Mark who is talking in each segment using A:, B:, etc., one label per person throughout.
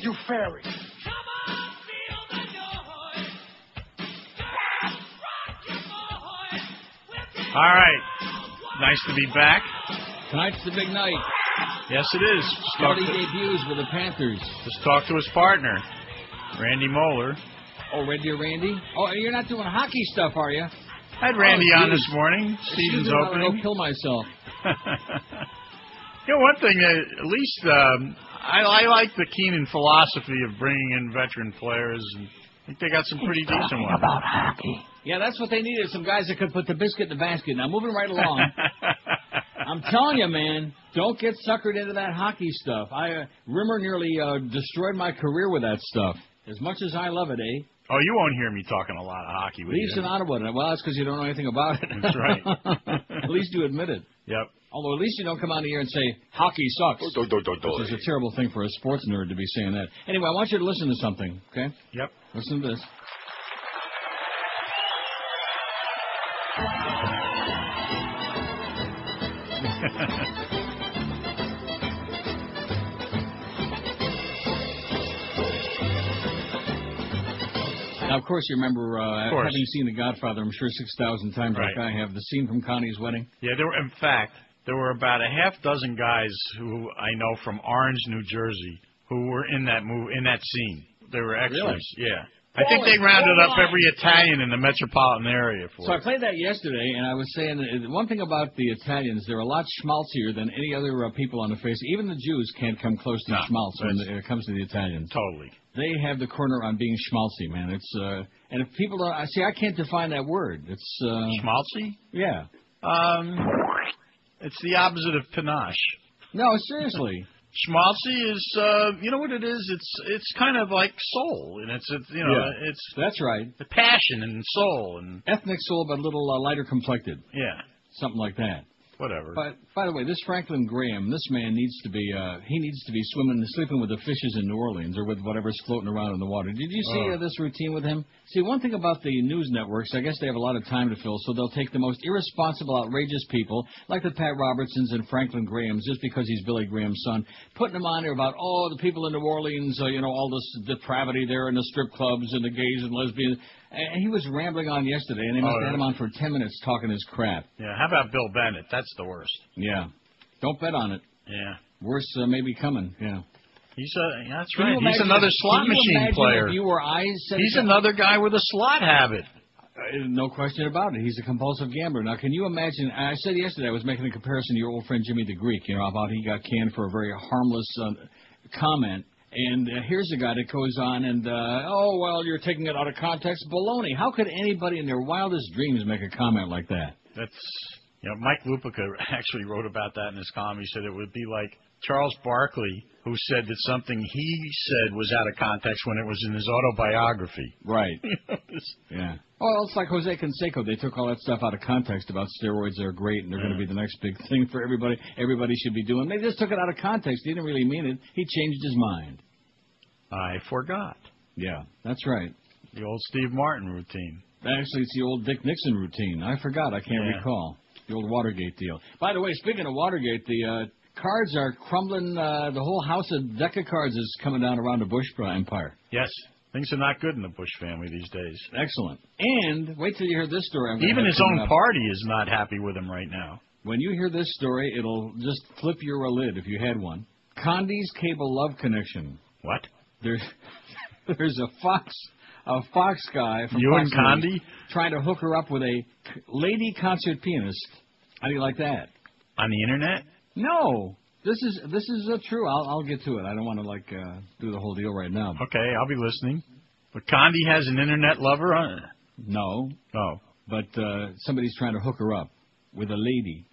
A: You fairy.
B: All right. Nice to be back.
C: Tonight's the big night.
B: Yes, it is.
C: Scotty debuts with the Panthers.
B: Just talk to his partner, Randy Moeller.
C: Oh, Red Deer Randy? Oh, you're not doing hockey stuff, are you?
B: I had Randy on this morning. Season's opening.
C: I'll kill myself.
B: You know, one thing, at least I like the Keenan philosophy of bringing in veteran players, and I think they got some pretty decent ones.
A: About hockey.
C: Yeah, that's what they needed, some guys that could put the biscuit in the basket. Now, moving right along. I'm telling you, man, don't get suckered into that hockey stuff. Rimmer nearly destroyed my career with that stuff. As much as I love it, eh?
B: Oh, you won't hear me talking a lot of hockey with
C: you. At least in Ottawa. Well, that's because you don't know anything about it.
B: That's right.
C: At least you admit it.
B: Yep.
C: Although at least you don't come out here and say, hockey sucks. Which is a terrible thing for a sports nerd to be saying that. Anyway, I want you to listen to something, okay?
B: Yep.
C: Listen to this. Now, of course, you remember having seen The Godfather, I'm sure 6,000 times like I have, the scene from Connie's wedding.
B: Yeah, in fact, there were about a half dozen guys who I know from Orange, New Jersey, who were in that scene. They were extras.
C: Really?
B: Yeah. I think they rounded up every Italian in the metropolitan area for it.
C: So I played that yesterday, and I was saying that one thing about the Italians, they're a lot schmaltzier than any other people on the face. Even the Jews can't come close to schmaltz when it comes to the Italians.
B: Totally.
C: They have the corner on being schmaltzy, man. It's and if people don't, I can't define that word. It's
B: schmaltzy.
C: Yeah.
B: It's the opposite of panache.
C: No, seriously.
B: Schmaltzy is, you know what it is? It's kind of like soul, and it's
C: that's right.
B: The passion and soul and
C: ethnic soul, but a little lighter complected.
B: Yeah,
C: something like that.
B: Whatever.
C: But by the way, this Franklin Graham, this man needs to be sleeping with the fishes in New Orleans or with whatever's floating around in the water. Did you see this routine with him? See, one thing about the news networks, I guess they have a lot of time to fill, so they'll take the most irresponsible, outrageous people, like the Pat Robertsons and Franklin Grahams, just because he's Billy Graham's son, putting them on there about, the people in New Orleans, all this depravity there in the strip clubs and the gays and lesbians. And he was rambling on yesterday, and they must have had him on for 10 minutes talking his crap.
B: Yeah, how about Bill Bennett? That's the worst.
C: Yeah. Don't bet on it.
B: Yeah.
C: Worse may be coming, yeah.
B: That's right. He's another slot machine player. He's another guy with a slot habit.
C: No question about it. He's a compulsive gambler. Now, can you imagine? I said yesterday I was making a comparison to your old friend Jimmy the Greek, about he got canned for a very harmless comment. And here's a guy that goes on and, you're taking it out of context. Baloney. How could anybody in their wildest dreams make a comment like that?
B: Mike Lupica actually wrote about that in his column. He said it would be like Charles Barkley, who said that something he said was out of context when it was in his autobiography.
C: Right. Yeah. Well, it's like Jose Canseco. They took all that stuff out of context about steroids. They're great, and they're going to be the next big thing for everybody. Everybody should be doing. They just took it out of context. He didn't really mean it. He changed his mind.
B: I forgot.
C: Yeah, that's right.
B: The old Steve Martin routine.
C: Actually, it's the old Dick Nixon routine. I forgot. I can't recall. The old Watergate deal. By the way, speaking of Watergate, the cards are crumbling. The whole house of deck of cards is coming down around the Bush Empire.
B: Yes. Things are not good in the Bush family these days.
C: Excellent. And wait till you hear this story.
B: Even his own party is not happy with him right now.
C: When you hear this story, it'll just flip your lid if you had one. Condi's cable love connection.
B: What?
C: There's a Fox guy from
B: you
C: Fox
B: and Condi
C: trying to hook her up with a lady concert pianist. How do you like that?
B: On the internet?
C: No. This is true. I'll get to it. I don't want to do the whole deal right now.
B: Okay, I'll be listening. But Condi has an internet lover on it?
C: No.
B: Oh.
C: But somebody's trying to hook her up with a lady.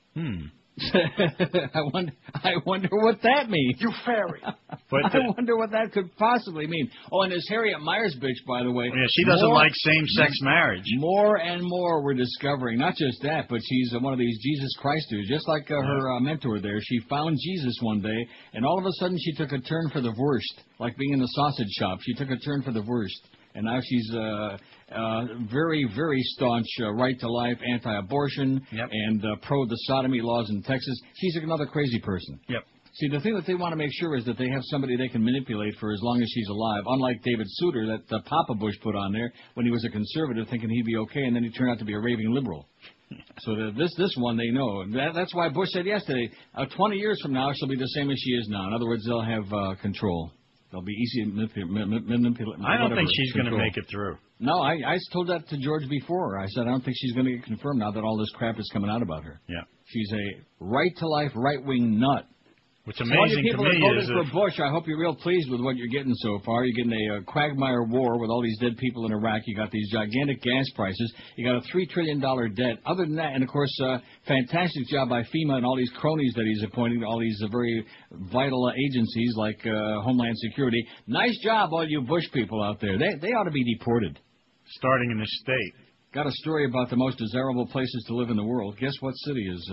C: I wonder what that means.
A: You fairy.
C: I wonder what that could possibly mean. Oh, and this Harriet Myers bitch, by the way.
B: Yeah, she doesn't like same-sex marriage.
C: More and more we're discovering. Not just that, but she's one of these Jesus Christers. Just like her mentor there. She found Jesus one day, and all of a sudden she took a turn for the worst. Like being in the sausage shop. She took a turn for the worst. And now she's very, very staunch right to life, anti-abortion, and pro the sodomy laws in Texas. She's another crazy person.
B: Yep.
C: See, the thing that they want to make sure is that they have somebody they can manipulate for as long as she's alive, unlike David Souter that Papa Bush put on there when he was a conservative thinking he'd be okay, and then he turned out to be a raving liberal. So this one they know. That's why Bush said yesterday, 20 years from now, she'll be the same as she is now. In other words, they'll have control. They'll be easy to manipulate.
B: I don't think she's going to make it through.
C: No, I told that to George before. I said I don't think she's going to get confirmed now that all this crap is coming out about her.
B: Yeah.
C: She's a right-to-life, right-wing nut.
B: What's amazing to me is
C: for Bush, I hope you're real pleased with what you're getting so far. You're getting a quagmire war with all these dead people in Iraq. You got these gigantic gas prices. You got a $3 trillion debt. Other than that, and of course, fantastic job by FEMA and all these cronies that he's appointing to all these very vital agencies like Homeland Security. Nice job, all you Bush people out there. They ought to be deported.
B: Starting in the state.
C: Got a story about the most desirable places to live in the world. Guess what city is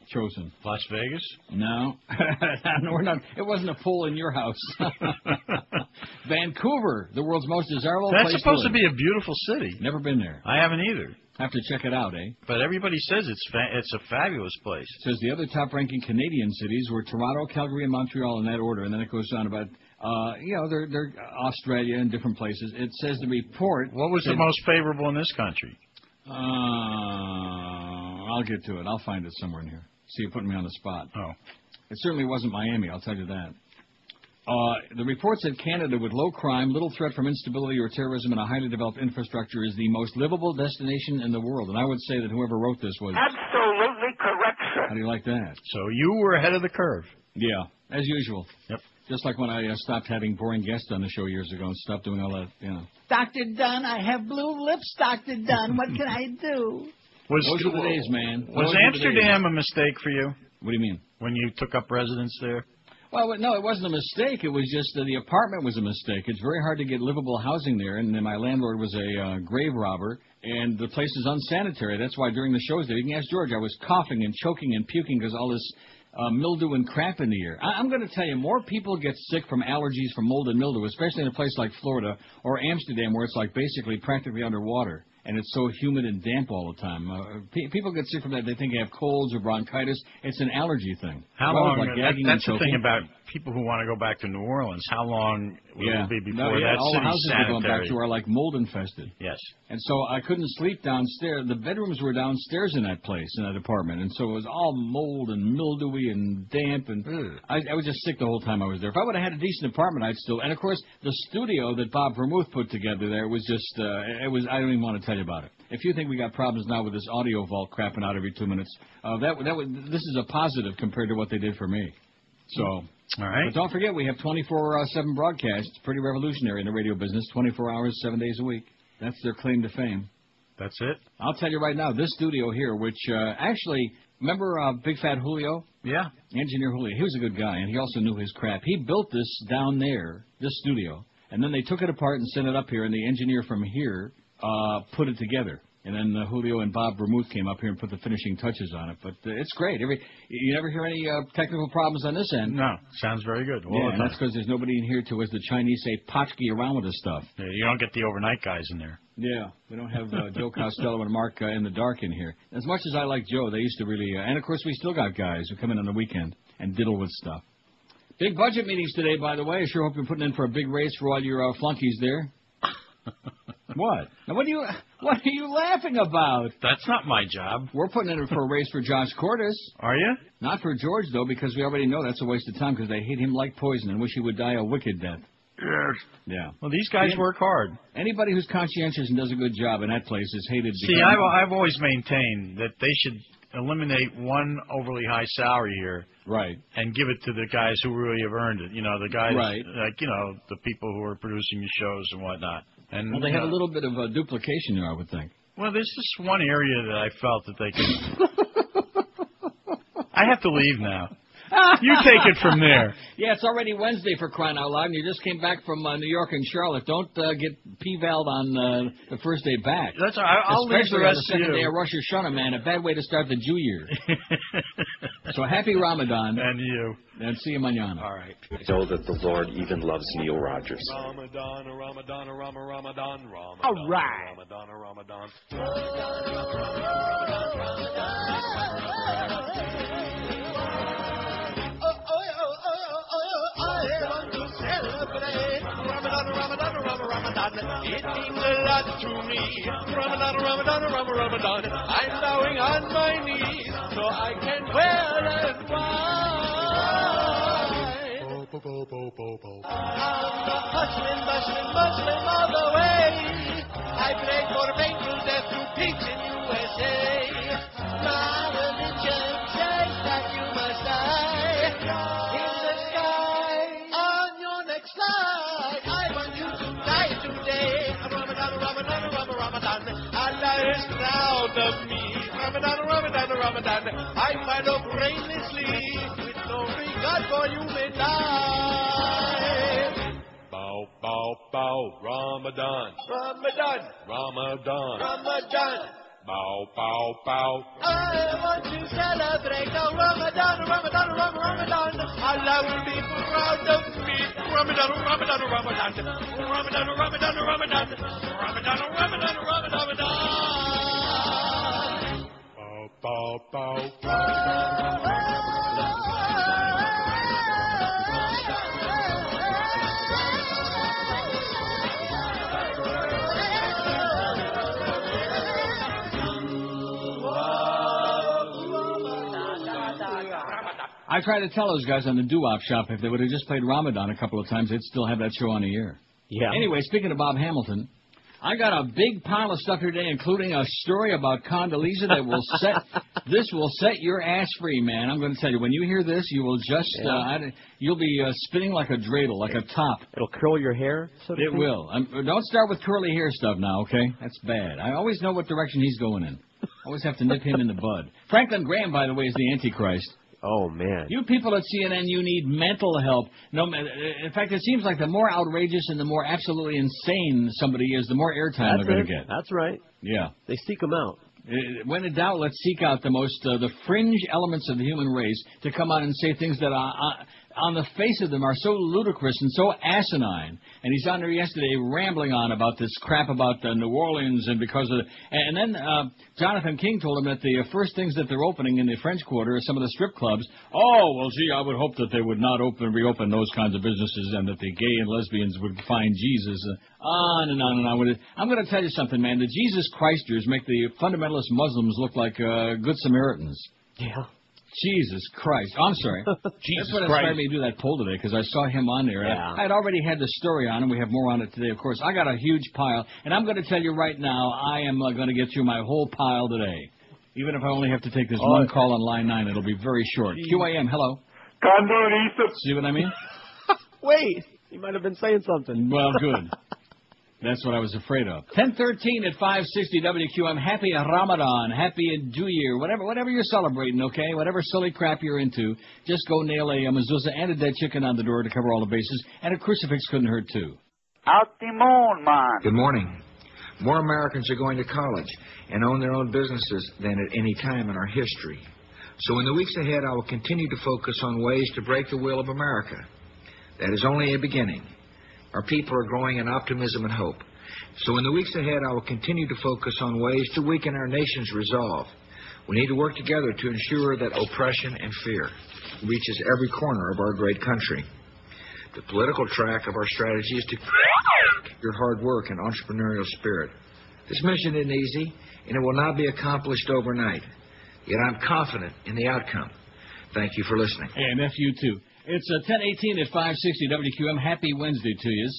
C: chosen?
B: Las Vegas?
C: No. No, we're not. It wasn't a poll in your house. Vancouver, the world's most desirable place to live.
B: That's supposed to be a beautiful city.
C: Never been there.
B: I haven't either.
C: Have to check it out, eh?
B: But everybody says it's a fabulous place.
C: It says the other top-ranking Canadian cities were Toronto, Calgary, and Montreal in that order, and then it goes on about, they're Australia and different places. It says the report...
B: What was the most favorable in this country?
C: I'll get to it. I'll find it somewhere in here. See, you're putting me on the spot.
B: Oh.
C: It certainly wasn't Miami, I'll tell you that. The report said Canada, with low crime, little threat from instability or terrorism, and a highly developed infrastructure, is the most livable destination in the world. And I would say that whoever wrote this was...
A: Absolutely correct, sir.
C: How do you like that?
B: So you were ahead of the curve.
C: Yeah, as usual.
B: Yep.
C: Just like when I stopped having boring guests on the show years ago and stopped doing all that,
A: Dr. Dunn, I have blue lips, Dr. Dunn. What can I do?
C: Those are the days, man.
B: Was Amsterdam a mistake for you?
C: What do you mean?
B: When you took up residence there?
C: Well, no, it wasn't a mistake. It was just the apartment was a mistake. It's very hard to get livable housing there, and my landlord was a grave robber, and the place is unsanitary. That's why during the shows there, you can ask George, I was coughing and choking and puking because all this mildew and crap in the air. I'm going to tell you, more people get sick from allergies from mold and mildew, especially in a place like Florida or Amsterdam, where it's like basically practically underwater. And it's so humid and damp all the time. People get sick from that. They think they have colds or bronchitis. It's an allergy thing.
B: How long? That's the thing about people who want to go back to New Orleans. How long will it be before that
C: all the houses
B: sanitary?
C: we're going back to are like mold infested.
B: Yes.
C: And so I couldn't sleep downstairs. The bedrooms were downstairs in that place, in that apartment. And so it was all mold and mildewy and damp. And I was just sick the whole time I was there. If I would have had a decent apartment, I'd still... And, of course, the studio that Bob Vermouth put together there was just... I don't even want to tell you about it. If you think we got problems now with this audio vault crapping out every 2 minutes, this is a positive compared to what they did for me. So,
B: all right.
C: But don't forget, we have 24/7 broadcasts. It's pretty revolutionary in the radio business. 24 hours, 7 days a week. That's their claim to fame.
B: That's it.
C: I'll tell you right now, this studio here, which actually, remember Big Fat Julio?
B: Yeah.
C: Engineer Julio. He was a good guy, and he also knew his crap. He built this down there, this studio, and then they took it apart and sent it up here, and the engineer from here put it together. And then Julio and Bob Vermouth came up here and put the finishing touches on it. But it's great. You never hear any technical problems on this end.
B: No. Sounds very good.
C: And that's because there's nobody in here to, as the Chinese say, potchki around with this stuff.
B: Yeah, you don't get the overnight guys in there.
C: Yeah. We don't have Joe Costello and Mark in the dark in here. As much as I like Joe, they used to really... and, of course, we still got guys who come in on the weekend and diddle with stuff. Big budget meetings today, by the way. I sure hope you're putting in for a big raise for all your flunkies there. What? Now, what are you laughing about?
B: That's not my job.
C: We're putting in for a raise for Josh Cordes.
B: Are you?
C: Not for George, though, because we already know that's a waste of time because they hate him like poison and wish he would die a wicked death.
B: Yes.
C: Yeah.
B: Well, these guys work hard.
C: Anybody who's conscientious and does a good job in that place is hated.
B: See, I've always maintained that they should eliminate one overly high salary here.
C: Right.
B: And give it to the guys who really have earned it. You know, the guys,
C: right.
B: Like, the people who are producing the shows and whatnot. And,
C: well, they have a little bit of duplication there, I would think.
B: Well, there's this one area that I felt that they could... I have to leave now. You take it from there.
C: Yeah, it's already Wednesday for crying out loud, and you just came back from New York and Charlotte. Don't get P-valved on the first day back.
B: That's all right. I'll leave the rest
C: of you. Especially on the second day of Rosh Hashanah, man. A bad way to start the Jew year. So happy Ramadan.
B: And you.
C: And see you mañana.
B: All right.
D: Know that the Lord even loves Neil Rogers.
E: Ramadan, Ramadan, Ramadan, Ramadan.
A: All right.
E: Ramadan, Ramadan.
A: Oh,
E: want to celebrate Ramadan, Ramadan, Ramadan. It means a lot to me. Ramadan, Ramadan, Ramadan. I'm bowing on my knees so I can wear and wine. I'm a Muslim all the way. I pray for Bangladesh to peace in USA. My religion says that you must die in the sky on your next flight. I want you to die today. Ramadan, Ramadan, Ramadan. Allah is proud of me. Ramadan, Ramadan, Ramadan. I find up brainlessly with no regard for human life. Bow, bow, bow, Ramadan. Ramadan. Ramadan. Ramadan. Bow, bow, bow. I want to celebrate the Ramadan, Ramadan, Ramadan. Allah will be proud of me. Ramadan, Ramadan, Ramadan. Ramadan, Ramadan, Ramadan. Ramadan, Ramadan, Ramadan. Bow, bow, bow.
C: I tried to tell those guys on the doo-wop shop if they would have just played Ramadan a couple of times, they'd still have that show on the air.
F: Yeah.
C: Anyway, speaking of Bob Hamilton, I got a big pile of stuff here today, including a story about Condoleezza that will set your ass free, man. I'm going to tell you, when you hear this, you will just you'll be spinning like a dreidel, like a top.
F: It'll curl your hair.
C: It will. Don't start with curly hair stuff now, okay? That's bad. I always know what direction he's going in. Always have to nip him in the bud. Franklin Graham, by the way, is the Antichrist.
F: Oh, man.
C: You people at CNN, you need mental help. No, in fact, it seems like the more outrageous and the more absolutely insane somebody is, the more airtime they're going to get.
F: That's right.
C: Yeah.
F: They seek them out.
C: When in doubt, let's seek out the fringe elements of the human race to come out and say things that on the face of them are so ludicrous and so asinine. And he's on there yesterday rambling on about this crap about New Orleans and because of and then Jonathan King told him that the first things that they're opening in the French Quarter are some of the strip clubs. Oh, well, gee, I would hope that they would not reopen those kinds of businesses and that the gay and lesbians would find Jesus. On and on and on with it. I'm going to tell you something, man. The Jesus Christers make the fundamentalist Muslims look like good Samaritans.
F: Yeah.
C: Jesus Christ. I'm sorry.
B: Jesus
C: That's what
B: Christ.
C: inspired me to do that poll today, because I saw him on there.
F: Yeah.
C: I had already had the story on him. We have more on it today, of course. I got a huge pile, and I'm going to tell you right now, I am going to get through my whole pile today. Even if I only have to take this one call on line 9, it'll be very short. QAM, hello.
E: Condoleezza.
C: See what I mean?
F: Wait. You might have been saying something.
C: Well, good. That's what I was afraid of. 10:13 at 560 WQM. Happy Ramadan. Happy New Year. Whatever you're celebrating, okay? Whatever silly crap you're into, just go nail a mezuzah and a dead chicken on the door to cover all the bases. And a crucifix couldn't hurt, too.
G: Out the moon, man.
H: Good morning. More Americans are going to college and own their own businesses than at any time in our history. So in the weeks ahead, I will continue to focus on ways to break the will of America. That is only a beginning. Our people are growing in optimism and hope. So in the weeks ahead, I will continue to focus on ways to weaken our nation's resolve. We need to work together to ensure that oppression and fear reaches every corner of our great country. The political track of our strategy is to your hard work and entrepreneurial spirit. This mission isn't easy, and it will not be accomplished overnight. Yet I'm confident in the outcome. Thank you for listening.
C: And FU too. It's 10:18 at 560 WQM. Happy Wednesday to you.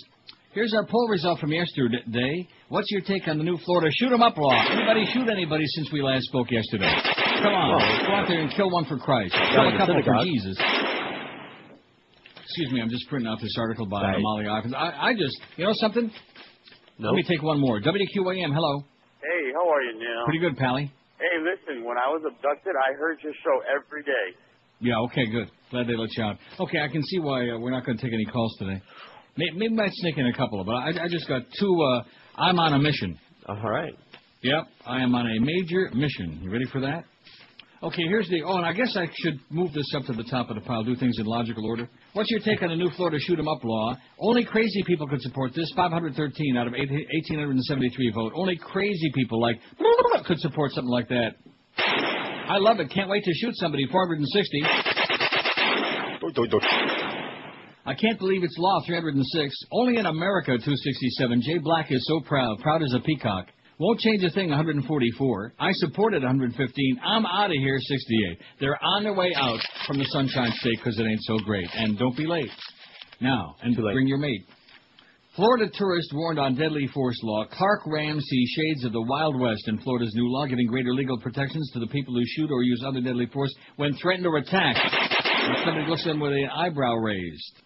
C: Here's our poll result from yesterday. What's your take on the new Florida shoot 'em up law? Anybody shoot anybody since we last spoke yesterday? Come on, go out there and kill one for Christ. Kill a couple for Jesus. Excuse me, I'm just printing out this article by Molly Hawkins. I just, you know something?
F: Nope.
C: Let me take one more. WQAM, hello.
G: Hey, how are you, Neil?
C: Pretty good, Pally.
G: Hey, listen, when I was abducted, I heard your show every day.
C: Yeah, okay, good. Glad they let you out. Okay, I can see why we're not going to take any calls today. Maybe I might sneak in a couple, but I just got two. I'm on a mission.
F: All right.
C: Yep, I am on a major mission. You ready for that? Okay, here's the... Oh, and I guess I should move this up to the top of the pile, do things in logical order. What's your take on the new Florida shoot 'em up law? Only crazy people could support this. 513 out of 1,873 vote. Only crazy people like could support something like that. I love it. Can't wait to shoot somebody. 460. I can't believe it's law 306. Only in America 267. Jay Black is so proud. Proud as a peacock. Won't change a thing 144. I supported 115. I'm out of here 68. They're on their way out from the Sunshine State because it ain't so great. And don't be late. Now, and bring your mate. Florida tourist warned on deadly force law. Clark Ram sees shades of the Wild West in Florida's new law, giving greater legal protections to the people who shoot or use other deadly force when threatened or attacked. And somebody looks at them with an eyebrow raised.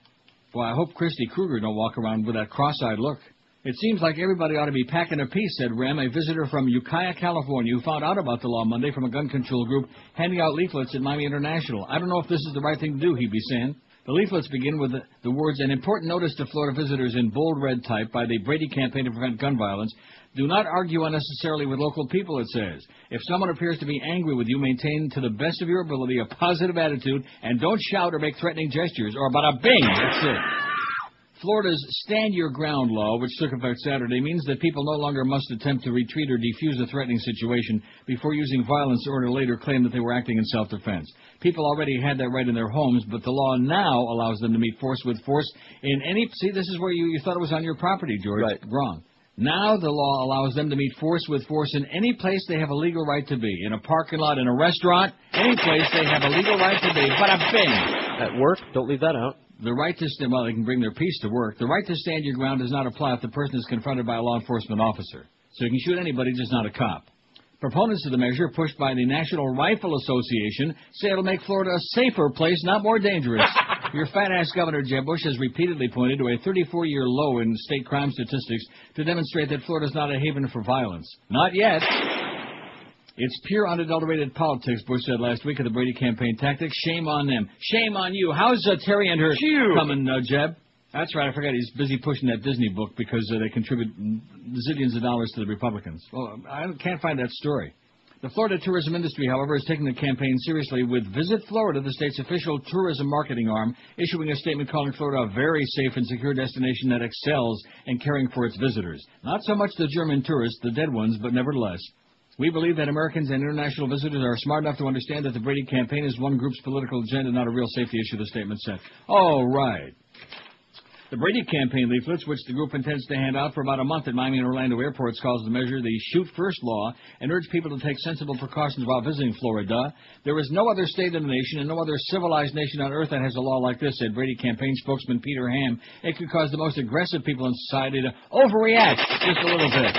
C: Well, I hope Christy Krueger don't walk around with that cross-eyed look. It seems like everybody ought to be packing a piece, said Rem, a visitor from Ukiah, California, who found out about the law Monday from a gun control group handing out leaflets at Miami International. I don't know if this is the right thing to do, he'd be saying. The leaflets begin with the words, an important notice to Florida visitors in bold red type by the Brady Campaign to Prevent Gun Violence. Do not argue unnecessarily with local people, it says. If someone appears to be angry with you, maintain to the best of your ability a positive attitude and don't shout or make threatening gestures or bada bing, that's it. Florida's Stand Your Ground law, which took effect Saturday, means that people no longer must attempt to retreat or defuse a threatening situation before using violence or later claim that they were acting in self-defense. People already had that right in their homes, but the law now allows them to meet force with force in any... See, this is where you thought it was on your property, George. Right. Wrong. Now the law allows them to meet force with force in any place they have a legal right to be. In a parking lot, in a restaurant, any place they have a legal right to be. Bada bing!
F: At work, don't leave that out.
C: The right to stand, well, they can bring their piece to work. The right to stand your ground does not apply if the person is confronted by a law enforcement officer. So you can shoot anybody, just not a cop. Proponents of the measure, pushed by the National Rifle Association, say it'll make Florida a safer place, not more dangerous. Your fat-ass Governor Jeb Bush has repeatedly pointed to a 34-year low in state crime statistics to demonstrate that Florida's not a haven for violence. Not yet. It's pure, unadulterated politics, Bush said last week of the Brady campaign tactics. Shame on them. Shame on you. How's Terry and her coming, Jeb? That's right. I forgot he's busy pushing that Disney book because they contribute zillions of dollars to the Republicans. Well, I can't find that story. The Florida tourism industry, however, is taking the campaign seriously with Visit Florida, the state's official tourism marketing arm, issuing a statement calling Florida a very safe and secure destination that excels in caring for its visitors. Not so much the German tourists, the dead ones, but nevertheless. We believe that Americans and international visitors are smart enough to understand that the Brady campaign is one group's political agenda, not a real safety issue, the statement said. Oh, right. The Brady campaign leaflets, which the group intends to hand out for about a month at Miami and Orlando airports, calls the measure the Shoot First law and urge people to take sensible precautions while visiting Florida. There is no other state in the nation and no other civilized nation on earth that has a law like this, said Brady campaign spokesman Peter Ham. It could cause the most aggressive people in society to overreact just a little bit.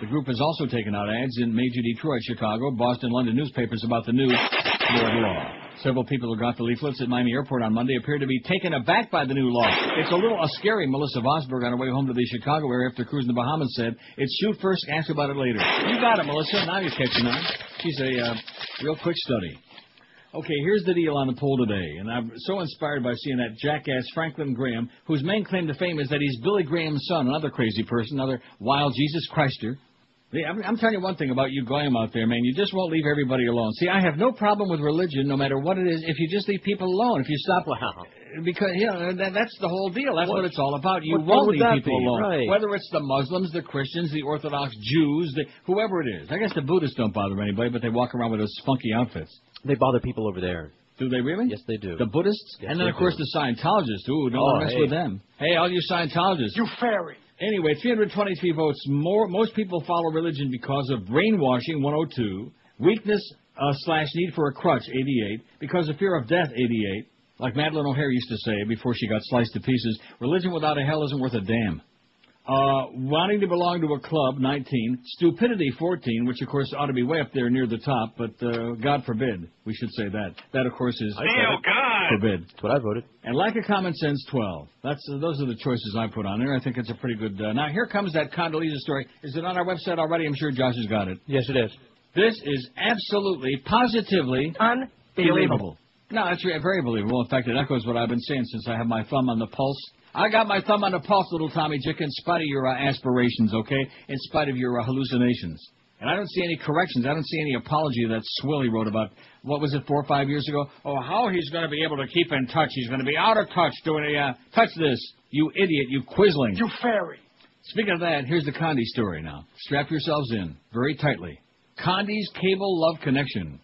C: The group has also taken out ads in major Detroit, Chicago, Boston, London newspapers about the new Florida law. Several people who got the leaflets at Miami Airport on Monday appeared to be taken aback by the new law. It's a little scary, Melissa Vosberg, on her way home to the Chicago area after cruising the Bahamas, said. It's shoot first, ask about it later. You got it, Melissa. Now you're catching on. She's a real quick study. Okay, here's the deal on the poll today, and I'm so inspired by seeing that jackass Franklin Graham, whose main claim to fame is that he's Billy Graham's son, another crazy person, another wild Jesus Christer. I'm telling you one thing about you Graham out there, man. You just won't leave everybody alone. See, I have no problem with religion, no matter what it is, if you just leave people alone. If you stop, because you know that's the whole deal. That's what it's all about. You won't leave people alone. Right. Whether it's the Muslims, the Christians, the Orthodox Jews, whoever it is. I guess the Buddhists don't bother anybody, but they walk around with those funky outfits.
F: They bother people over there.
C: Do they really?
F: Yes, they do.
C: The Buddhists?
F: Yes,
C: and then, of course, the Scientologists. Ooh, don't mess with them. Hey, all you Scientologists.
A: You fairy.
C: Anyway, 323 votes. Most people follow religion because of brainwashing, 102. Weakness / need for a crutch, 88. Because of fear of death, 88. Like Madeleine O'Hare used to say before she got sliced to pieces, religion without a hell isn't worth a damn. Wanting to belong to a club, 19. Stupidity, 14, which, of course, ought to be way up there near the top, but God forbid we should say that. That, of course, is forbid.
F: That's what I voted.
C: And lack of common sense, 12. Those are the choices I put on there. I think it's a pretty good... now, here comes that Condoleezza story. Is it on our website already? I'm sure Josh has got it.
F: Yes, it is.
C: This is absolutely, positively...
A: unbelievable.
C: No, it's very believable. In fact, it echoes what I've been saying since I have my thumb on the pulse. I got my thumb on the pulse, little Tommy Jick, in spite of your aspirations, okay? In spite of your hallucinations. And I don't see any corrections. I don't see any apology of that swill he wrote about, what was it, 4 or 5 years ago? Oh, how he's going to be able to keep in touch. He's going to be out of touch doing touch this, you idiot, you quisling.
A: You fairy.
C: Speaking of that, here's the Condi story now. Strap yourselves in very tightly. Condi's cable love connection.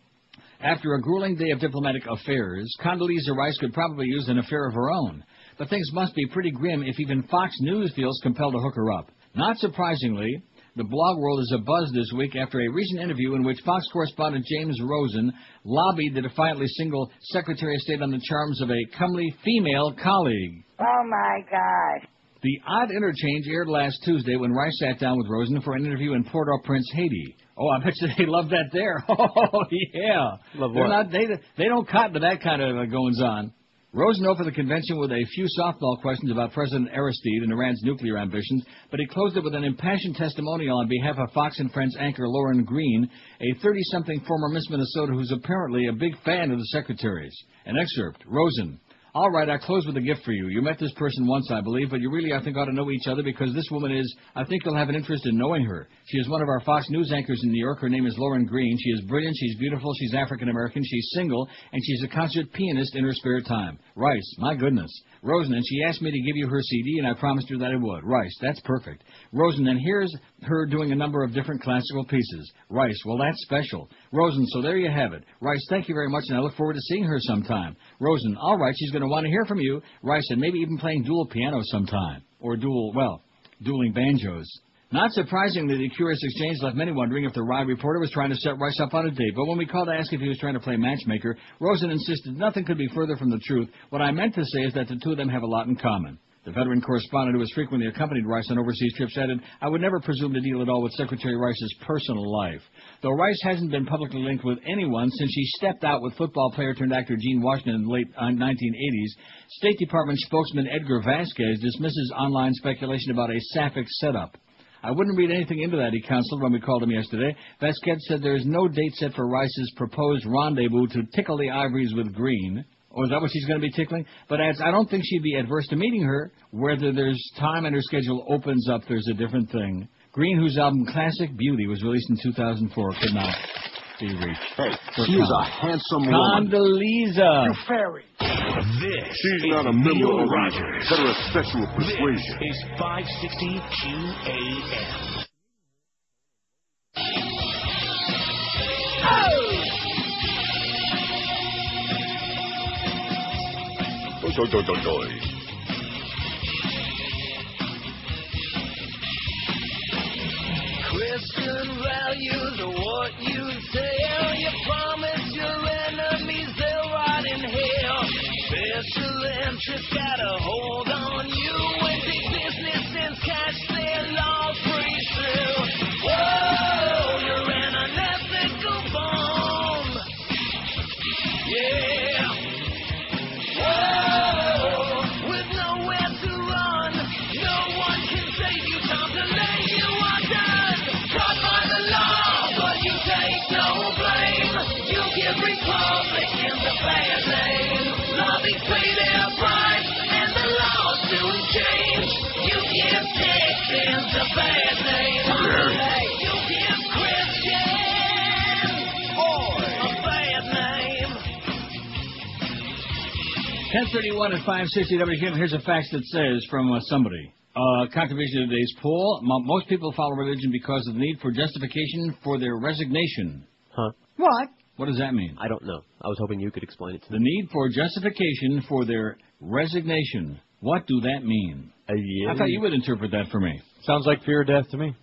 C: After a grueling day of diplomatic affairs, Condoleezza Rice could probably use an affair of her own. but things must be pretty grim if even Fox News feels compelled to hook her up. Not surprisingly, the blog world is abuzz this week after a recent interview in which Fox correspondent James Rosen lobbied the defiantly single Secretary of State on the charms of a comely female colleague.
I: Oh, my gosh.
C: The odd interchange aired last Tuesday when Rice sat down with Rosen for an interview in Port-au-Prince, Haiti. Oh, I bet you they love that there. Oh, yeah.
F: Love
C: They're
F: what?
C: Not, they don't cotton to that kind of goings-on. Rosen opened the convention with a few softball questions about President Aristide and Iran's nuclear ambitions, but he closed it with an impassioned testimonial on behalf of Fox and Friends anchor Lauren Green, a 30-something former Miss Minnesota who's apparently a big fan of the Secretary's. An excerpt. Rosen. All right, I close with a gift for you. You met this person once, I believe, but you really, I think, ought to know each other because this woman is, I think you'll have an interest in knowing her. She is one of our Fox News anchors in New York. Her name is Lauren Green. She is brilliant, she's beautiful, she's African-American, she's single, and she's a concert pianist in her spare time. Rice, my goodness. Rosen, and she asked me to give you her CD, and I promised her that I would. Rice, that's perfect. Rosen, and here's her doing a number of different classical pieces. Rice, well, that's special. Rosen, so there you have it. Rice, thank you very much, and I look forward to seeing her sometime. Rosen, all right, she's going to want to hear from you. Rice, and maybe even playing dual piano sometime. Or dueling banjos. Not surprisingly, the curious exchange left many wondering if the wry reporter was trying to set Rice up on a date. But when we called to ask if he was trying to play matchmaker, Rosen insisted nothing could be further from the truth. What I meant to say is that the two of them have a lot in common. The veteran correspondent who has frequently accompanied Rice on overseas trips added, I would never presume to deal at all with Secretary Rice's personal life. Though Rice hasn't been publicly linked with anyone since she stepped out with football player turned actor Gene Washington in the late 1980s, State Department spokesman Edgar Vasquez dismisses online speculation about a sapphic setup. I wouldn't read anything into that, he counseled when we called him yesterday. Vasquez said there is no date set for Rice's proposed rendezvous to tickle the ivories with Green. Oh, is that what she's going to be tickling? But adds, I don't think she'd be adverse to meeting her. Whether there's time and her schedule opens up, there's a different thing. Green, whose album Classic Beauty was released in 2004, could not be reached.
J: Hey, she is a handsome woman.
C: Condoleezza.
A: You fairy.
K: This
J: She's
K: is
J: not a member
K: Neil
J: of the
K: Rogers.
J: heterosexual persuasion.
K: This is 560 QAM.
E: Christian values are what you tell. You promise your enemies they'll rot in hell. Special interests got a hold on you. When big business sends cash, their laws free through. Whoa, you're an unethical bomb. Yeah. Whoa, with nowhere to run, no one can save you. Time to lay you are done. Caught by the law, but you take no blame. You give Republicans a bad name. Lobbies pay their price, and the laws soon change. You give Texans a bad name. You give Christians a bad name.
C: 10:31 at 560 WQAM. Here's a fax that says from somebody. Contribution to today's poll. Most people follow religion because of the need for justification for their resignation.
F: Huh?
A: What?
C: What does that mean?
F: I don't know. I was hoping you could explain it to
C: The
F: me.
C: need for justification for their resignation. What do that mean?
F: Yeah.
C: I thought you would interpret that for me.
L: Sounds like fear of death to me.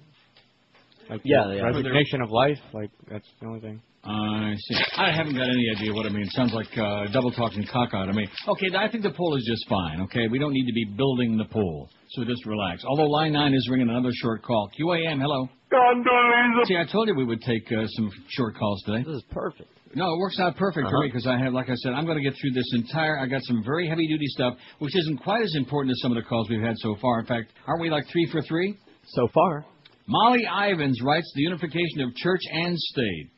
L: Like
F: Yeah.
L: resignation of life. Like that's the only thing.
C: I see. I haven't got any idea what it means. Sounds like double talking caca to me. Okay, I think the poll is just fine, okay? We don't need to be building the poll, so just relax. Although line 9 is ringing another short call. QAM, hello. See, I told you we would take some short calls today.
F: This is perfect.
C: No, it works out perfect for me because I have, like I said, I'm going to get through this I got some very heavy-duty stuff, which isn't quite as important as some of the calls we've had so far. In fact, aren't we like 3 for 3?
F: So far.
C: Molly Ivins writes the unification of church and state.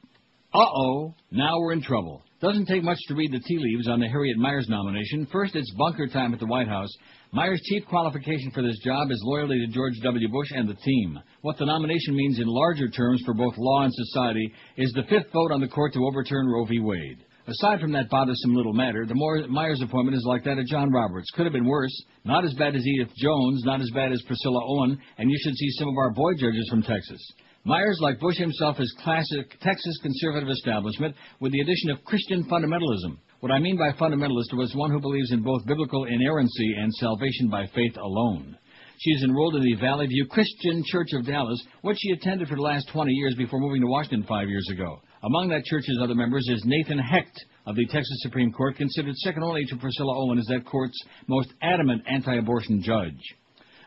C: Uh-oh, now we're in trouble. Doesn't take much to read the tea leaves on the Harriet Miers nomination. First, it's bunker time at the White House. Miers' chief qualification for this job is loyalty to George W. Bush and the team. What the nomination means in larger terms for both law and society is the 5th vote on the court to overturn Roe v. Wade. Aside from that bothersome little matter, the Miers appointment is like that of John Roberts. Could have been worse. Not as bad as Edith Jones, not as bad as Priscilla Owen, and you should see some of our boy judges from Texas. Miers, like Bush himself, is classic Texas conservative establishment with the addition of Christian fundamentalism. What I mean by fundamentalist was one who believes in both biblical inerrancy and salvation by faith alone. She is enrolled in the Valley View Christian Church of Dallas, which she attended for the last 20 years before moving to Washington 5 years ago. Among that church's other members is Nathan Hecht of the Texas Supreme Court, considered second only to Priscilla Owen as that court's most adamant anti-abortion judge.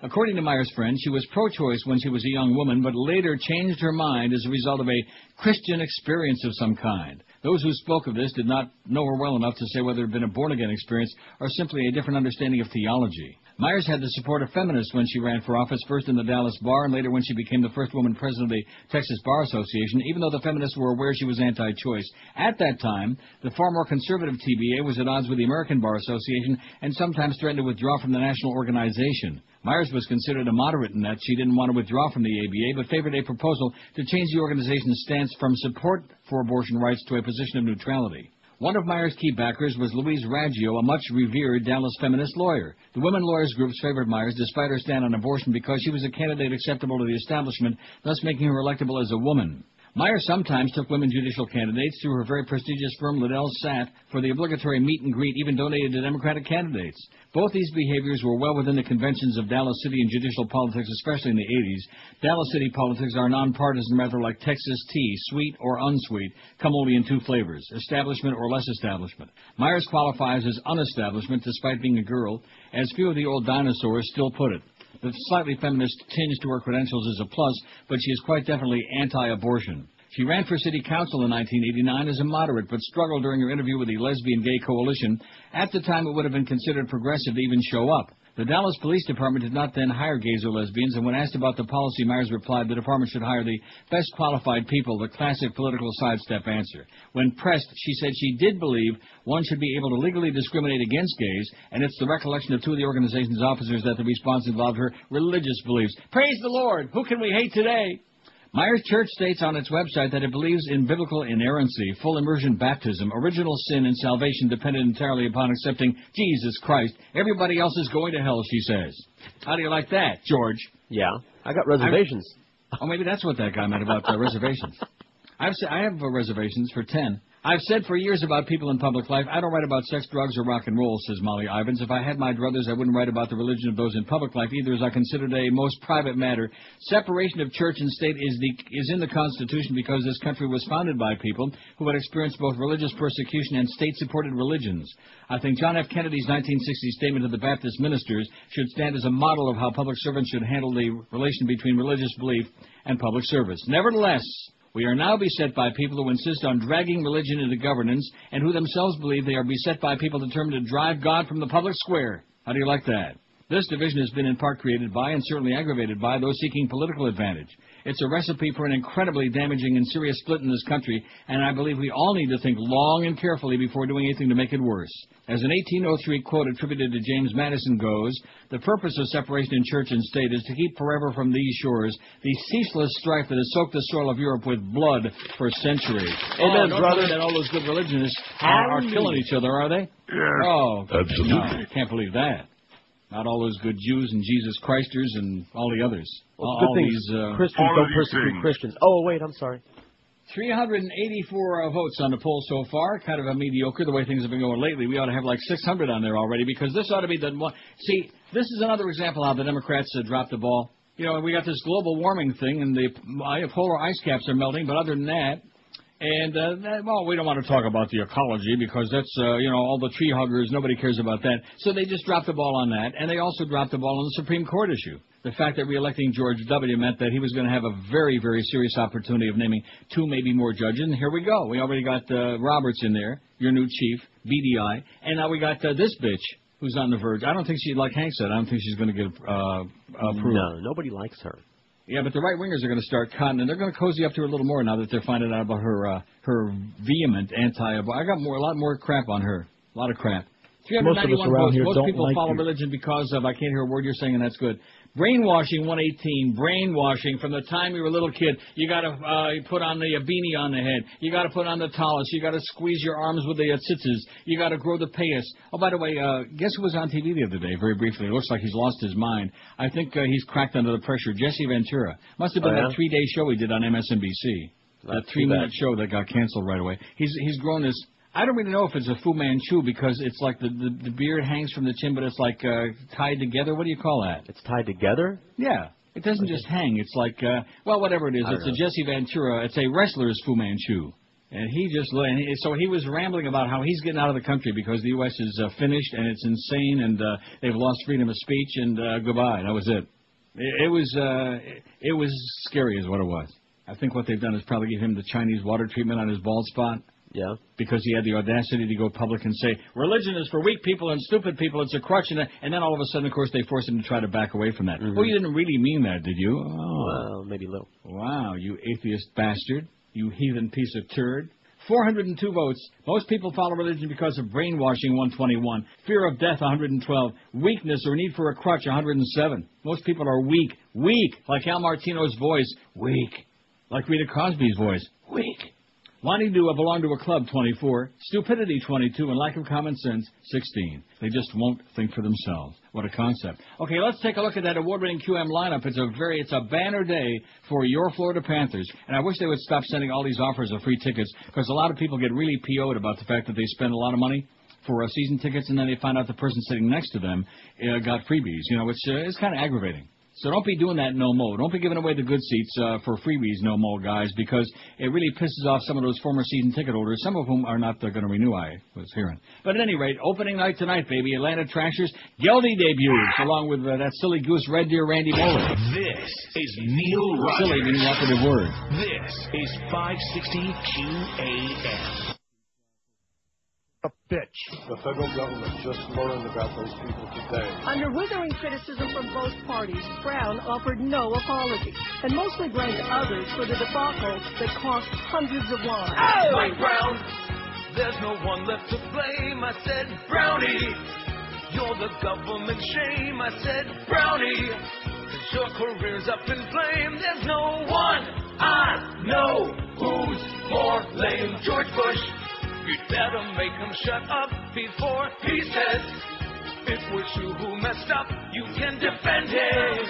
C: According to Meyer's friend, she was pro-choice when she was a young woman, but later changed her mind as a result of a Christian experience of some kind. Those who spoke of this did not know her well enough to say whether it had been a born-again experience or simply a different understanding of theology. Myers had the support of feminists when she ran for office, first in the Dallas Bar and later when she became the first woman president of the Texas Bar Association, even though the feminists were aware she was anti-choice. At that time, the far more conservative TBA was at odds with the American Bar Association and sometimes threatened to withdraw from the national organization. Myers was considered a moderate in that she didn't want to withdraw from the ABA, but favored a proposal to change the organization's stance from support for abortion rights to a position of neutrality. One of Myers' key backers was Louise Raggio, a much-revered Dallas feminist lawyer. The women lawyers' groups favored Myers despite her stand on abortion because she was a candidate acceptable to the establishment, thus making her electable as a woman. Myers sometimes took women judicial candidates through her very prestigious firm Liddell Satt for the obligatory meet and greet, even donated to Democratic candidates. Both these behaviors were well within the conventions of Dallas City and judicial politics, especially in the 80s. Dallas City politics are nonpartisan, rather like Texas tea, sweet or unsweet, come only in two flavors, establishment or less establishment. Myers qualifies as unestablishment despite being a girl, as few of the old dinosaurs still put it. The slightly feminist tinge to her credentials is a plus, but she is quite definitely anti-abortion. She ran for city council in 1989 as a moderate, but struggled during her interview with the Lesbian-Gay Coalition. At the time, it would have been considered progressive to even show up. The Dallas Police Department did not then hire gays or lesbians, and when asked about the policy, Myers replied the department should hire the best qualified people, the classic political sidestep answer. When pressed, she said she did believe one should be able to legally discriminate against gays, and it's the recollection of two of the organization's officers that the response involved her religious beliefs. Praise the Lord! Who can we hate today? Myers Church states on its website that it believes in biblical inerrancy, full immersion baptism, original sin, and salvation dependent entirely upon accepting Jesus Christ. Everybody else is going to hell, she says. How do you like that, George?
F: Yeah, I got reservations.
C: Oh, maybe that's what that guy meant about reservations. I have reservations for 10. I've said for years about people in public life, I don't write about sex, drugs, or rock and roll, says Molly Ivins. If I had my druthers, I wouldn't write about the religion of those in public life either, as I consider it a most private matter. Separation of church and state is in the Constitution because this country was founded by people who had experienced both religious persecution and state-supported religions. I think John F. Kennedy's 1960 statement to the Baptist ministers should stand as a model of how public servants should handle the relation between religious belief and public service. Nevertheless, we are now beset by people who insist on dragging religion into governance and who themselves believe they are beset by people determined to drive God from the public square. How do you like that? This division has been in part created by and certainly aggravated by those seeking political advantage. It's a recipe for an incredibly damaging and serious split in this country, and I believe we all need to think long and carefully before doing anything to make it worse. As an 1803 quote attributed to James Madison goes, the purpose of separation in church and state is to keep forever from these shores the ceaseless strife that has soaked the soil of Europe with blood for centuries.
F: Amen,
C: don't
F: brother.
C: tell me that all those good religionists are killing each other, are they?
J: Yeah,
C: Oh,
J: absolutely.
C: no, I can't believe that. Not all those good Jews and Jesus Christers and all the others.
F: Well,
C: all
F: good thing
C: these
F: Christians
J: all
F: don't
J: of these
F: persecute
J: things.
F: Christians. Oh, wait, I'm sorry.
C: 384 votes on the poll so far. Kind of a mediocre the way things have been going lately. We ought to have like 600 on there already because this ought to be the one. See, this is another example how the Democrats dropped the ball. You know, we got this global warming thing and the polar ice caps are melting, but other than that, and, well, we don't want to talk about the ecology because that's, all the tree huggers, nobody cares about that. So they just dropped the ball on that, and they also dropped the ball on the Supreme Court issue. The fact that re-electing George W. meant that he was going to have a very, very serious opportunity of naming two, maybe more judges, and here we go. We already got Roberts in there, your new chief, BDI, and now we got this bitch who's on the verge. I don't think she, like Hank said, I don't think she's going to get approved.
F: No, nobody likes her.
C: Yeah, but the right-wingers are going to start cutting, and they're going to cozy up to her a little more now that they're finding out about her vehement anti-abortion. I got a lot more crap on her. A lot of crap. 391 votes. Most people follow religion because of, I can't hear a word you're saying, and that's good. Brainwashing, 118. Brainwashing. From the time you were a little kid, you got to put on the beanie on the head. You got to put on the tallis. You got to squeeze your arms with the tzitzis. You got to grow the payas. Oh, by the way, guess who was on TV the other day? Very briefly, it looks like he's lost his mind. I think he's cracked under the pressure. Jesse Ventura. Must have been that 3-day show he did on MSNBC. That 3-minute show that got canceled right away. He's grown this. I don't really know if it's a Fu Manchu because it's like the beard hangs from the chin, but it's like tied together. What do you call that?
F: It's tied together?
C: Yeah. It doesn't just hang. It's like, well, whatever it is. It's a Jesse Ventura. It's a wrestler's Fu Manchu. And so he was rambling about how he's getting out of the country because the U.S. is finished and it's insane and they've lost freedom of speech and goodbye. That was it. It was scary is what it was. I think what they've done is probably give him the Chinese water treatment on his bald spot.
F: Yeah.
C: Because he had the audacity to go public and say, religion is for weak people and stupid people, it's a crutch. And then all of a sudden, of course, they forced him to try to back away from that.
F: Mm-hmm.
C: Well, you didn't really mean that, did you?
F: Oh. Well, maybe a little.
C: Wow, you atheist bastard. You heathen piece of turd. 402 votes. Most people follow religion because of brainwashing, 121. Fear of death, 112. Weakness or need for a crutch, 107. Most people are weak. Weak. Like Al Martino's voice. Weak. Like Rita Cosby's voice. Weak. Wanting to belong to a club, 24. Stupidity, 22. And lack of common sense, 16. They just won't think for themselves. What a concept. Okay, let's take a look at that award-winning QM lineup. It's a banner day for your Florida Panthers. And I wish they would stop sending all these offers of free tickets because a lot of people get really PO'd about the fact that they spend a lot of money for season tickets and then they find out the person sitting next to them got freebies. You know, it's kind of aggravating. So don't be doing that no more. Don't be giving away the good seats for freebies no more, guys, because it really pisses off some of those former season ticket holders, some of whom are not going to renew, I was hearing. But at any rate, opening night tonight, baby, Atlanta Trashers. Geldy debuts, along with that silly goose Red Deer Randy Moeller.
K: This is Neil Rogers.
C: Silly being the operative word.
K: This is 560 QAM.
I: A bitch. The federal government just learned about those people today.
M: Under withering criticism from both parties, Brown offered no apology and mostly blamed others for the debacle that cost hundreds of lives.
E: Oh! Mike Brown, there's no one left to blame. I said, Brownie, you're the government shame. I said, Brownie, 'cause your career's up in flame. There's no one I know who's more lame. George Bush. You'd better make him shut up before he says it was you who messed up. You can defend him,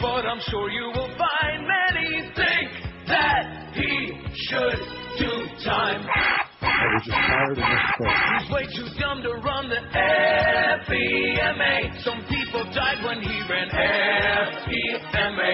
E: but I'm sure you will find many think that he should do time.
I: I was just tired of this crap.
E: He's way too dumb to run the FEMA. Some people died when he ran FEMA.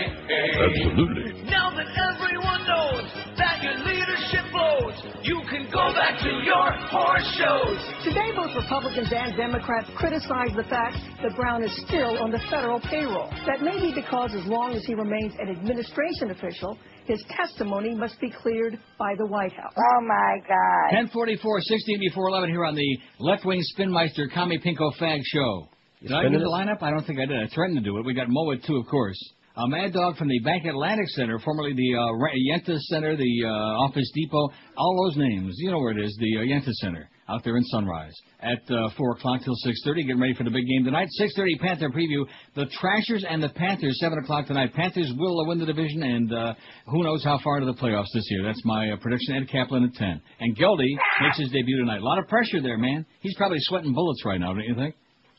J: Absolutely.
E: Now that everyone knows that your leadership blows, you can go back to your horse shows.
M: Today, both Republicans and Democrats criticize the fact that Brown is still on the federal payroll. That may be because as long as he remains an administration official, his testimony must be cleared by the White House.
N: Oh, my God.
C: 10:44, 16 before 11 here on the left-wing spinmeister Kami Pinko Fag Show. Did I do the lineup? I don't think I did. I threatened to do it. We got Moet, too, of course. Mad Dog from the Bank Atlantic Center, formerly the Yenta Center, the Office Depot, all those names. You know where it is, the Yenta Center, out there in Sunrise. At 4 o'clock till 6:30, getting ready for the big game tonight. 6:30 Panther preview. The Trashers and the Panthers, 7 o'clock tonight. Panthers will win the division, and who knows how far into the playoffs this year. That's my prediction. Ed Kaplan at 10. And Geldy makes his debut tonight. A lot of pressure there, man. He's probably sweating bullets right now, don't you think?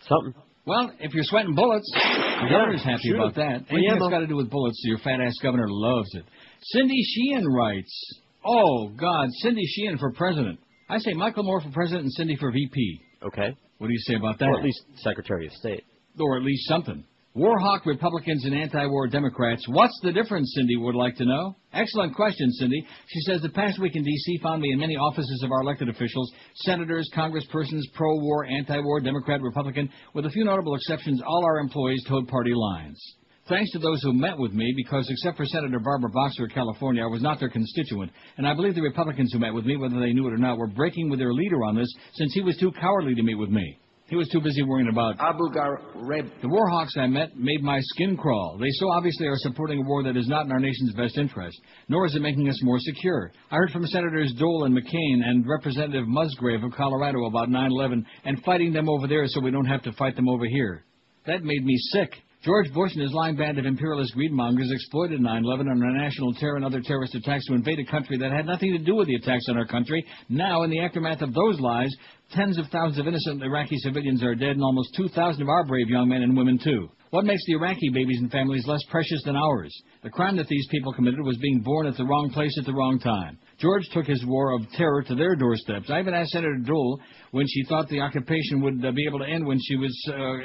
F: Something.
C: Well, if you're sweating bullets, the governor's happy about that. Anything that's got to do with bullets, your fat-ass governor loves it. Cindy Sheehan writes, oh, God, Cindy Sheehan for president. I say Michael Moore for president and Cindy for VP.
F: Okay.
C: What do you say about that?
F: Or at least Secretary of State.
C: Or at least something. Warhawk Republicans and anti-war Democrats. What's the difference, Cindy would like to know? Excellent question, Cindy. She says, the past week in D.C. found me in many offices of our elected officials, senators, congresspersons, pro-war, anti-war, Democrat, Republican. With a few notable exceptions, all our employees towed party lines. Thanks to those who met with me, because except for Senator Barbara Boxer of California, I was not their constituent. And I believe the Republicans who met with me, whether they knew it or not, were breaking with their leader on this, since he was too cowardly to meet with me. He was too busy worrying about
H: Abu Ghraib.
C: The Warhawks I met made my skin crawl. They so obviously are supporting a war that is not in our nation's best interest, nor is it making us more secure. I heard from Senators Dole and McCain and Representative Musgrave of Colorado about 9/11 and fighting them over there so we don't have to fight them over here. That made me sick. George Bush and his lying band of imperialist greedmongers exploited 9/11 and our national terror and other terrorist attacks to invade a country that had nothing to do with the attacks on our country. Now, in the aftermath of those lies, tens of thousands of innocent Iraqi civilians are dead and almost 2,000 of our brave young men and women, too. What makes the Iraqi babies and families less precious than ours? The crime that these people committed was being born at the wrong place at the wrong time. George took his war of terror to their doorsteps. I even asked Senator Dole when she thought the occupation would be able to end, when she was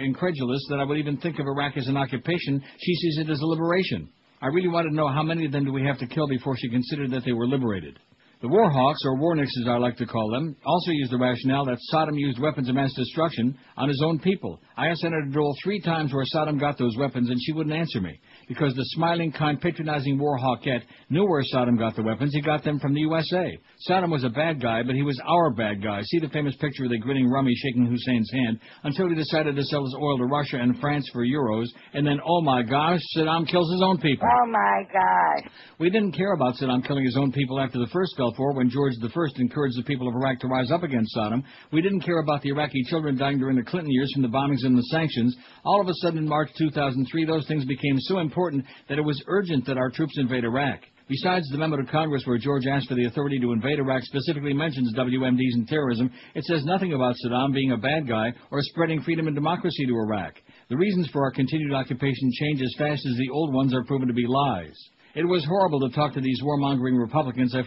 C: incredulous that I would even think of Iraq as an occupation. She sees it as a liberation. I really wanted to know how many of them do we have to kill before she considered that they were liberated. The war hawks, or warnicks as I like to call them, also used the rationale that Saddam used weapons of mass destruction on his own people. I asked Senator Dole 3 times where Saddam got those weapons, and she wouldn't answer me, because the smiling, kind, patronizing war hawkette knew where Saddam got the weapons. He got them from the USA. Saddam was a bad guy, but he was our bad guy. See the famous picture of the grinning rummy shaking Hussein's hand until he decided to sell his oil to Russia and France for euros, and then, oh my gosh, Saddam kills his own people.
N: Oh my God.
C: We didn't care about Saddam killing his own people after the first Gulf War, when George I encouraged the people of Iraq to rise up against Saddam. We didn't care about the Iraqi children dying during the Clinton years from the bombings and the sanctions. All of a sudden in March 2003, those things became so important that it was urgent that our troops invade Iraq. Besides the memo to Congress where George asked for the authority to invade Iraq specifically mentions WMDs and terrorism, it says nothing about Saddam being a bad guy or spreading freedom and democracy to Iraq. The reasons for our continued occupation change as fast as the old ones are proven to be lies. It was horrible to talk to these warmongering Republicans. I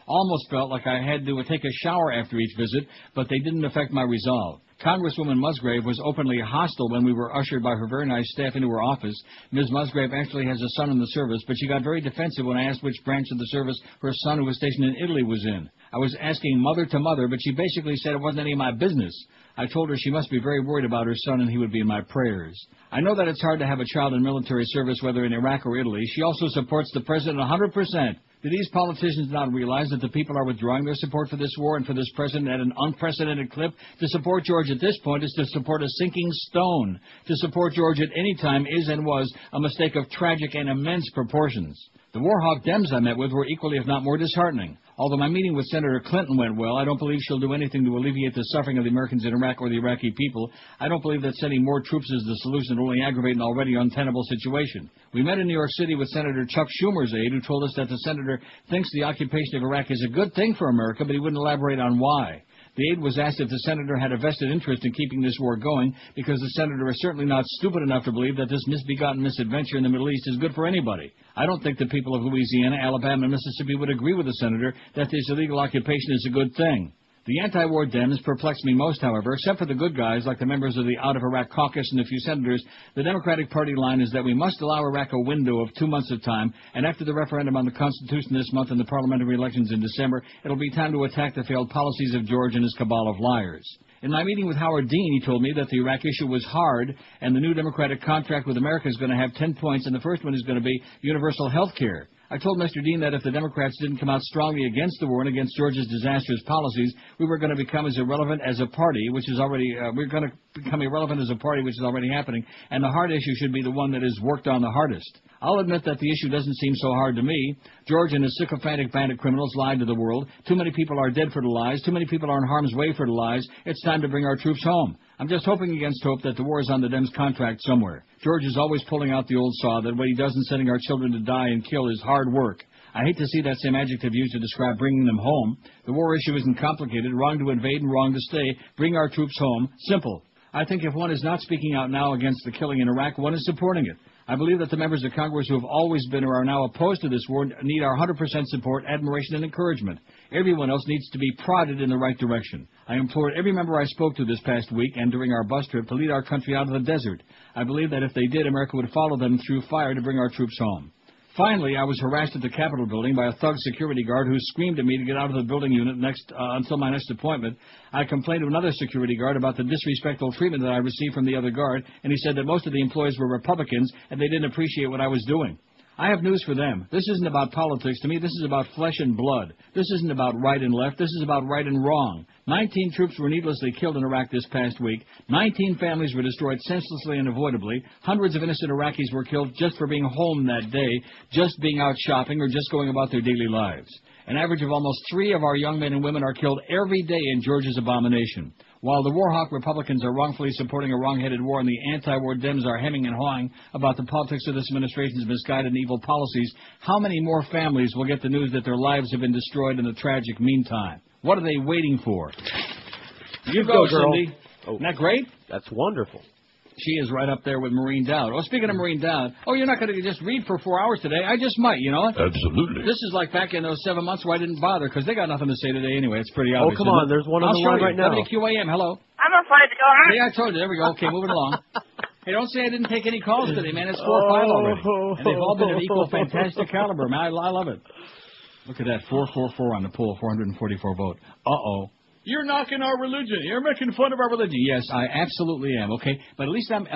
C: almost felt like I had to take a shower after each visit, but they didn't affect my resolve. Congresswoman Musgrave was openly hostile when we were ushered by her very nice staff into her office. Ms. Musgrave actually has a son in the service, but she got very defensive when I asked which branch of the service her son, who was stationed in Italy, was in. I was asking mother to mother, but she basically said it wasn't any of my business. I told her she must be very worried about her son and he would be in my prayers. I know that it's hard to have a child in military service, whether in Iraq or Italy. She also supports the president 100%. Do these politicians not realize that the people are withdrawing their support for this war and for this president at an unprecedented clip? To support George at this point is to support a sinking stone. To support George at any time is and was a mistake of tragic and immense proportions. The Warhawk Dems I met with were equally, if not more, disheartening. Although my meeting with Senator Clinton went well, I don't believe she'll do anything to alleviate the suffering of the Americans in Iraq or the Iraqi people. I don't believe that sending more troops is the solution to only aggravate an already untenable situation. We met in New York City with Senator Chuck Schumer's aide, who told us that the senator thinks the occupation of Iraq is a good thing for America, but he wouldn't elaborate on why. The aide was asked if the senator had a vested interest in keeping this war going, because the senator is certainly not stupid enough to believe that this misbegotten misadventure in the Middle East is good for anybody. I don't think the people of Louisiana, Alabama, and Mississippi would agree with the senator that this illegal occupation is a good thing. The anti-war Dems perplex me most, however, except for the good guys like the members of the Out of Iraq caucus and a few senators. The Democratic Party line is that we must allow Iraq a window of 2 months of time, and after the referendum on the Constitution this month and the parliamentary elections in December, it'll be time to attack the failed policies of George and his cabal of liars. In my meeting with Howard Dean, he told me that the Iraq issue was hard, and the new Democratic contract with America is going to have 10 points, and the first one is going to be universal health care. I told Mr. Dean that if the Democrats didn't come out strongly against the war and against George's disastrous policies, we were going to become as irrelevant as a party, which is already, we're going to become irrelevant as a party, which is already happening, and the hard issue should be the one that is worked on the hardest. I'll admit that the issue doesn't seem so hard to me. George and his sycophantic bandit criminals lied to the world. Too many people are dead for the lies. Too many people are in harm's way for the lies. It's time to bring our troops home. I'm just hoping against hope that the war is on the Dems' contract somewhere. George is always pulling out the old saw that what he does in sending our children to die and kill is hard work. I hate to see that same adjective used to describe bringing them home. The war issue isn't complicated. Wrong to invade and wrong to stay. Bring our troops home. Simple. I think if one is not speaking out now against the killing in Iraq, one is supporting it. I believe that the members of Congress who have always been or are now opposed to this war need our 100% support, admiration, and encouragement. Everyone else needs to be prodded in the right direction. I implored every member I spoke to this past week and during our bus trip to lead our country out of the desert. I believe that if they did, America would follow them through fire to bring our troops home. Finally, I was harassed at the Capitol building by a thug security guard who screamed at me to get out of the building unit until my next appointment. I complained to another security guard about the disrespectful treatment that I received from the other guard, and he said that most of the employees were Republicans and they didn't appreciate what I was doing. I have news for them. This isn't about politics. To me, this is about flesh and blood. This isn't about right and left. This is about right and wrong. 19 troops were needlessly killed in Iraq this past week. 19 families were destroyed senselessly and avoidably. Hundreds of innocent Iraqis were killed just for being home that day, just being out shopping, or just going about their daily lives. An average of almost 3 of our young men and women are killed every day in Georgia's abomination. While the Warhawk Republicans are wrongfully supporting a wrong-headed war and the anti-war Dems are hemming and hawing about the politics of this administration's misguided and evil policies, how many more families will get the news that their lives have been destroyed in the tragic meantime? What are they waiting for? You go,
F: girl.
C: Cindy.
F: Oh,
C: isn't that great?
F: That's wonderful.
C: She is right up there with Maureen Dowd. Oh, speaking of Maureen Dowd, you're not going to just read for 4 hours today. I just might, you know what?
J: Absolutely.
C: This is like back in those 7 months where I didn't bother because they got nothing to say today anyway. It's pretty obvious.
F: Oh, come on. There's one on the line right now.
C: WQAM, hello.
N: I'm afraid to go on.
C: Yeah, I told you. There we go. Okay, moving along. Hey, don't say I didn't take any calls today, man. It's 4 or 5 already. And they've all been of equal fantastic caliber, man. I love it. Look at that, 444 on the poll, 444 vote. Uh-oh. You're knocking our religion. You're making fun of our religion. Yes, I absolutely am, okay? But at least I'm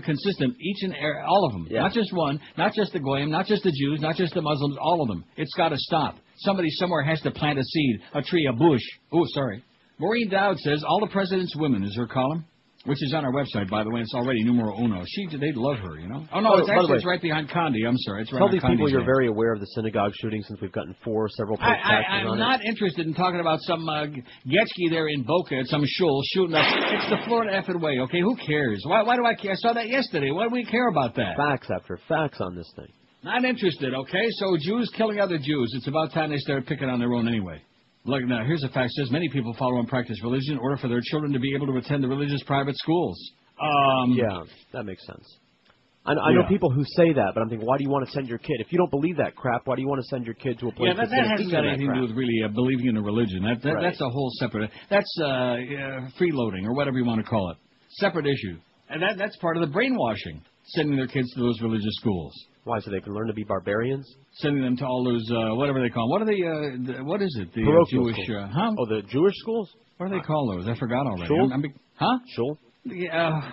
C: consistent, each and all of them. Yeah. Not just one, not just the Goyim, not just the Jews, not just the Muslims, all of them. It's got to stop. Somebody somewhere has to plant a seed, a tree, a bush. Oh, sorry. Maureen Dowd says, all the president's women is her column, which is on our website, by the way. It's already numero uno. They love her, you know. Oh, no, it's right behind Condi. I'm sorry. It's right
F: Tell these
C: Condi's
F: people you're
C: name.
F: very aware of the synagogue shooting since we've gotten several post taxes on
C: I'm not interested in talking about some Getchke there in Boca at some shul shooting up. It's the Florida effing way, okay? Who cares? Why do I care? I saw that yesterday. Why do we care about that?
F: Facts after facts on this thing.
C: Not interested, okay? So Jews killing other Jews. It's about time they start picking on their own anyway. Look, now, here's a fact. It says many people follow and practice religion in order for their children to be able to attend the religious private schools.
F: Yeah, that makes sense. I know people who say that, but I'm thinking, why do you want to send your kid? If you don't believe that crap, why do you want to send your kid to a place
C: that hasn't got anything to do with really believing in a religion. That's a whole separate... That's freeloading, or whatever you want to call it. Separate issue. And that's part of the brainwashing, sending their kids to those religious schools.
F: Why, so they can learn to be barbarians?
C: Sending them to all those, whatever they call them. What are they, what is it? The
F: parochial
C: Jewish...
F: schools. Oh, the Jewish schools?
C: What do they call those? I forgot already.
F: Shul?
C: Huh?
F: Shul?
C: Yeah.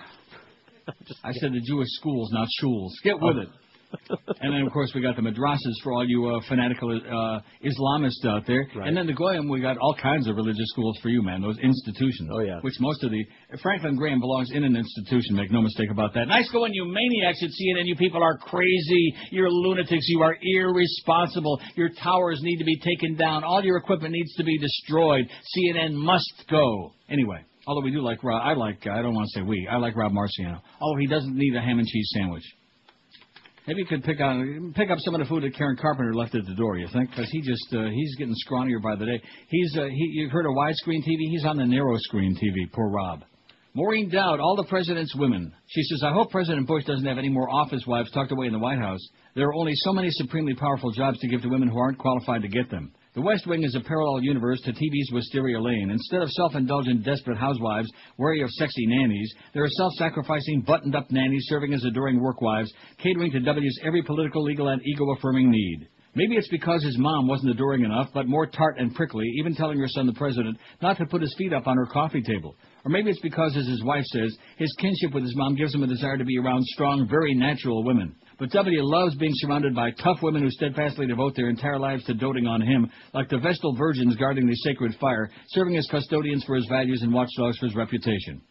C: I said the Jewish schools, not shuls. Get with it. And then, of course, we got the madrasas for all you fanatical Islamists out there. Right. And then the Goyim, we got all kinds of religious schools for you, man, those institutions. Oh, yeah. Which most of the... Franklin Graham belongs in an institution, make no mistake about that. Nice going, you maniacs at CNN. You people are crazy. You're lunatics. You are irresponsible. Your towers need to be taken down. All your equipment needs to be destroyed. CNN must go. Anyway. Although we do like Rob, I don't want to say we, I like Rob Marciano. Although he doesn't need a ham and cheese sandwich. Maybe you could pick up some of the food that Karen Carpenter left at the door, you think? Because he's getting scrawnier by the day. You've heard of widescreen TV? He's on the narrow screen TV, poor Rob. Maureen Dowd, all the president's women. She says, I hope President Bush doesn't have any more office wives tucked away in the White House. There are only so many supremely powerful jobs to give to women who aren't qualified to get them. The West Wing is a parallel universe to TV's Wisteria Lane. Instead of self-indulgent, desperate housewives wary of sexy nannies, there are self-sacrificing, buttoned-up nannies serving as adoring workwives, catering to W's every political, legal, and ego-affirming need. Maybe it's because his mom wasn't adoring enough, but more tart and prickly, even telling her son, the president, not to put his feet up on her coffee table. Or maybe it's because, as his wife says, his kinship with his mom gives him a desire to be around strong, very natural women. But W loves being surrounded by tough women who steadfastly devote their entire lives to doting on him, like the Vestal virgins guarding the sacred fire, serving as custodians for his values and watchdogs for his reputation.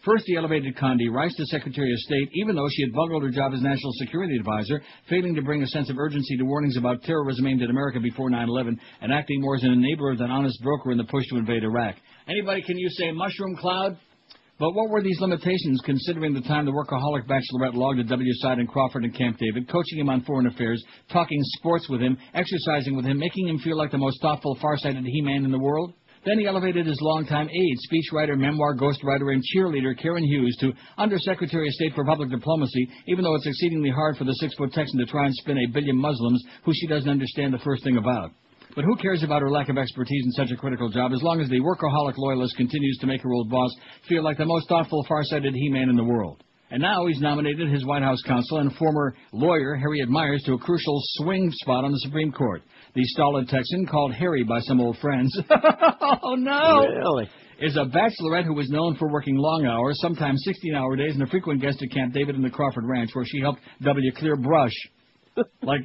C: First, he elevated Condi Rice to Secretary of State, even though she had bungled her job as National Security Advisor, failing to bring a sense of urgency to warnings about terrorism aimed at America before 9/11, and acting more as an enabler than honest broker in the push to invade Iraq. Anybody, can you say mushroom cloud? But what were these limitations, considering the time the workaholic bachelorette logged at W's side in Crawford and Camp David, coaching him on foreign affairs, talking sports with him, exercising with him, making him feel like the most thoughtful, far-sighted he-man in the world? Then he elevated his longtime aide, speechwriter, memoir ghostwriter, and cheerleader Karen Hughes to Undersecretary of State for Public Diplomacy, even though it's exceedingly hard for the 6-foot Texan to try and spin a billion Muslims who she doesn't understand the first thing about. But who cares about her lack of expertise in such a critical job as long as the workaholic loyalist continues to make her old boss feel like the most thoughtful, far-sighted he-man in the world. And now he's nominated his White House counsel and former lawyer, Harriet Miers, to a crucial swing spot on the Supreme Court. The stolid Texan, called Harry by some old friends, oh no,
F: really?
C: Is a bachelorette who was known for working long hours, sometimes 16-hour days, and a frequent guest at Camp David and the Crawford Ranch, where she helped W clear brush. Like...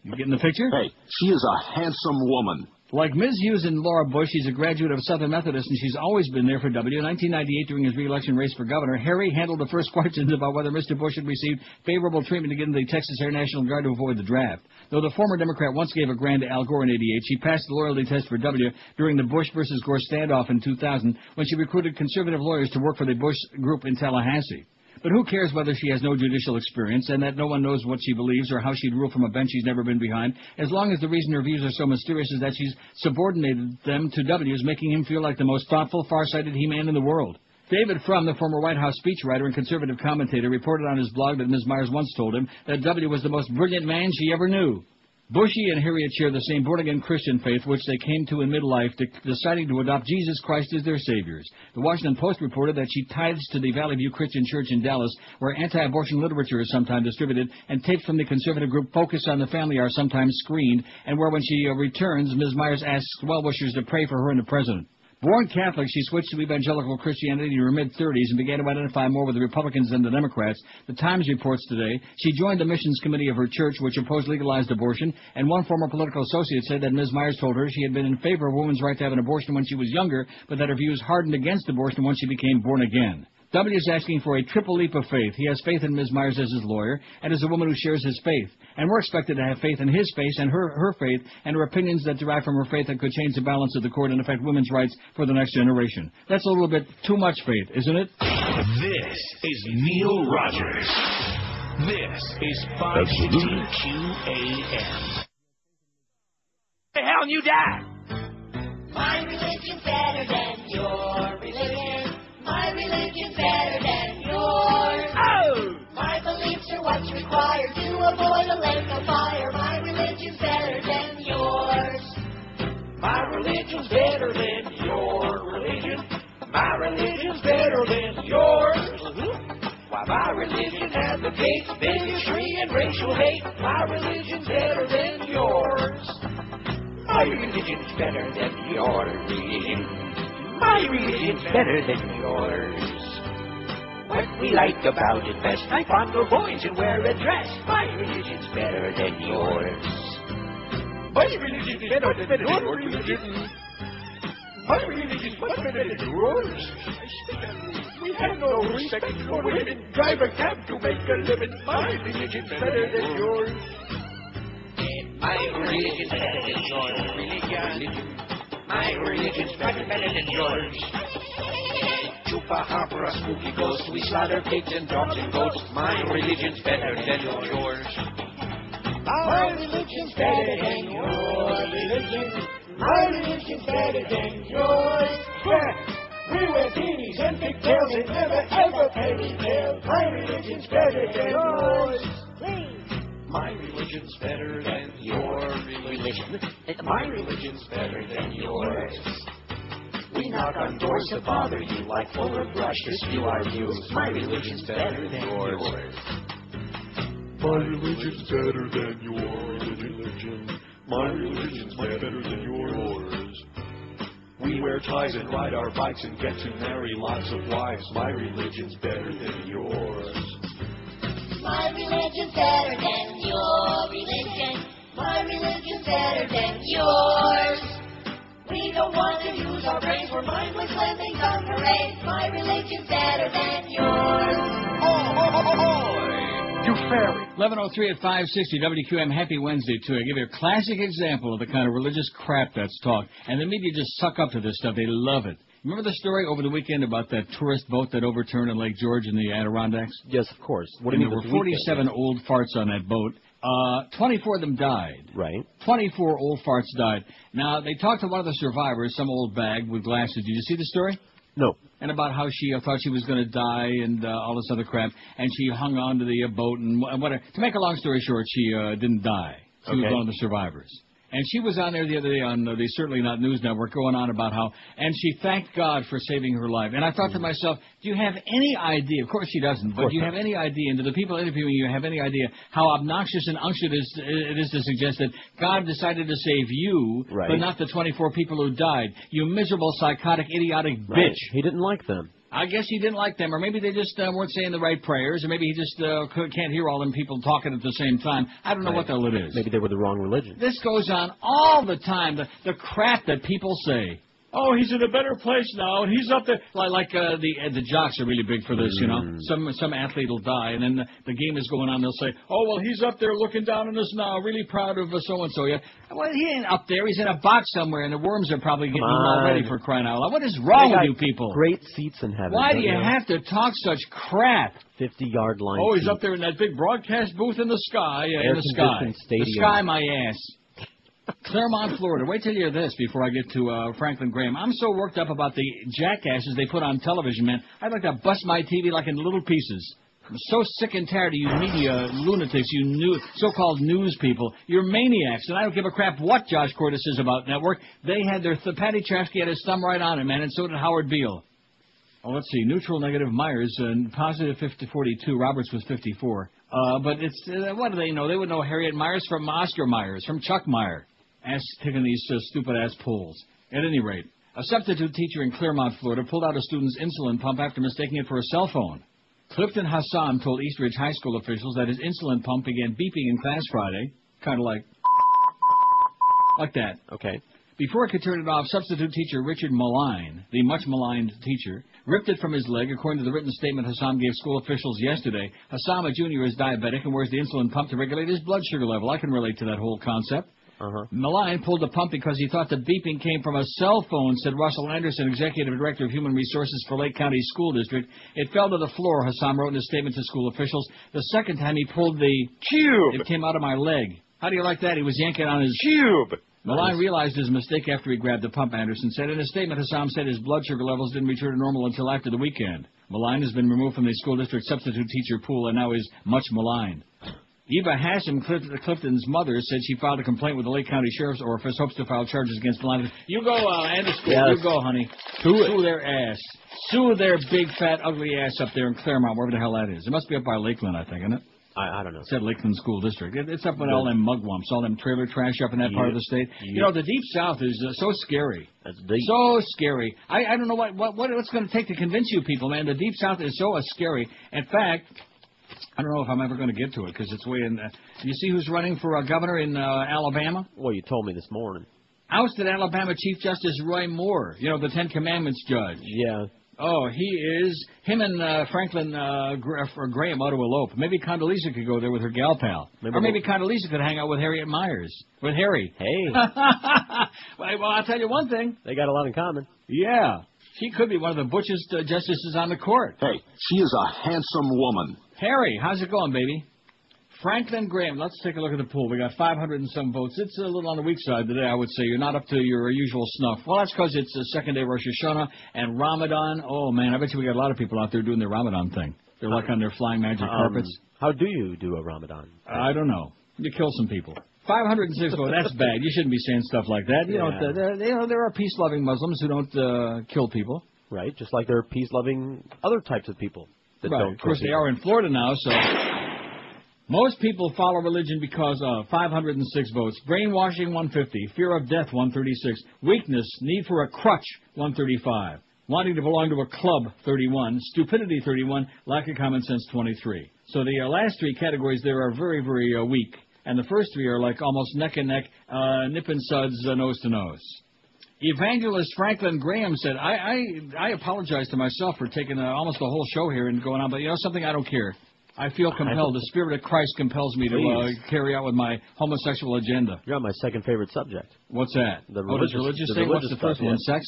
C: You getting the picture?
K: Hey, she is a handsome woman.
C: Like Ms. Hughes and Laura Bush, she's a graduate of Southern Methodist, and she's always been there for W. In 1998, during his re-election race for governor, Harry handled the first questions about whether Mr. Bush had received favorable treatment to get into the Texas Air National Guard to avoid the draft. Though the former Democrat once gave a grand to Al Gore in 88, she passed the loyalty test for W during the Bush versus Gore standoff in 2000, when she recruited conservative lawyers to work for the Bush group in Tallahassee. But who cares whether she has no judicial experience and that no one knows what she believes or how she'd rule from a bench she's never been behind, as long as the reason her views are so mysterious is that she's subordinated them to W's, making him feel like the most thoughtful, far-sighted he-man in the world. David Frum, the former White House speechwriter and conservative commentator, reported on his blog that Ms. Myers once told him that W. was the most brilliant man she ever knew. Bushy and Harriet share the same born-again Christian faith which they came to in midlife, deciding to adopt Jesus Christ as their saviors. The Washington Post reported that she tithes to the Valley View Christian Church in Dallas, where anti-abortion literature is sometimes distributed, and tapes from the conservative group Focus on the Family are sometimes screened, and where when she returns, Ms. Myers asks well-wishers to pray for her and the president. Born Catholic, she switched to evangelical Christianity in her mid-30s and began to identify more with the Republicans than the Democrats. The Times reports today she joined the missions committee of her church, which opposed legalized abortion, and one former political associate said that Ms. Myers told her she had been in favor of women's right to have an abortion when she was younger, but that her views hardened against abortion once she became born again. W is asking for a triple leap of faith. He has faith in Ms. Myers as his lawyer and as a woman who shares his faith. And we're expected to have faith in his faith and her faith and her opinions that derive from her faith that could change the balance of the court and affect women's rights for the next generation. That's a little bit too much faith, isn't it?
N: This is Neil Rogers. This is 515 QAM.
E: The hell you die?
O: My religion's better than your religion. My religion's better than yours.
E: Oh!
O: My beliefs are what's required to avoid a lake of fire. My religion's better than yours.
E: My religion's better than your religion. My religion's better than yours. Why, my religion advocates bigotry and racial hate. My religion's better than yours. My religion's better than your religion. My religion's better than yours. What we like about it best, I fondle boys and wear a dress. My religion's better than yours. My religion's better than your religion. My religion's much better than yours. We have no respect for women. Drive a cab to make a living. My religion's better than yours. My religion's better than your religion. My religion's better than yours. Chupacabra, spooky ghosts, we slaughter pigs and dogs and goats. My religion's better than yours. My religion's better than your religion. My religion's better than yours. We wear beanies and pigtails and never ever pay retail. My religion's better than yours. My religion's better than your religion. My religion's better than yours. We knock on doors to bother you like Fuller Brush to spew our views. My religion's better than yours.
J: My religion's better than your religion. My religion's much better than yours. We wear ties and ride our bikes and get to marry lots of wives. My religion's better than yours.
O: My religion's better than your religion. My religion's better than yours. We don't want to use our brains. We're mindless living on parade. My religion's better than yours.
E: You fairy.
C: 11:03 at 560 WQM. Happy Wednesday to you. I give you a classic example of the kind of religious crap that's talked. And the media just suck up to this stuff. They love it. Remember the story over the weekend about that tourist boat that overturned in Lake George in the Adirondacks?
F: Yes, of course. What do
C: and
F: you mean?
C: There were 47 old farts on that boat. 24 of them died.
F: Right.
C: 24 old farts died. Now, they talked to one of the survivors, some old bag with glasses. Did you see the story?
F: No.
C: And about how she thought she was going to die and all this other crap, and she hung on to the boat and whatever. To make a long story short, she didn't die. She was one of the survivors. And she was on there the other day on the Certainly Not News Network going on about how, and she thanked God for saving her life. And I thought to myself, do you have any idea, of course she doesn't, but do you have any idea, and do the people interviewing you have any idea how obnoxious and unctuous it is to suggest that God decided to save you, but not the 24 people who died? You miserable, psychotic, idiotic bitch.
F: He didn't like them.
C: I guess he didn't like them, or maybe they just weren't saying the right prayers, or maybe he just can't hear all them people talking at the same time. I don't know what the hell it is.
F: Maybe they were the wrong religion.
C: This goes on all the time, the crap that people say. Oh, he's in a better place now, and he's up there. Like the jocks are really big for this, you know. Some athlete will die, and then the game is going on. They'll say, oh, well, he's up there looking down on us now, really proud of so-and-so. Yeah. Well, he ain't up there. He's in a box somewhere, and the worms are probably getting him all ready for crying out loud. What is wrong with you people?
F: Great seats in heaven.
C: Why do you have to talk such crap?
F: 50-yard line.
C: Oh, he's up there in that big broadcast booth in the sky. In the sky.
F: Stadium.
C: The sky, my ass. Claremont, Florida. Wait till you hear this before I get to Franklin Graham. I'm so worked up about the jackasses they put on television, man. I'd like to bust my TV like in little pieces. I'm so sick and tired of you media lunatics, you so-called news people. You're maniacs, and I don't give a crap what Josh Cordes says about network. They had Patty Chafsky had his thumb right on it, man, and so did Howard Beale. Oh, let's see. Neutral, negative, Myers, and positive 42. Roberts was 54. But it's, what do they know? They would know Harriet Myers from Oscar Myers, from Chuck Meyer. Taking these stupid-ass polls. At any rate, a substitute teacher in Claremont, Florida, pulled out a student's insulin pump after mistaking it for a cell phone. Clifton Hassan told Eastridge High School officials that his insulin pump began beeping in class Friday, kind of like that.
F: Okay.
C: Before it could turn it off, substitute teacher Richard Malign, the much-maligned teacher, ripped it from his leg, according to the written statement Hassan gave school officials yesterday. Hassan, a junior, is diabetic and wears the insulin pump to regulate his blood sugar level. I can relate to that whole concept. Malign pulled the pump because he thought the beeping came from a cell phone, said Russell Anderson, Executive Director of Human Resources for Lake County School District. It fell to the floor, Hassan wrote in a statement to school officials. The second time he pulled the cube, it came out of my leg. How do you like that? He was yanking on his cube. Malign realized his mistake after he grabbed the pump, Anderson said. In a statement, Hassan said his blood sugar levels didn't return to normal until after the weekend. Malign has been removed from the school district substitute teacher pool and now is much maligned. Eva Hashem, Clifton's mother, said she filed a complaint with the Lake County Sheriff's Office, hopes to file charges against Malign. You go, Anderson, you go, honey. Sue their ass. Sue their big, fat, ugly ass up there in Claremont, wherever the hell that is. It must be up by Lakeland, I think, isn't it?
F: I don't know.
C: It said Lakeland School District. It's up with all them mugwumps, all them trailer trash up in that part of the state. You know, the Deep South is so scary.
F: That's deep.
C: So scary. I don't know what's going to take to convince you people, man. The Deep South is so scary. In fact, I don't know if I'm ever going to get to it because it's way in. You see who's running for governor in Alabama?
F: Well, you told me this morning.
C: Ousted Alabama Chief Justice Roy Moore. You know, the Ten Commandments judge.
F: Yeah.
C: Oh, he is. Him and Franklin Graham ought to elope. Maybe Condoleezza could go there with her gal pal. Or maybe Condoleezza could hang out with Harriet Myers. With Harry.
F: Hey.
C: Well, I'll tell you one thing.
F: They got a lot in common.
C: Yeah. She could be one of the butchest justices on the court.
K: Hey, she is a handsome woman.
C: Harry, how's it going, baby? Franklin Graham, let's take a look at the poll. We got 500 and some votes. It's a little on the weak side today, I would say. You're not up to your usual snuff. Well, that's because it's the second day of Rosh Hashanah and Ramadan. Oh, man, I bet you we got a lot of people out there doing their Ramadan thing. They're like on their flying magic carpets.
F: How do you do a Ramadan?
C: I don't know. You kill some people. 506 votes, that's bad. You shouldn't be saying stuff like that. You know, there are peace-loving Muslims who don't kill people.
F: Right, just like there are peace-loving other types of people that don't kill people.
C: Of course, they are in Florida now, so... Most people follow religion because of 506 votes. Brainwashing, 150. Fear of death, 136. Weakness, need for a crutch, 135. Wanting to belong to a club, 31. Stupidity, 31. Lack of common sense, 23. So the last three categories there are very, very weak. And the first three are like almost neck and neck, nip and suds, nose to nose. Evangelist Franklin Graham said, I apologize to myself for taking almost the whole show here and going on, but you know something, I don't care. I feel compelled. The Spirit of Christ compels me to carry out with my homosexual agenda.
F: You're on my second favorite subject.
C: What's that?
F: The religious
C: thing? What's the first one? Sex?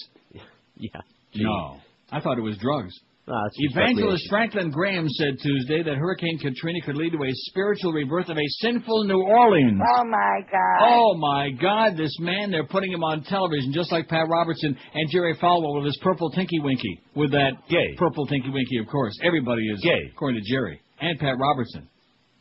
F: Yeah.
C: No. I thought it was drugs.
F: It's
C: Evangelist Franklin Graham said Tuesday that Hurricane Katrina could lead to a spiritual rebirth of a sinful New Orleans.
P: Oh, my God.
C: Oh, my God. This man, they're putting him on television just like Pat Robertson and Jerry Falwell with his purple Tinky Winky. With that purple Tinky Winky, of course. Everybody is gay, according to Jerry. And Pat Robertson.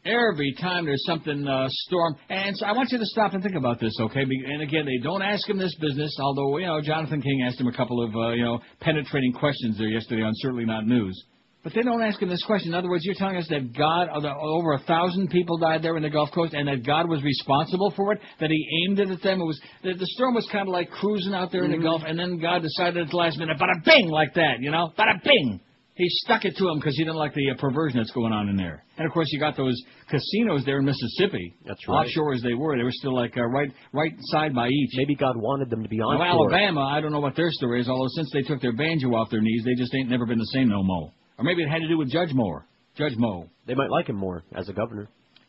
C: Every time there's something storm, and so I want you to stop and think about this, okay? And again, they don't ask him this business, although, you know, Jonathan King asked him a couple of, penetrating questions there yesterday on Certainly Not News. But they don't ask him this question. In other words, you're telling us that God, over 1,000 people died there in the Gulf Coast, and that God was responsible for it, that he aimed it at them. It was the storm was kind of like cruising out there in the Gulf, and then God decided at the last minute, bada bing, like that, you know, bada bing. He stuck it to him because he didn't like the perversion that's going on in there. And, of course, you got those casinos there in Mississippi.
F: That's right.
C: Offshore as they were still like right side by each.
F: Maybe God wanted them to be on
C: shore. Alabama, I don't know what their story is, although since they took their banjo off their knees, they just ain't never been the same no more. Or maybe it had to do with Judge Moore. Judge Moe.
F: They might like him more as a governor.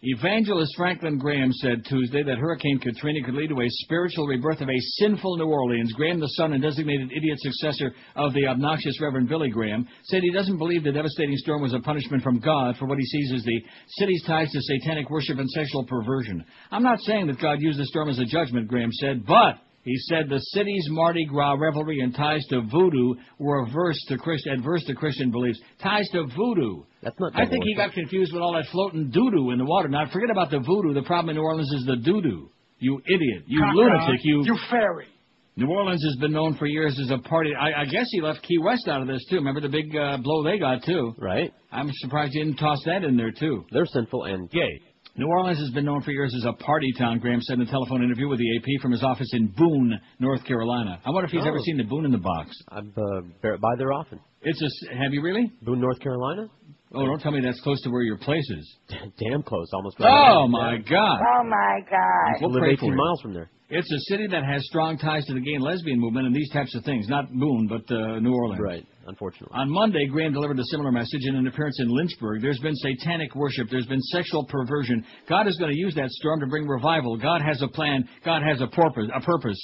C: Evangelist Franklin Graham said Tuesday that Hurricane Katrina could lead to a spiritual rebirth of a sinful New Orleans. Graham, the son and designated idiot successor of the obnoxious Reverend Billy Graham, said he doesn't believe the devastating storm was a punishment from God for what he sees as the city's ties to satanic worship and sexual perversion. I'm not saying that God used the storm as a judgment, Graham said, but he said the city's Mardi Gras revelry and ties to voodoo were adverse to Christian beliefs. Ties to voodoo.
F: That's not.
C: I think he got confused with all that floating doo-doo in the water. Now, forget about the voodoo. The problem in New Orleans is the doo-doo. You idiot. You lunatic. You fairy. New Orleans has been known for years as a party. I guess he left Key West out of this, too. Remember the big blow they got, too?
F: Right.
C: I'm surprised he didn't toss that in there, too.
F: They're sinful and gay.
C: New Orleans has been known for years as a party town, Graham said in a telephone interview with the AP from his office in Boone, North Carolina. I wonder if he's ever seen the Boone in the Box.
F: I by there often.
C: Have you really?
F: Boone, North Carolina?
C: Oh, don't tell me that's close to where your place is.
F: Damn close, almost.
C: Oh, my God.
O: Oh, my God.
F: We'll live 18 miles from there.
C: It's a city that has strong ties to the gay and lesbian movement and these types of things. Not Boone, but New Orleans.
F: Right, unfortunately.
C: On Monday, Graham delivered a similar message in an appearance in Lynchburg. There's been satanic worship. There's been sexual perversion. God is going to use that storm to bring revival. God has a plan. God has a purpose.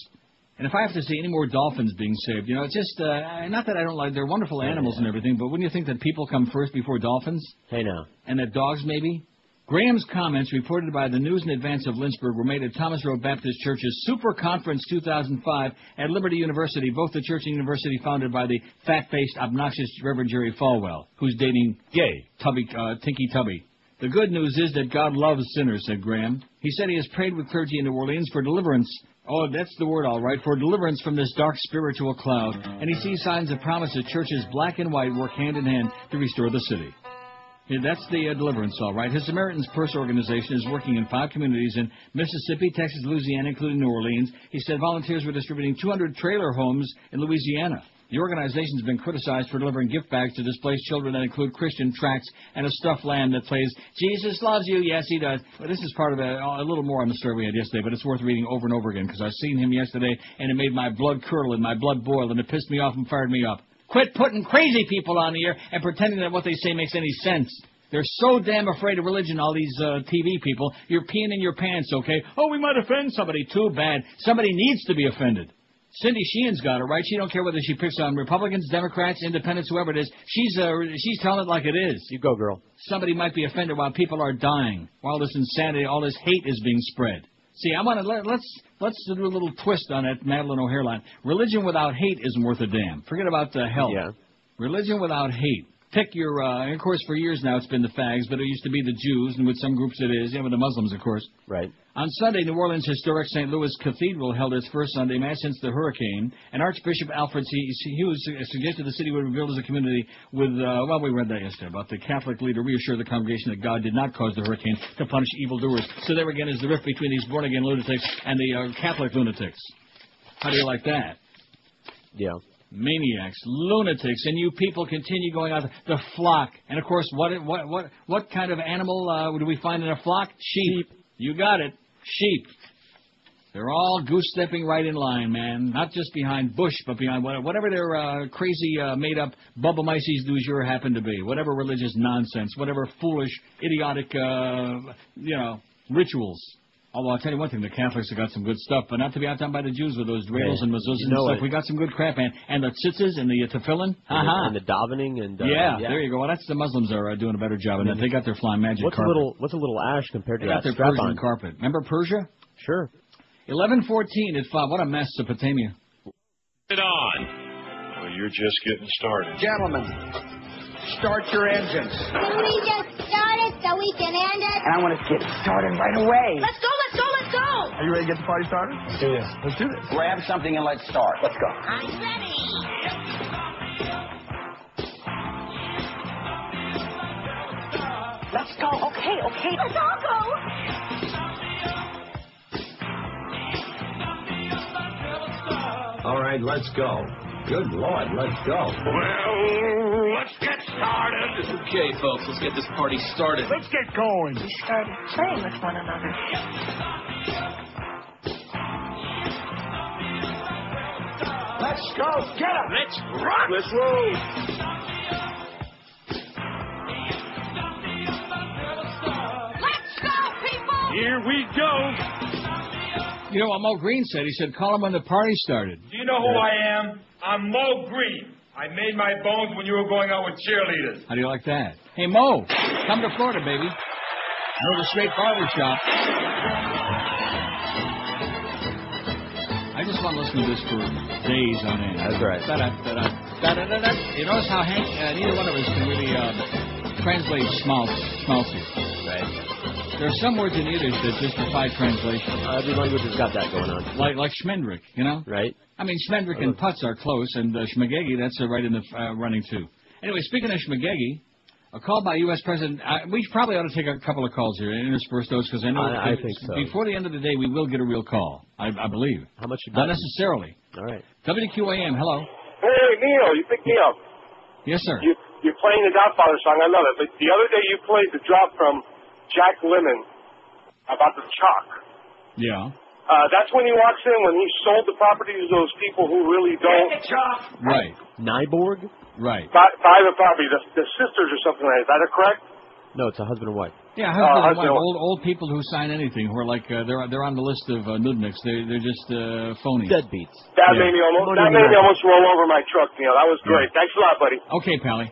C: And if I have to see any more dolphins being saved, it's just, not that I don't like, they're wonderful animals and everything, but wouldn't you think that people come first before dolphins?
F: Hey, now.
C: And that dogs, maybe? Graham's comments, reported by the News in Advance of Lynchburg, were made at Thomas Road Baptist Church's Super Conference 2005 at Liberty University, both the church and university founded by the fat-faced, obnoxious Reverend Jerry Falwell, who's dating gay Tinky Tubby. The good news is that God loves sinners, said Graham. He said he has prayed with clergy in New Orleans for deliverance. Oh, that's the word, all right, for deliverance from this dark spiritual cloud. And he sees signs of promise as churches black and white work hand in hand to restore the city. Yeah, that's the deliverance, all right. His Samaritan's Purse organization is working in 5 communities in Mississippi, Texas, Louisiana, including New Orleans. He said volunteers were distributing 200 trailer homes in Louisiana. The organization has been criticized for delivering gift bags to displaced children that include Christian tracts and a stuffed lamb that plays, Jesus loves you, yes, he does. Well, this is part of a little more on the story we had yesterday, but it's worth reading over and over again because I've seen him yesterday, and it made my blood curdle and my blood boil, and it pissed me off and fired me up. Quit putting crazy people on the air and pretending that what they say makes any sense. They're so damn afraid of religion, all these TV people. You're peeing in your pants, okay? Oh, we might offend somebody. Too bad. Somebody needs to be offended. Cindy Sheehan's got it, right? She don't care whether she picks on Republicans, Democrats, Independents, whoever it is. She's telling it like it is.
F: You go, girl.
C: Somebody might be offended while people are dying, while this insanity, all this hate is being spread. See, I want to let's do a little twist on that Madeline O'Hare line. Religion without hate isn't worth a damn. Forget about the hell.
F: Yeah.
C: Religion without hate. Pick your, and of course for years now it's been the fags, but it used to be the Jews, and with some groups it is, with the Muslims, of course.
F: Right.
C: On Sunday, New Orleans' historic St. Louis Cathedral held its first Sunday Mass since the hurricane, and Archbishop Alfred Hughes suggested the city would rebuild as a community with, we read that yesterday, about the Catholic leader reassured the congregation that God did not cause the hurricane to punish evildoers. So there again is the rift between these born-again lunatics and the Catholic lunatics. How do you like that?
F: Yeah.
C: Maniacs, lunatics, and you people continue going out the flock. And of course, what kind of animal do we find in a flock? Sheep. You got it. Sheep. They're all goose-stepping right in line, man. Not just behind Bush, but behind whatever their crazy, made-up Bubba Mices du jour happen to be. Whatever religious nonsense, whatever foolish, idiotic, rituals. Although I'll tell you one thing, the Catholics have got some good stuff, but not to be outdone by the Jews with those dreidels and mezuzahs and stuff. We got some good crap, and the tzitzis and the tefillin.
F: And the davening and
C: yeah, there you go. Well, that's the Muslims are doing a better job, and they got their flying magic carpet.
F: What's a little ash compared to
C: that? They got their Persian carpet. Remember Persia?
F: Sure.
C: 11:14 at 5. What a Mesopotamia.
J: Get on. Well, you're just getting started.
P: Gentlemen, start your engines.
O: Can we just start it so we can end it?
P: And I want to get started right away.
O: Let's go, let's go, let's go!
P: Are you ready to get the party started? Let's do this. Let's do this. Grab something and let's start. Let's go.
O: I'm ready.
P: Let's go. Okay.
O: Let's all go.
Q: All right, let's go. Good Lord, let's go.
N: Well, let's get started.
R: Okay, folks, let's get this party started.
I: Let's get going.
M: We started playing with one another.
P: Let's go. Get up.
N: Let's rock.
P: Let's roll.
O: Let's go.
S: Here we go.
C: You know what Mo Green said? He said, call him when the party started.
S: Do you know who I am? I'm Mo Green. I made my bones when you were going out with cheerleaders.
C: How do you like that? Hey, Mo, come to Florida, baby. Go to Straight Barber Shop. I just want to listen to this for days on end.
F: That's right.
C: Da-da-da-da. You notice how Hank, neither one of us can really translate schmaltzy.
F: Right.
C: There are some words in Yiddish that just defy translation.
F: Every language has got that going on.
C: Like Schmendrick, you know?
F: Right.
C: I mean, Schmendrick and Putz are close, and Schmagegi, that's right in the running, too. Anyway, speaking of Schmagegi, a call by U.S. President. We probably ought to take a couple of calls here and intersperse those, because I know
F: I think so.
C: Before the end of the day, we will get a real call, I believe.
F: How much you
C: Not
F: got?
C: necessarily.
F: All right.
C: WQAM, hello.
G: Hey, Neil, you picked me up.
C: Yes, sir.
G: You're playing the Godfather song. I love it. But the other day you played the drop from Jack Lemmon about the chalk.
C: Yeah.
G: That's when he walks in, when he sold the property to those people who really don't.
C: Right.
F: Nyborg?
C: Right.
G: Buy the property. The sisters or something like that. Is that correct?
F: No, it's a husband and wife.
C: Yeah, husband and wife. Old people who sign anything, who are like they're on the list of nudniks. They're just phonies.
F: Deadbeats.
G: That made me almost roll over my truck, Neil. That was great.
C: Yeah.
G: Thanks a lot, buddy.
C: Okay, Pally.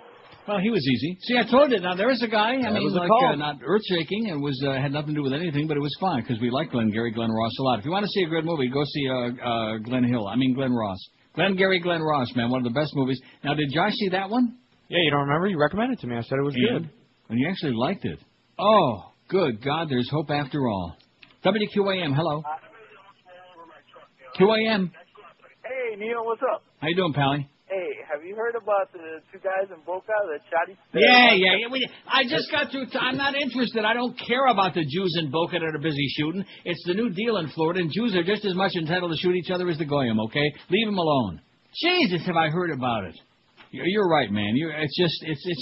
C: Well, he was easy. See, I told you. Now there is a guy. I mean, like not earth-shaking, and was had nothing to do with anything, but it was fun because we like Glenn Ross a lot. If you want to see a good movie, go see Glenn Ross. Glenn Ross, man, one of the best movies. Now, did Josh see that one?
L: Yeah, you don't remember? You recommended it to me. I said it was good.
C: And you actually liked it. Oh, good God, there's hope after all. WQAM, hello. QAM.
T: Hey, Neil, what's up?
C: How you doing, Pally?
T: Hey, have you heard about the two guys in Boca, the Shotty?
C: Yeah. I just got through. I'm not interested. I don't care about the Jews in Boca that are busy shooting. It's the new deal in Florida, and Jews are just as much entitled to shoot each other as the Goyim, okay? Leave them alone. Jesus, have I heard about it. You're right, man. It's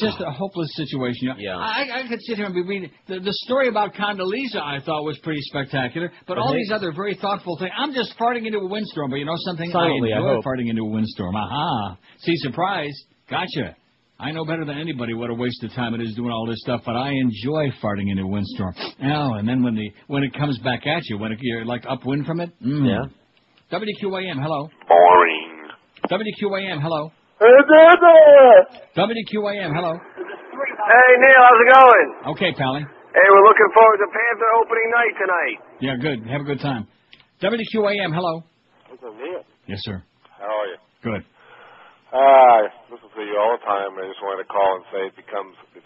C: just a hopeless situation.
F: Yeah.
C: I could sit here and be reading the story about Condoleezza. I thought was pretty spectacular, but all these other very thoughtful things. I'm just farting into a windstorm, but you know something?
F: Silently,
C: I enjoy
F: hope.
C: farting into a windstorm. Aha! See, surprise, gotcha. I know better than anybody what a waste of time it is doing all this stuff, but I enjoy farting into a windstorm. Oh, and then when it comes back at you, when you're like upwind from it.
F: Yeah.
C: WQAM, hello.
N: Boring.
C: WQAM, hello. WQAM, hello.
T: Hey, Neil, how's it going?
C: Okay, Pally.
T: Hey, we're looking forward to Panther opening night tonight.
C: Yeah, good. Have a good time. WQAM, hello.
U: What's up, Neil?
C: Yes, sir.
U: How are you?
C: Good.
U: I listen to you all the time. I just wanted to call and say it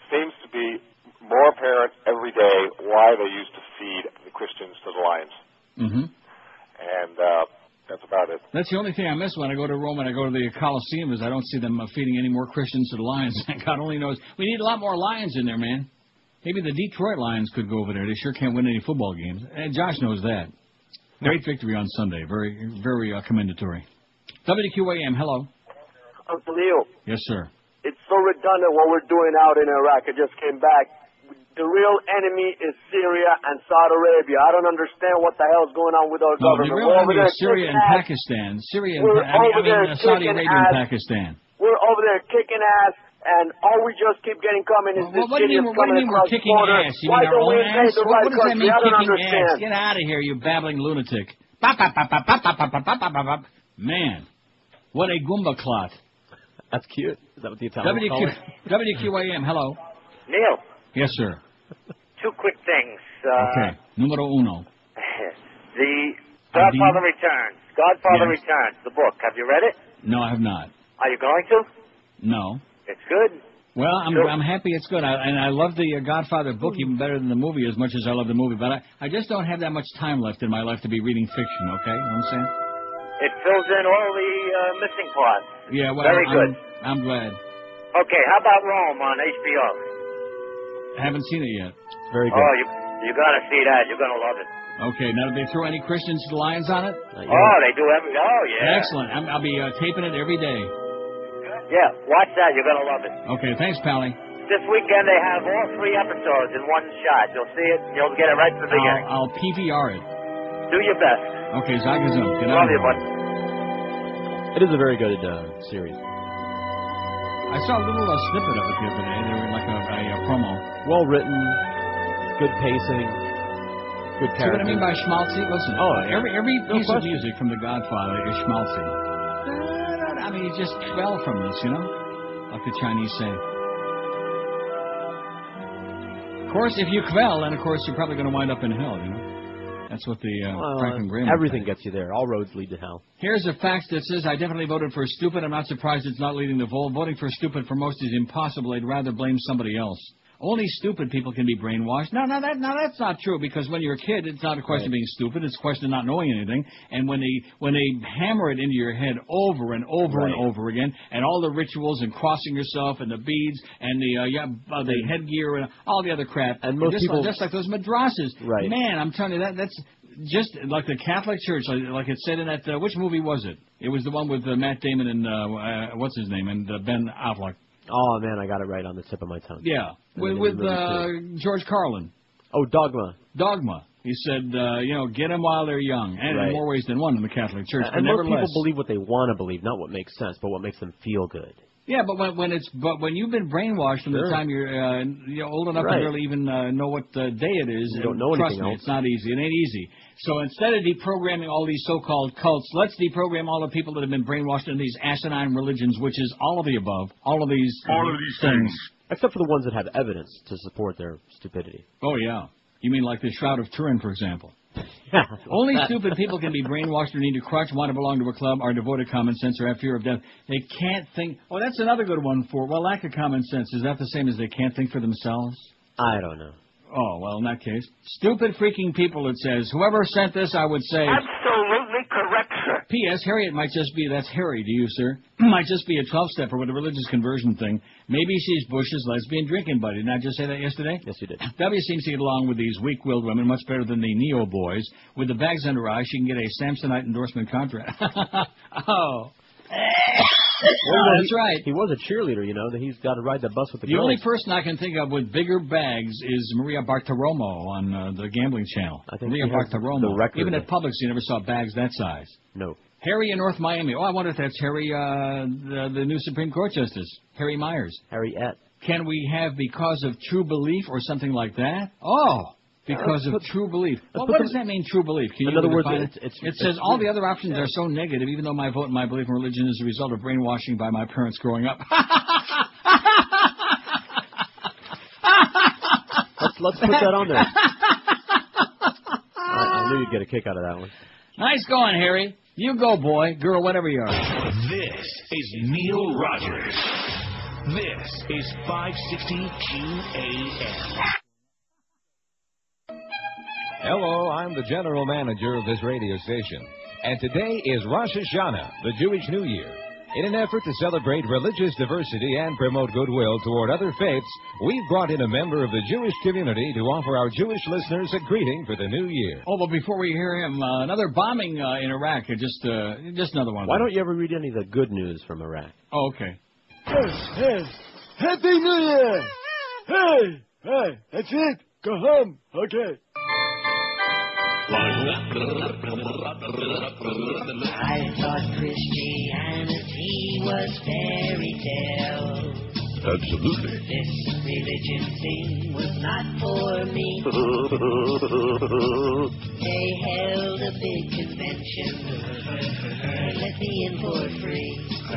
U: seems to be more apparent every day why they used to feed the Christians to the lions.
C: Mm-hmm.
U: And that's about it.
C: That's the only thing I miss when I go to Rome and I go to the Colosseum is I don't see them feeding any more Christians to the lions. God only knows. We need a lot more lions in there, man. Maybe the Detroit Lions could go over there. They sure can't win any football games. And Josh knows that. Great victory on Sunday. Very, very commendatory. WQAM, hello.
T: Uncle Neil,
C: Yes, sir.
T: it's so redundant what we're doing out in Iraq. I just came back. The real enemy is Syria and Saudi Arabia. I don't understand what the hell's going on with our
C: No,
T: government.
C: the real enemy is Syria and Pakistan. Saudi Arabia and Pakistan.
T: We're over there kicking ass, and all we just keep getting coming is this
C: What do you mean we're kicking ass? You mean our own ass? What does that mean, kicking ass? Get out of here, you babbling lunatic. Man, what a Goomba clot.
F: That's cute. Is that what the Italians call it?
C: WQAM, hello.
V: Neil,
C: Yes, sir.
V: two quick things.
C: Okay. Numero uno.
V: The Godfather Returns. Godfather
C: Yes.
V: Returns, the book. Have you read it?
C: No, I have not.
V: Are you going to?
C: No.
V: It's good.
C: Well, I'm happy it's good. I love the Godfather book even better than the movie as much as I love the movie. But I just don't have that much time left in my life to be reading fiction, okay? You know what I'm saying?
V: It fills in all the missing parts.
C: Yeah, well,
V: Very good.
C: I'm glad.
V: Okay, how about Rome on HBO?
C: I haven't seen it yet.
F: Very good.
V: Oh, you gotta see that. You're gonna love it.
C: Okay, now do they throw any Christians to the lions on it?
V: Oh, they do every. Oh, yeah.
C: Excellent. I'll be taping it every day.
V: Yeah, watch that. You're gonna love it.
C: Okay, thanks, Pally.
V: This weekend they have all 3 episodes in one shot. You'll see it. You'll get it right from the beginning.
C: I'll PVR it.
V: Do your best.
C: Okay, Zagazoo. Get
V: Love
C: out
V: you,
C: of
V: bud.
F: It is a very good series.
C: I saw a little snippet of it the other day. They were like a promo.
F: Well written, good pacing. Good
C: See what I
F: character.
C: mean by schmaltzy? Listen, every
F: No
C: piece of
F: question.
C: music from The Godfather is schmaltzy. I mean, you just fell from this, you know? Like the Chinese say. Of course, if you quell, then of course you're probably going to wind up in hell, you know? That's what the Franklin Graham would
F: everything
C: say.
F: gets you there. All roads lead to hell.
C: Here's a fact that says, I definitely voted for stupid. I'm not surprised it's not leading the poll. Voting for stupid for most is impossible. I'd rather blame somebody else. Only stupid people can be brainwashed. No, that's not true, because when you're a kid, it's not a question of being stupid. It's a question of not knowing anything. And when they hammer it into your head over and over and over again, and all the rituals and crossing yourself and the beads and the headgear and all the other crap,
F: And most people,
C: just like those madrasas.
F: Right.
C: Man, I'm telling you, that's just like the Catholic Church, like it said in that, which movie was it? It was the one with Matt Damon and, what's his name, and Ben Affleck.
F: Oh, man, I got it right on the tip of my tongue.
C: Yeah, with George Carlin.
F: Oh, Dogma.
C: Dogma. He said, get them while they're young, and in more ways than one in the Catholic Church.
F: And
C: but
F: most people
C: nevertheless,
F: believe what they want to believe, not what makes sense, but what makes them feel good.
C: yeah, but when you've been brainwashed from the time you're old enough to really even know what day it is,
F: You don't know
C: trust
F: anything
C: me,
F: else.
C: it's not easy. It ain't easy. So instead of deprogramming all these so-called cults, let's deprogram all the people that have been brainwashed into these asinine religions, which is all of the above, all of these things.
F: Except for the ones that have evidence to support their stupidity.
C: Oh, yeah. You mean like the Shroud of Turin, for example? Only stupid people can be brainwashed or need to crutch, want to belong to a club, are devoid of common sense, or have fear of death. They can't think. Oh, that's another good one for. Well, lack of common sense. Is that the same as they can't think for themselves?
F: I don't know.
C: Oh, well, in that case. Stupid freaking people, it says. Whoever sent this, I would say.
N: Absolutely correct, sir.
C: P.S. Harriet might just be, that's Harry to you, sir, might just be a 12-stepper with a religious conversion thing. Maybe she's Bush's lesbian drinking buddy. Didn't I just say that yesterday?
F: Yes, you did.
C: W seems to get along with these weak-willed women much better than the Neo boys. With the bags under her eyes, she can get a Samsonite endorsement contract. Oh. That's right.
F: He was a cheerleader, you know. That he's got to ride the bus with the
C: The
F: girls.
C: only person I can think of with bigger bags is Maria Bartiromo on the Gambling Channel.
F: I think
C: Maria
F: he has
C: Bartiromo.
F: the record.
C: Even at Publix, you never saw bags that size.
F: No.
C: Harry in North Miami. Oh, I wonder if that's Harry, the new Supreme Court Justice, Harry Myers.
F: Harriet.
C: Can we have because of true belief or something like that? Oh, because of true belief. Well, what does that mean, true belief? Can
F: In other words,
C: define it? It says all the other options are so negative, even though my vote and my belief in religion is a result of brainwashing by my parents growing up.
F: Let's put that on there. I knew you'd get a kick out of that one.
C: Nice going, Harry. You go, boy, girl, whatever you are.
J: This is Neil Rogers. This is 560 QAM.
B: Hello, I'm the general manager of this radio station. And today is Rosh Hashanah, the Jewish New Year. In an effort to celebrate religious diversity and promote goodwill toward other faiths, we've brought in a member of the Jewish community to offer our Jewish listeners a greeting for the new year.
C: Oh, but before we hear him, another bombing in Iraq. Just another one.
F: Why don't you ever read any of the good news from Iraq?
C: Oh, okay.
D: Hey, Happy New Year! Hey, that's it. Go home. Okay.
O: I thought Christianity was fairy tale.
J: Absolutely.
O: This religion thing was not for me. They held a big convention and let me in for free. I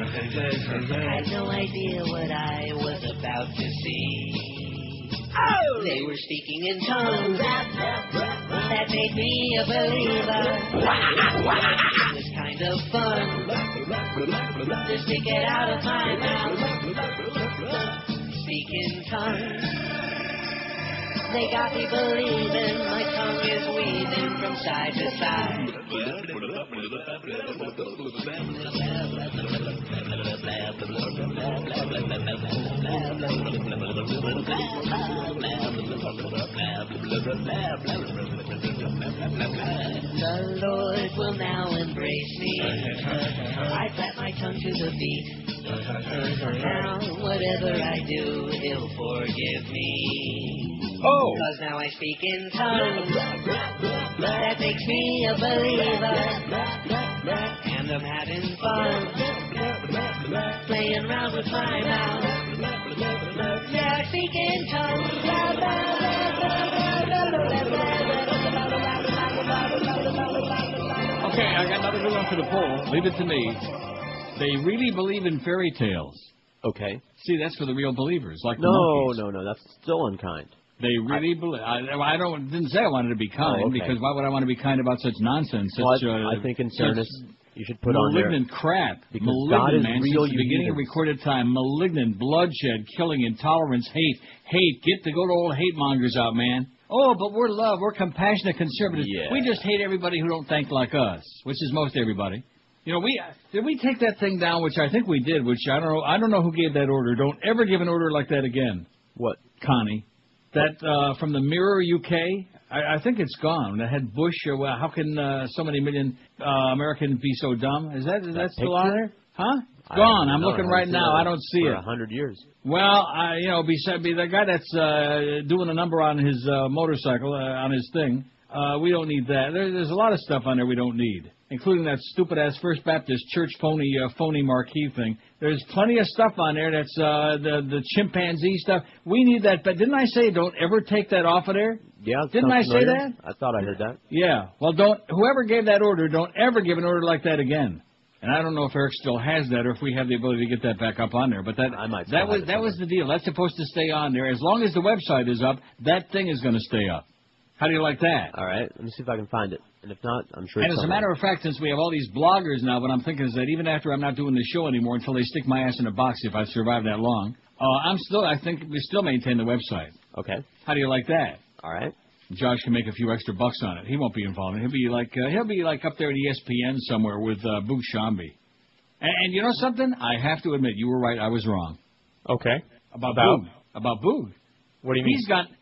O: had no idea what I was about to see. Oh! They were speaking in tongues that made me a believer. It was kind of fun to stick it out of my mouth. Speak in tongues. They got me believing my tongue is weaving from side to side. The Lord will now embrace me. I clap my tongue to the beat. Now, whatever I do, He'll forgive me.
B: Oh!
O: Because now I speak in tongues. That makes me a believer. And I'm having fun. Playing around with my mouth. Yeah, I speak in tongues.
C: Okay, I got another good one for the poll. Leave it to me. They really believe in fairy tales.
F: Okay.
C: See, that's for the real believers, like the
F: No,
C: monkeys.
F: no, that's still unkind.
C: They really believe. I didn't say I wanted to be kind,
F: Oh, okay.
C: because why would I want to be kind about such nonsense?
F: Well,
C: Such,
F: I think in fairness, you should put on there.
C: malignant crap.
F: Because
C: Malignant,
F: God is
C: man,
F: real,
C: since the
F: you
C: beginning of
F: heathens.
C: recorded time. Malignant, bloodshed, killing, intolerance, hate. Get the good old hate mongers out, man. Oh, but we're love. We're compassionate conservatives.
F: Yeah.
C: We just hate everybody who don't think like us, which is most everybody. You know, did we take that thing down, which I think we did, which I don't know. I don't know who gave that order. Don't ever give an order like that again.
F: What?
C: Connie. That from the Mirror UK, I think it's gone. That had Bush. Well, how can so many million Americans be so dumb? Is that still on there? Huh? Gone. I'm looking right now. I don't see it.
F: 100 years.
C: Well, beside the guy that's doing a number on his motorcycle, on his thing, we don't need that. There's a lot of stuff on there we don't need, including that stupid-ass First Baptist Church phony marquee thing. There's plenty of stuff on there that's the chimpanzee stuff. We need that, but didn't I say don't ever take that off of there?
F: Yeah.
C: Didn't I say
F: familiar.
C: that?
F: I thought I heard that.
C: Yeah. Well, whoever gave that order, don't ever give an order like that again. And I don't know if Eric still has that or if we have the ability to get that back up on there. But that was the deal. That's supposed to stay on there. As long as the website is up, that thing is going to stay up. How do you like that?
F: All right. Let me see if I can find it. And if not, I'm sure
C: And
F: it's
C: as a matter of fact, since we have all these bloggers now, what I'm thinking is that even after I'm not doing the show anymore, until they stick my ass in a box, if I survive that long, I think we still maintain the website.
F: Okay.
C: How do you like that?
F: All right.
C: Josh can make a few extra bucks on it. He won't be involved. He'll be like up there at ESPN somewhere with Boog Shambi. And you know something? I have to admit, you were right. I was wrong.
L: Okay.
C: About Boog.
L: What do you mean?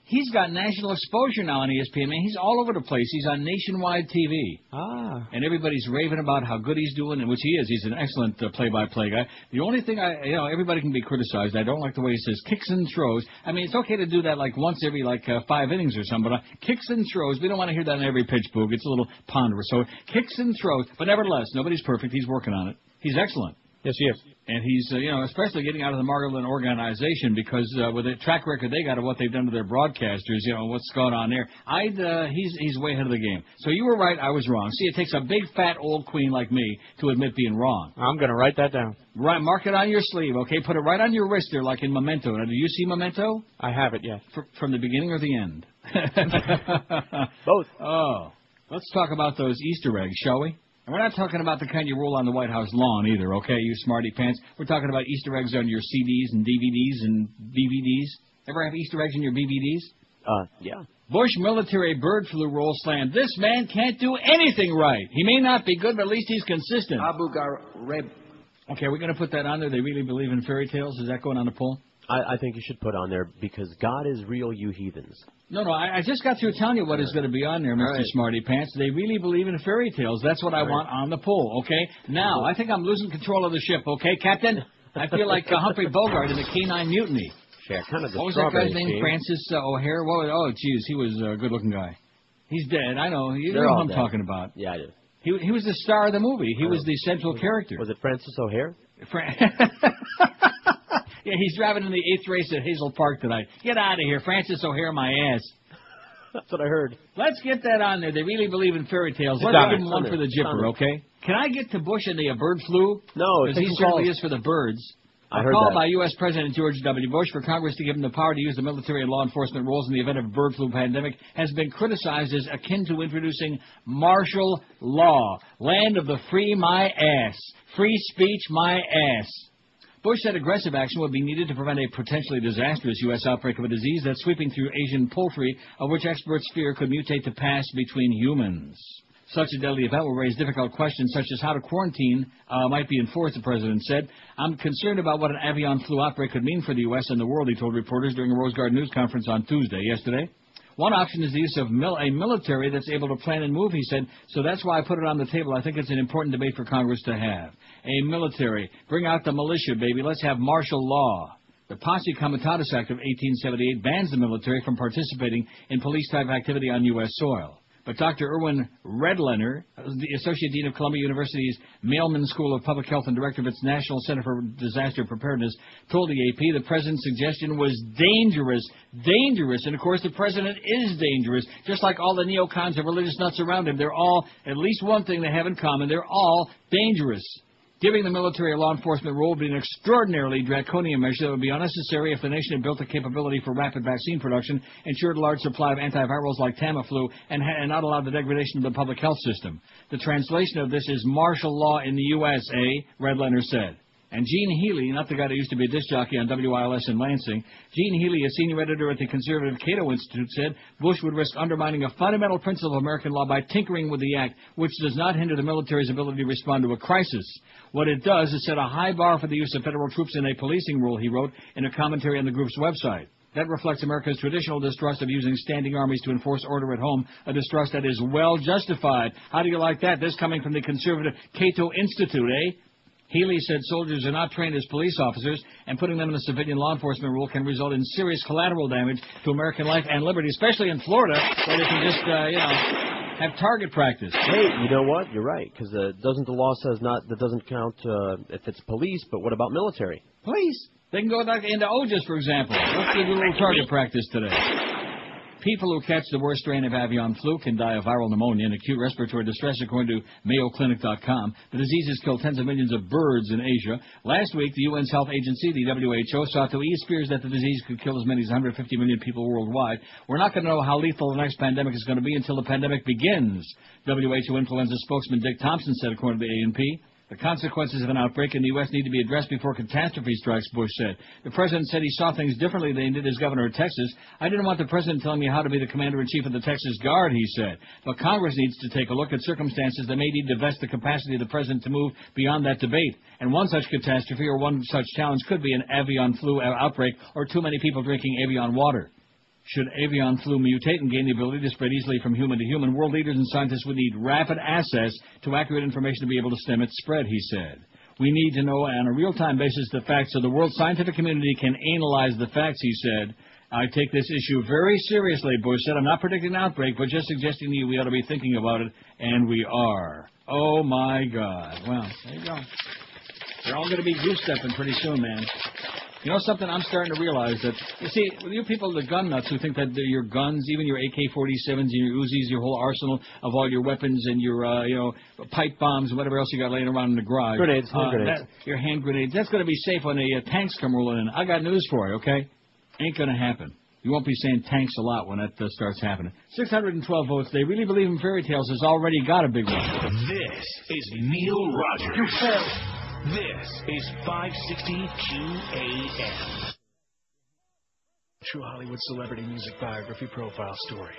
C: He's got national exposure now on ESPN. Man, he's all over the place. He's on nationwide TV.
L: Ah.
C: And everybody's raving about how good he's doing, and which he is. He's an excellent play-by-play guy. The only thing everybody can be criticized. I don't like the way he says kicks and throws. I mean, it's okay to do that like once every 5 innings or something, but kicks and throws, we don't want to hear that on every pitch, Boog. It's a little ponderous. So kicks and throws, but nevertheless, nobody's perfect. He's working on it. He's excellent.
L: Yes, he is.
C: And he's, especially getting out of the Margolin organization because with the track record they got of what they've done to their broadcasters, what's going on there. He's way ahead of the game. So you were right, I was wrong. See, it takes a big fat old queen like me to admit being wrong.
L: I'm going to write that down.
C: Right, mark it on your sleeve, okay? Put it right on your wrist there, like in Memento. Now, do you see Memento?
L: I have it, yes.
C: From the beginning or the end?
F: Both.
C: Oh, let's talk about those Easter eggs, shall we? And we're not talking about the kind you roll on the White House lawn either, okay, you smarty pants. We're talking about Easter eggs on your CDs and DVDs and BVDs. Ever have Easter eggs in your BVDs?
F: Yeah.
C: Bush military bird flu roll slammed. This man can't do anything right. He may not be good, but at least he's consistent.
P: Abu Ghraib.
C: Okay, we're going to put that on there. They really believe in fairy tales. Is that going on the poll?
F: I think you should put on there because God is real, you heathens.
C: No, I just got through telling you what is going to be on there, Mr. Smarty Pants. They really believe in fairy tales. That's what I want on the poll, okay? Now, I think I'm losing control of the ship, okay, Captain? I feel like Humphrey Bogart in the Canine Mutiny.
F: Yeah, kind of the
C: What was that guy's name? Francis O'Hare? Oh, geez, he was a good-looking guy. He's dead, I know. You know who I'm talking about.
F: Yeah, I do.
C: He was the star of the movie. He was the central character.
F: Was it Francis O'Hare?
C: Yeah, he's driving in the 8th race at Hazel Park tonight. Get out of here, Francis O'Hare, my ass.
F: That's what I heard.
C: Let's get that on there. They really believe in fairy tales. Let's give them one for the Jipper, okay? Can I get to Bush and the bird flu?
F: No,
C: because he certainly is for the birds.
F: I
C: A
F: heard
C: call
F: that.
C: by U.S. President George W. Bush for Congress to give him the power to use the military and law enforcement roles in the event of a bird flu pandemic has been criticized as akin to introducing martial law. Land of the free my ass. Free speech my ass. Bush said aggressive action would be needed to prevent a potentially disastrous U.S. outbreak of a disease that's sweeping through Asian poultry, of which experts fear could mutate to pass between humans. Such a deadly event will raise difficult questions such as how to quarantine might be enforced, the president said. I'm concerned about what an avian flu outbreak could mean for the U.S. and the world, he told reporters during a Rose Garden news conference on yesterday. One option is the use of a military that's able to plan and move, he said, so that's why I put it on the table. I think it's an important debate for Congress to have. A military. Bring out the militia, baby. Let's have martial law. The Posse Comitatus Act of 1878 bans the military from participating in police-type activity on U.S. soil. But Dr. Erwin Redlener, the Associate Dean of Columbia University's Mailman School of Public Health and Director of its National Center for Disaster Preparedness, told the AP the president's suggestion was dangerous. Dangerous. And, of course, the president is dangerous, just like all the neocons and religious nuts around him. They're all, at least one thing they have in common, they're all dangerous. Giving the military a law enforcement role would be an extraordinarily draconian measure that would be unnecessary if the nation had built a capability for rapid vaccine production, ensured a large supply of antivirals like Tamiflu, and not allowed the degradation of the public health system. The translation of this is martial law in the USA, Redlener said. And Gene Healy, not the guy that used to be a disc jockey on WILS in Lansing, Gene Healy, a senior editor at the conservative Cato Institute, said Bush would risk undermining a fundamental principle of American law by tinkering with the act, which does not hinder the military's ability to respond to a crisis. What it does is set a high bar for the use of federal troops in a policing role, he wrote in a commentary on the group's website. That reflects America's traditional distrust of using standing armies to enforce order at home, a distrust that is well justified. How do you like that? This coming from the conservative Cato Institute, eh? Healy said soldiers are not trained as police officers, and putting them in a civilian law enforcement role can result in serious collateral damage to American life and liberty, especially in Florida, where they can just, have target practice.
F: Hey, you know what? You're right, because doesn't the law says that doesn't count if it's police, but what about military?
C: Police? They can go into OJAS, for example. Let's do a little target practice today. People who catch the worst strain of avian flu can die of viral pneumonia and acute respiratory distress, according to MayoClinic.com. The disease has killed tens of millions of birds in Asia. Last week, the UN's health agency, the WHO, sought to ease fears that the disease could kill as many as 150 million people worldwide. We're not going to know how lethal the next pandemic is going to be until the pandemic begins, WHO influenza spokesman Dick Thompson said, according to the A&P. The consequences of an outbreak in the U.S. need to be addressed before catastrophe strikes, Bush said. The president said he saw things differently than he did as governor of Texas. I didn't want the president telling me how to be the commander-in-chief of the Texas Guard, he said. But Congress needs to take a look at circumstances that may need to vest the capacity of the president to move beyond that debate. And one such catastrophe or one such challenge could be an avian flu outbreak or too many people drinking avian water. Should avian flu mutate and gain the ability to spread easily from human to human, world leaders and scientists would need rapid access to accurate information to be able to stem its spread, he said. We need to know on a real-time basis the facts so the world scientific community can analyze the facts, he said. I take this issue very seriously, Bush said. I'm not predicting an outbreak, but just suggesting to you we ought to be thinking about it, and we are. Oh, my God. Well, there you go. They're all going to be goose-stepping pretty soon, man. You know something? I'm starting to realize that, you see, you people, the gun nuts who think that your guns, even your AK-47s and your Uzis, your whole arsenal of all your weapons and your, pipe bombs and whatever else you got laying around in the garage.
F: Grenades, hand grenades.
C: Your hand grenades. That's going to be safe when the tanks come rolling in. I got news for you, okay? Ain't going to happen. You won't be saying tanks a lot when that starts happening. 612 votes. They really believe in fairy tales has already got a big one.
J: This is Neil Rogers.
C: You failed.
J: This is 560 QAM.
A: True Hollywood celebrity music biography profile story.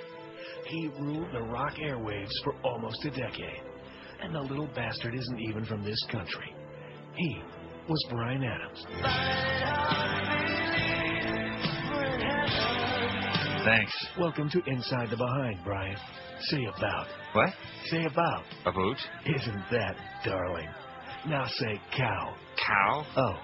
A: He ruled the rock airwaves for almost a decade. And the little bastard isn't even from this country. He was Bryan Adams.
H: Thanks.
A: Welcome to Inside the Behind, Bryan. Say about.
H: What?
A: Say about.
H: About?
A: Isn't that darling? Now say cow.
H: Cow?
A: Oh,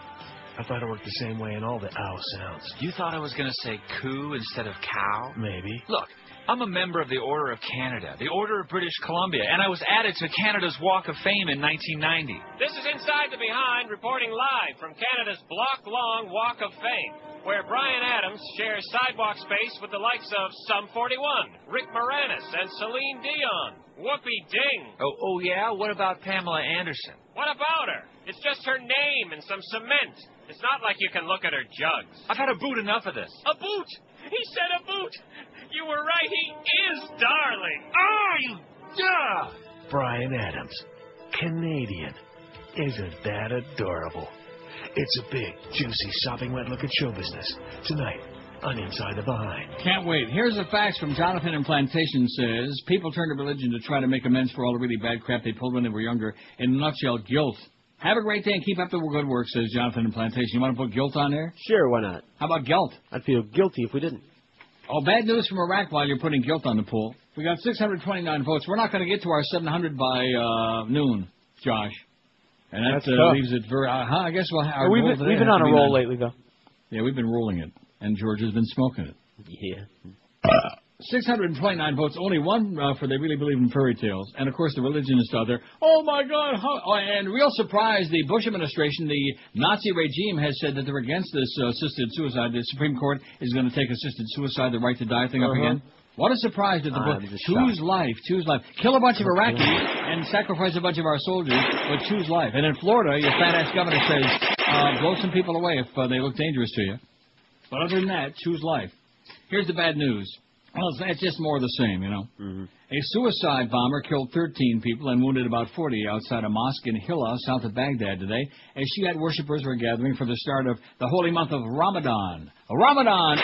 A: I thought it worked the same way in all the ow sounds.
H: You thought I was going to say coo instead of cow?
A: Maybe.
H: Look, I'm a member of the Order of Canada, the Order of British Columbia, and I was added to Canada's Walk of Fame in 1990.
W: This is Inside the Behind, reporting live from Canada's block-long Walk of Fame, where Bryan Adams shares sidewalk space with the likes of Sum 41, Rick Moranis, and Celine Dion. Whoopie ding.
H: Oh, yeah? What about Pamela Anderson?
W: What about her? It's just her name and some cement. It's not like you can look at her jugs.
H: I've had a boot enough of this.
W: A boot! He said a boot! You were right, he is darling.
H: Oh, you duh!
A: Bryan Adams, Canadian. Isn't that adorable? It's a big, juicy, sopping wet look at show business. Tonight on Inside the Behind.
C: Can't wait. Here's the facts from Jonathan in Plantation says, people turn to religion to try to make amends for all the really bad crap they pulled when they were younger. In a nutshell, guilt. Have a great day and keep up the good work, says Jonathan in Plantation. You want to put guilt on there?
F: Sure, why not?
C: How about guilt?
F: I'd feel guilty if we didn't.
C: Oh, bad news from Iraq while you're putting guilt on the pool. We got 629 votes. We're not going to get to our 700 by noon, Josh. And that leaves it very... I guess we'll have...
F: We've been on a roll lately, though.
C: Yeah, we've been rolling it. And George has been smoking it.
F: Yeah.
C: 629 votes, only one for they really believe in fairy tales. And, of course, the religionists out there, oh, my God. And real surprise, the Bush administration, the Nazi regime, has said that they're against this assisted suicide. The Supreme Court is going to take assisted suicide, the right to die thing up again. What a surprise that the Bush, choose life. Kill a bunch of Iraqis and sacrifice a bunch of our soldiers, but choose life. And in Florida, your fat-ass governor says, blow some people away if they look dangerous to you. But other than that, choose life. Here's the bad news. Well, it's just more of the same, you know. A suicide bomber killed 13 people and wounded about 40 outside a mosque in Hilla, south of Baghdad today, as Shiite worshippers were gathering for the start of the holy month of Ramadan. Ramadan!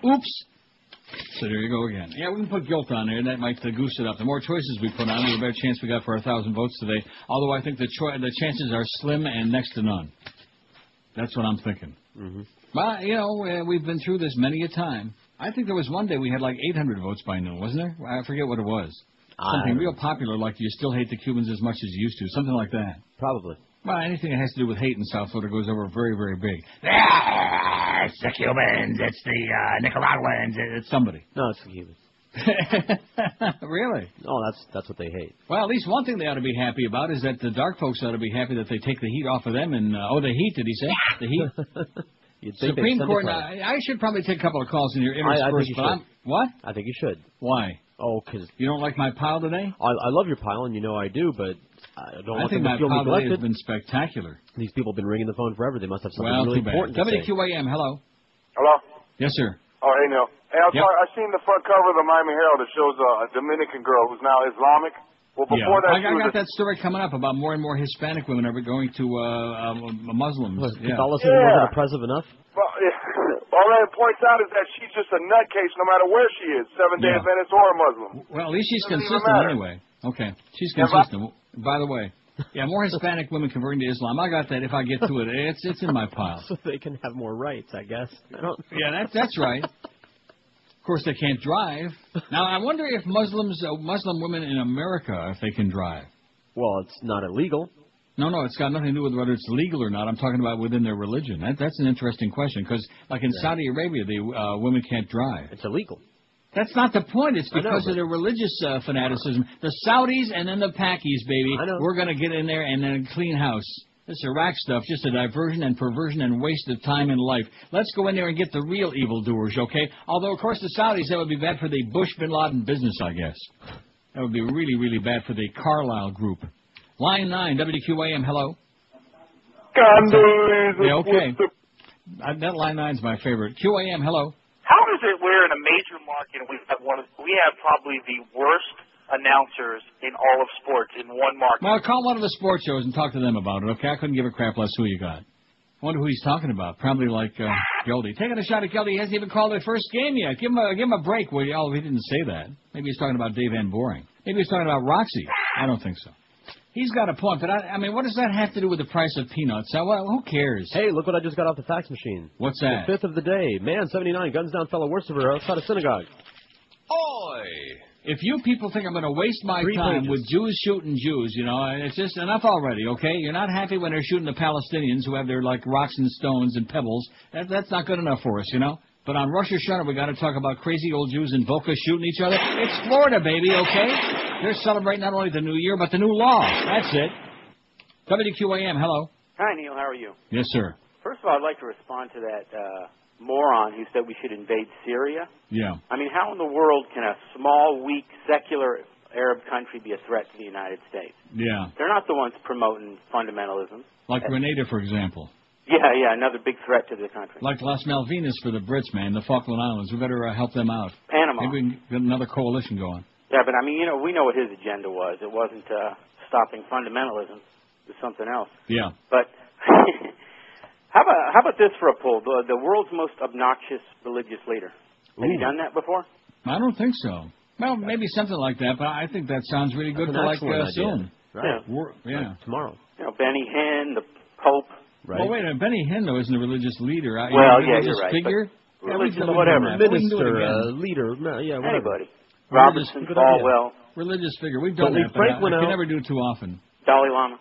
C: Oops! So there you go again. Yeah, we can put guilt on there, and that might goose it up. The more choices we put on, the better chance we got for 1,000 votes today, although I think the chances are slim and next to none. That's what I'm thinking. Well, you know, we've been through this many a time. I think there was one day we had like 800 votes by noon, wasn't there? I forget what it was. Something real popular, like you still hate the Cubans as much as you used to. Something like that.
F: Probably.
C: Well, anything that has to do with hate in South Florida goes over very, very big. It's the Cubans. It's the Nicaraguans. It's somebody.
F: No, it's the Cubans.
C: Really?
F: Oh, that's what they hate.
C: Well, at least one thing they ought to be happy about is that the dark folks ought to be happy that they take the heat off of them. And the heat, did he say? The heat? Supreme Court. Now, I should probably take a couple of calls in your image first. What?
F: I think you should.
C: Why?
F: Oh, because
C: you don't like my pile today?
F: I love your pile, and you know I do, but I don't want them to feel
C: my pile
F: neglected.
C: today has been spectacular.
F: These people have been ringing the phone forever. They must have something really important to say.
C: WQAM, hello.
U: Hello?
C: Yes, sir.
U: Oh, hey, Neil. Hey, I'm sorry. I seen the front cover of the Miami Herald that shows a Dominican girl who's now Islamic. Well, before that,
C: I got that story coming up about more and more Hispanic women are going to Muslims.
F: Catholicism wasn't oppressive enough?
U: Well, all that points out is that she's just a nutcase no matter where she is, Seventh-day Adventist or a Muslim.
C: Well, at least she's consistent anyway. Okay, she's consistent. By the way, more Hispanic women converting to Islam. I got that if I get to it. It's in my pile.
F: So they can have more rights, I guess.
C: That's right. Of course, they can't drive. Now, I wonder if Muslim women in America, if they can drive.
F: Well, it's not illegal.
C: No, it's got nothing to do with whether it's legal or not. I'm talking about within their religion. That's an interesting question, because, like in Saudi Arabia, the women can't drive.
F: It's illegal.
C: That's not the point. It's because of their religious fanaticism. The Saudis and then the Pakis, baby. We're going to get in there and then clean house. This Iraq stuff, just a diversion and perversion and waste of time in life. Let's go in there and get the real evildoers, okay? Although, of course, the Saudis, that would be bad for the Bush bin Laden business, I guess. That would be really, really bad for the Carlyle Group. Line 9, WQAM, hello. Yeah, okay. That line 9's my favorite. QAM, hello.
E: How is it we're in a major market and we have probably the worst announcers in all of sports in one market?
C: Well, call one of the sports shows and talk to them about it, okay? I couldn't give a crap less who you got. I wonder who he's talking about. Probably like Geldy. Taking a shot at Geldy. He hasn't even called the first game yet. Give him a break, will you? Oh, he didn't say that. Maybe he's talking about Dave Van Boring. Maybe he's talking about Roxy. I don't think so. He's got a point, but I mean, what does that have to do with the price of peanuts? Well, who cares?
F: Hey, look what I just got off the fax machine.
C: What's that?
F: The fifth of the day. Man, 79, guns down fellow Worcester outside a synagogue.
C: Oi! If you people think I'm going to waste my time with Jews shooting Jews, you know, it's just enough already, okay? You're not happy when they're shooting the Palestinians who have their, like, rocks and stones and pebbles. That's not good enough for us, you know? But on Rosh Hashanah, we got to talk about crazy old Jews in Boca shooting each other. It's Florida, baby, okay? They're celebrating not only the new year, but the new law. That's it. WQAM, hello.
K: Hi, Neil. How are you?
C: Yes, sir.
K: First of all, I'd like to respond to that moron who said we should invade Syria.
C: Yeah.
K: I mean, how in the world can a small, weak, secular Arab country be a threat to the United States?
C: Yeah.
K: They're not the ones promoting fundamentalism.
C: Like Grenada, for example.
K: Yeah, another big threat to the country.
C: Like Las Malvinas for the Brits, man, the Falkland Islands. We better help them out.
K: Panama.
C: Maybe we can get another coalition going.
K: Yeah, but I mean, you know, we know what his agenda was. It wasn't stopping fundamentalism. It was something else.
C: Yeah.
K: But how about this for a poll? The world's most obnoxious religious leader. Have you done that before?
C: I don't think so. Well, maybe something like that, but I think that sounds really good for like soon.
K: Right.
C: Yeah.
F: Like tomorrow.
K: You know, Benny Hinn, the Pope.
F: Right.
C: Well, wait a minute. Benny Hinn, though, isn't a religious leader.
K: Well, yeah, you're right.
C: Figure?
K: Religious, whatever.
F: Minister, leader, yeah, whatever.
K: Anybody. Robinson, Falwell.
C: Religious figure. We've done that, but I can never do it too often.
K: Dalai Lama.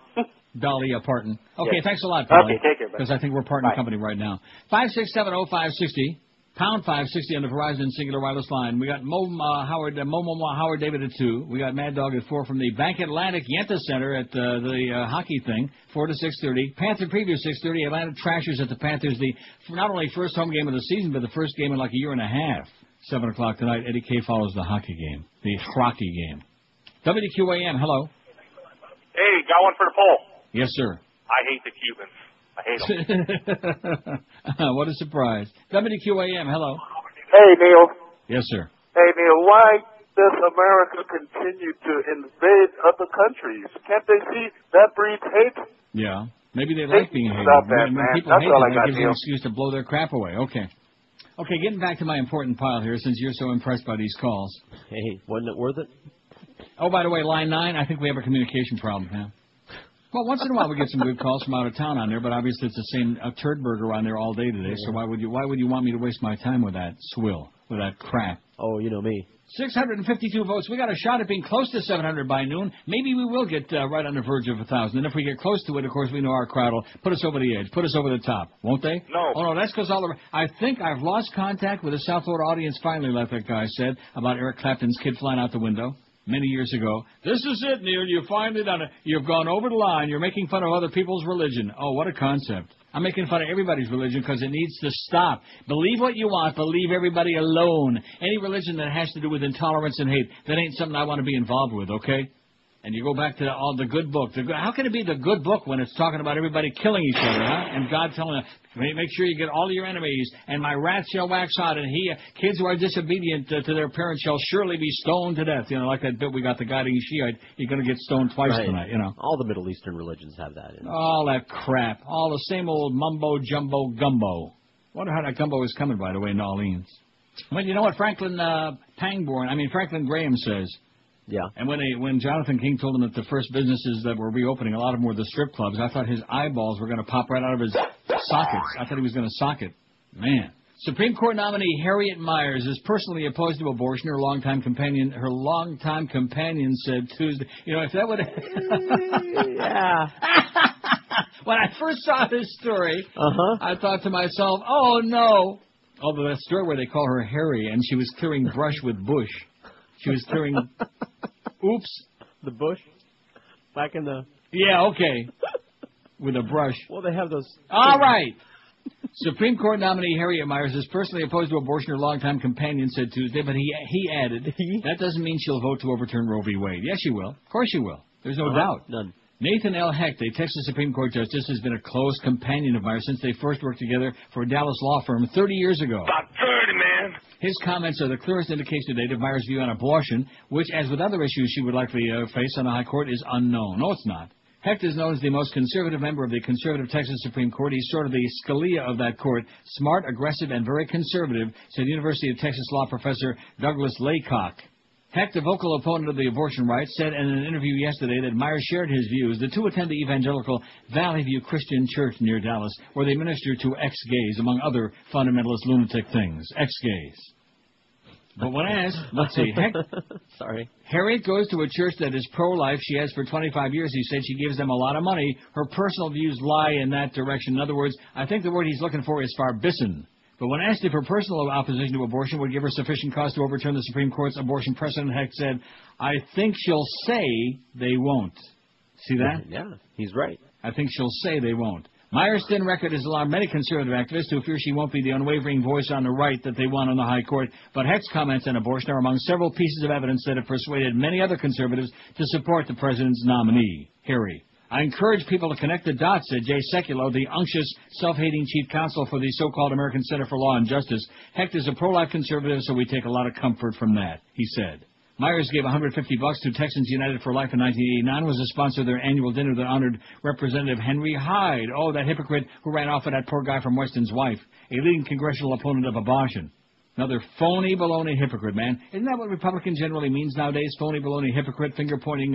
C: Dolly Parton. Okay,
K: yes.
C: Thanks a lot, Dolly.
K: Okay, take care, buddy.
C: Because I think we're parting company right now. 5670560. Pound 560 on the Verizon Singular Wireless line. We got Momo Howard David at 2. We got Mad Dog at 4 from the Bank Atlantic Yenta Center at the hockey thing, 4 to 6:30. Panther preview 6:30. Atlanta Trashers at the Panthers. The not only first home game of the season, but the first game in like a year and a half. 7 o'clock tonight. Eddie K follows the hockey game, the hockey game. WQAM. Hello.
E: Hey, got one for the poll.
C: Yes, sir.
E: I hate the Cubans. I hate them.
C: What a surprise. WQAM, hello.
G: Hey, Neil.
C: Yes, sir.
G: Hey, Neil, why does America continue to invade other countries? Can't they see that breeds hate?
C: Yeah. Maybe they like being hated.
G: Stop that,
C: when
G: man.
C: people
G: That's
C: hate
G: all
C: them,
G: I got,
C: it gives them
G: Neil.
C: an excuse to blow their crap away. Okay. Okay, getting back to my important pile here, since you're so impressed by these calls.
F: Hey, wasn't it worth it?
C: Oh, by the way, line 9, I think we have a communication problem, man. Well, once in a while we get some good calls from out of town on there, but obviously it's the same turd burger on there all day today. So why would you want me to waste my time with that swill, with that crap?
F: Oh, you know me.
C: 652 votes. We got a shot at being close to 700 by noon. Maybe we will get right on the verge of 1,000. And if we get close to it, of course, we know our crowd will put us over the edge, put us over the top, won't they?
E: No.
C: Oh no, that's because I think I've lost contact with the South Florida audience. Finally, like that guy said about Eric Clapton's kid flying out the window. Many years ago. This is it, Neil. You finally done it. You've gone over the line. You're making fun of other people's religion. Oh, what a concept. I'm making fun of everybody's religion because it needs to stop. Believe what you want, but leave everybody alone. Any religion that has to do with intolerance and hate, that ain't something I want to be involved with, okay? And you go back to the good book. How can it be the good book when it's talking about everybody killing each other, huh? And God telling us, make sure you get all of your enemies, and my wrath shall wax hot, and kids who are disobedient to their parents shall surely be stoned to death. You know, like that bit we got the guiding Shiite, you're going to get stoned twice tonight, you know.
F: All the Middle Eastern religions have that.
C: All that crap. All the same old mumbo jumbo gumbo. Wonder how that gumbo is coming, by the way, in Orleans. Well, you know what Franklin Graham says?
F: Yeah.
C: And when Jonathan King told him that the first businesses that were reopening, a lot of them were the strip clubs, I thought his eyeballs were going to pop right out of his sockets. I thought he was going to sock it. Man. Supreme Court nominee Harriet Miers is personally opposed to abortion. Her longtime companion said Tuesday. You know, if that would...
F: Yeah.
C: When I first saw this story, I thought to myself, oh, no. Although that story where they call her Harry and she was clearing brush with Bush. She was clearing... Oops.
F: The bush? Back in the...
C: Yeah, okay. With a brush.
F: Well, they have those...
C: All right. Supreme Court nominee Harriet Miers is personally opposed to abortion, her longtime companion said Tuesday, but he added, that doesn't mean she'll vote to overturn Roe v. Wade. Yes, she will. Of course she will. There's no doubt.
F: None.
C: Nathan L. Hecht, a Texas Supreme Court justice, has been a close companion of Miers since they first worked together for a Dallas law firm 30 years ago.
S: About 30, man.
C: His comments are the clearest indication today of Miers' view on abortion, which, as with other issues she would likely face on the High Court, is unknown. No, it's not. Hecht is known as the most conservative member of the conservative Texas Supreme Court. He's sort of the Scalia of that court. Smart, aggressive, and very conservative, said University of Texas law professor Douglas Laycock. Hecht, a vocal opponent of the abortion rights, said in an interview yesterday that Miers shared his views. The two attend the evangelical Valley View Christian Church near Dallas, where they minister to ex-gays, among other fundamentalist lunatic things. Ex-gays. But when asked, let's see, Harriet goes to a church that is pro-life. She has for 25 years. He said she gives them a lot of money. Her personal views lie in that direction. In other words, I think the word he's looking for is farbissen. But when asked if her personal opposition to abortion would give her sufficient cause to overturn the Supreme Court's abortion precedent, Hecht said, I think she'll say they won't. See that?
F: Yeah, he's right.
C: I think she'll say they won't. Miers' thin record has alarmed many conservative activists who fear she won't be the unwavering voice on the right that they want on the High Court. But Hecht's comments on abortion are among several pieces of evidence that have persuaded many other conservatives to support the president's nominee, Harry. I encourage people to connect the dots, said Jay Sekulow, the unctuous, self-hating chief counsel for the so-called American Center for Law and Justice. Hecht is a pro-life conservative, so we take a lot of comfort from that, he said. Miers gave $150 to Texans United for Life in 1989, was a sponsor of their annual dinner that honored Representative Henry Hyde. Oh, that hypocrite who ran off with that poor guy from Weston's wife, a leading congressional opponent of abortion. Another phony, baloney hypocrite, man. Isn't that what Republican generally means nowadays? Phony, baloney, hypocrite, finger-pointing,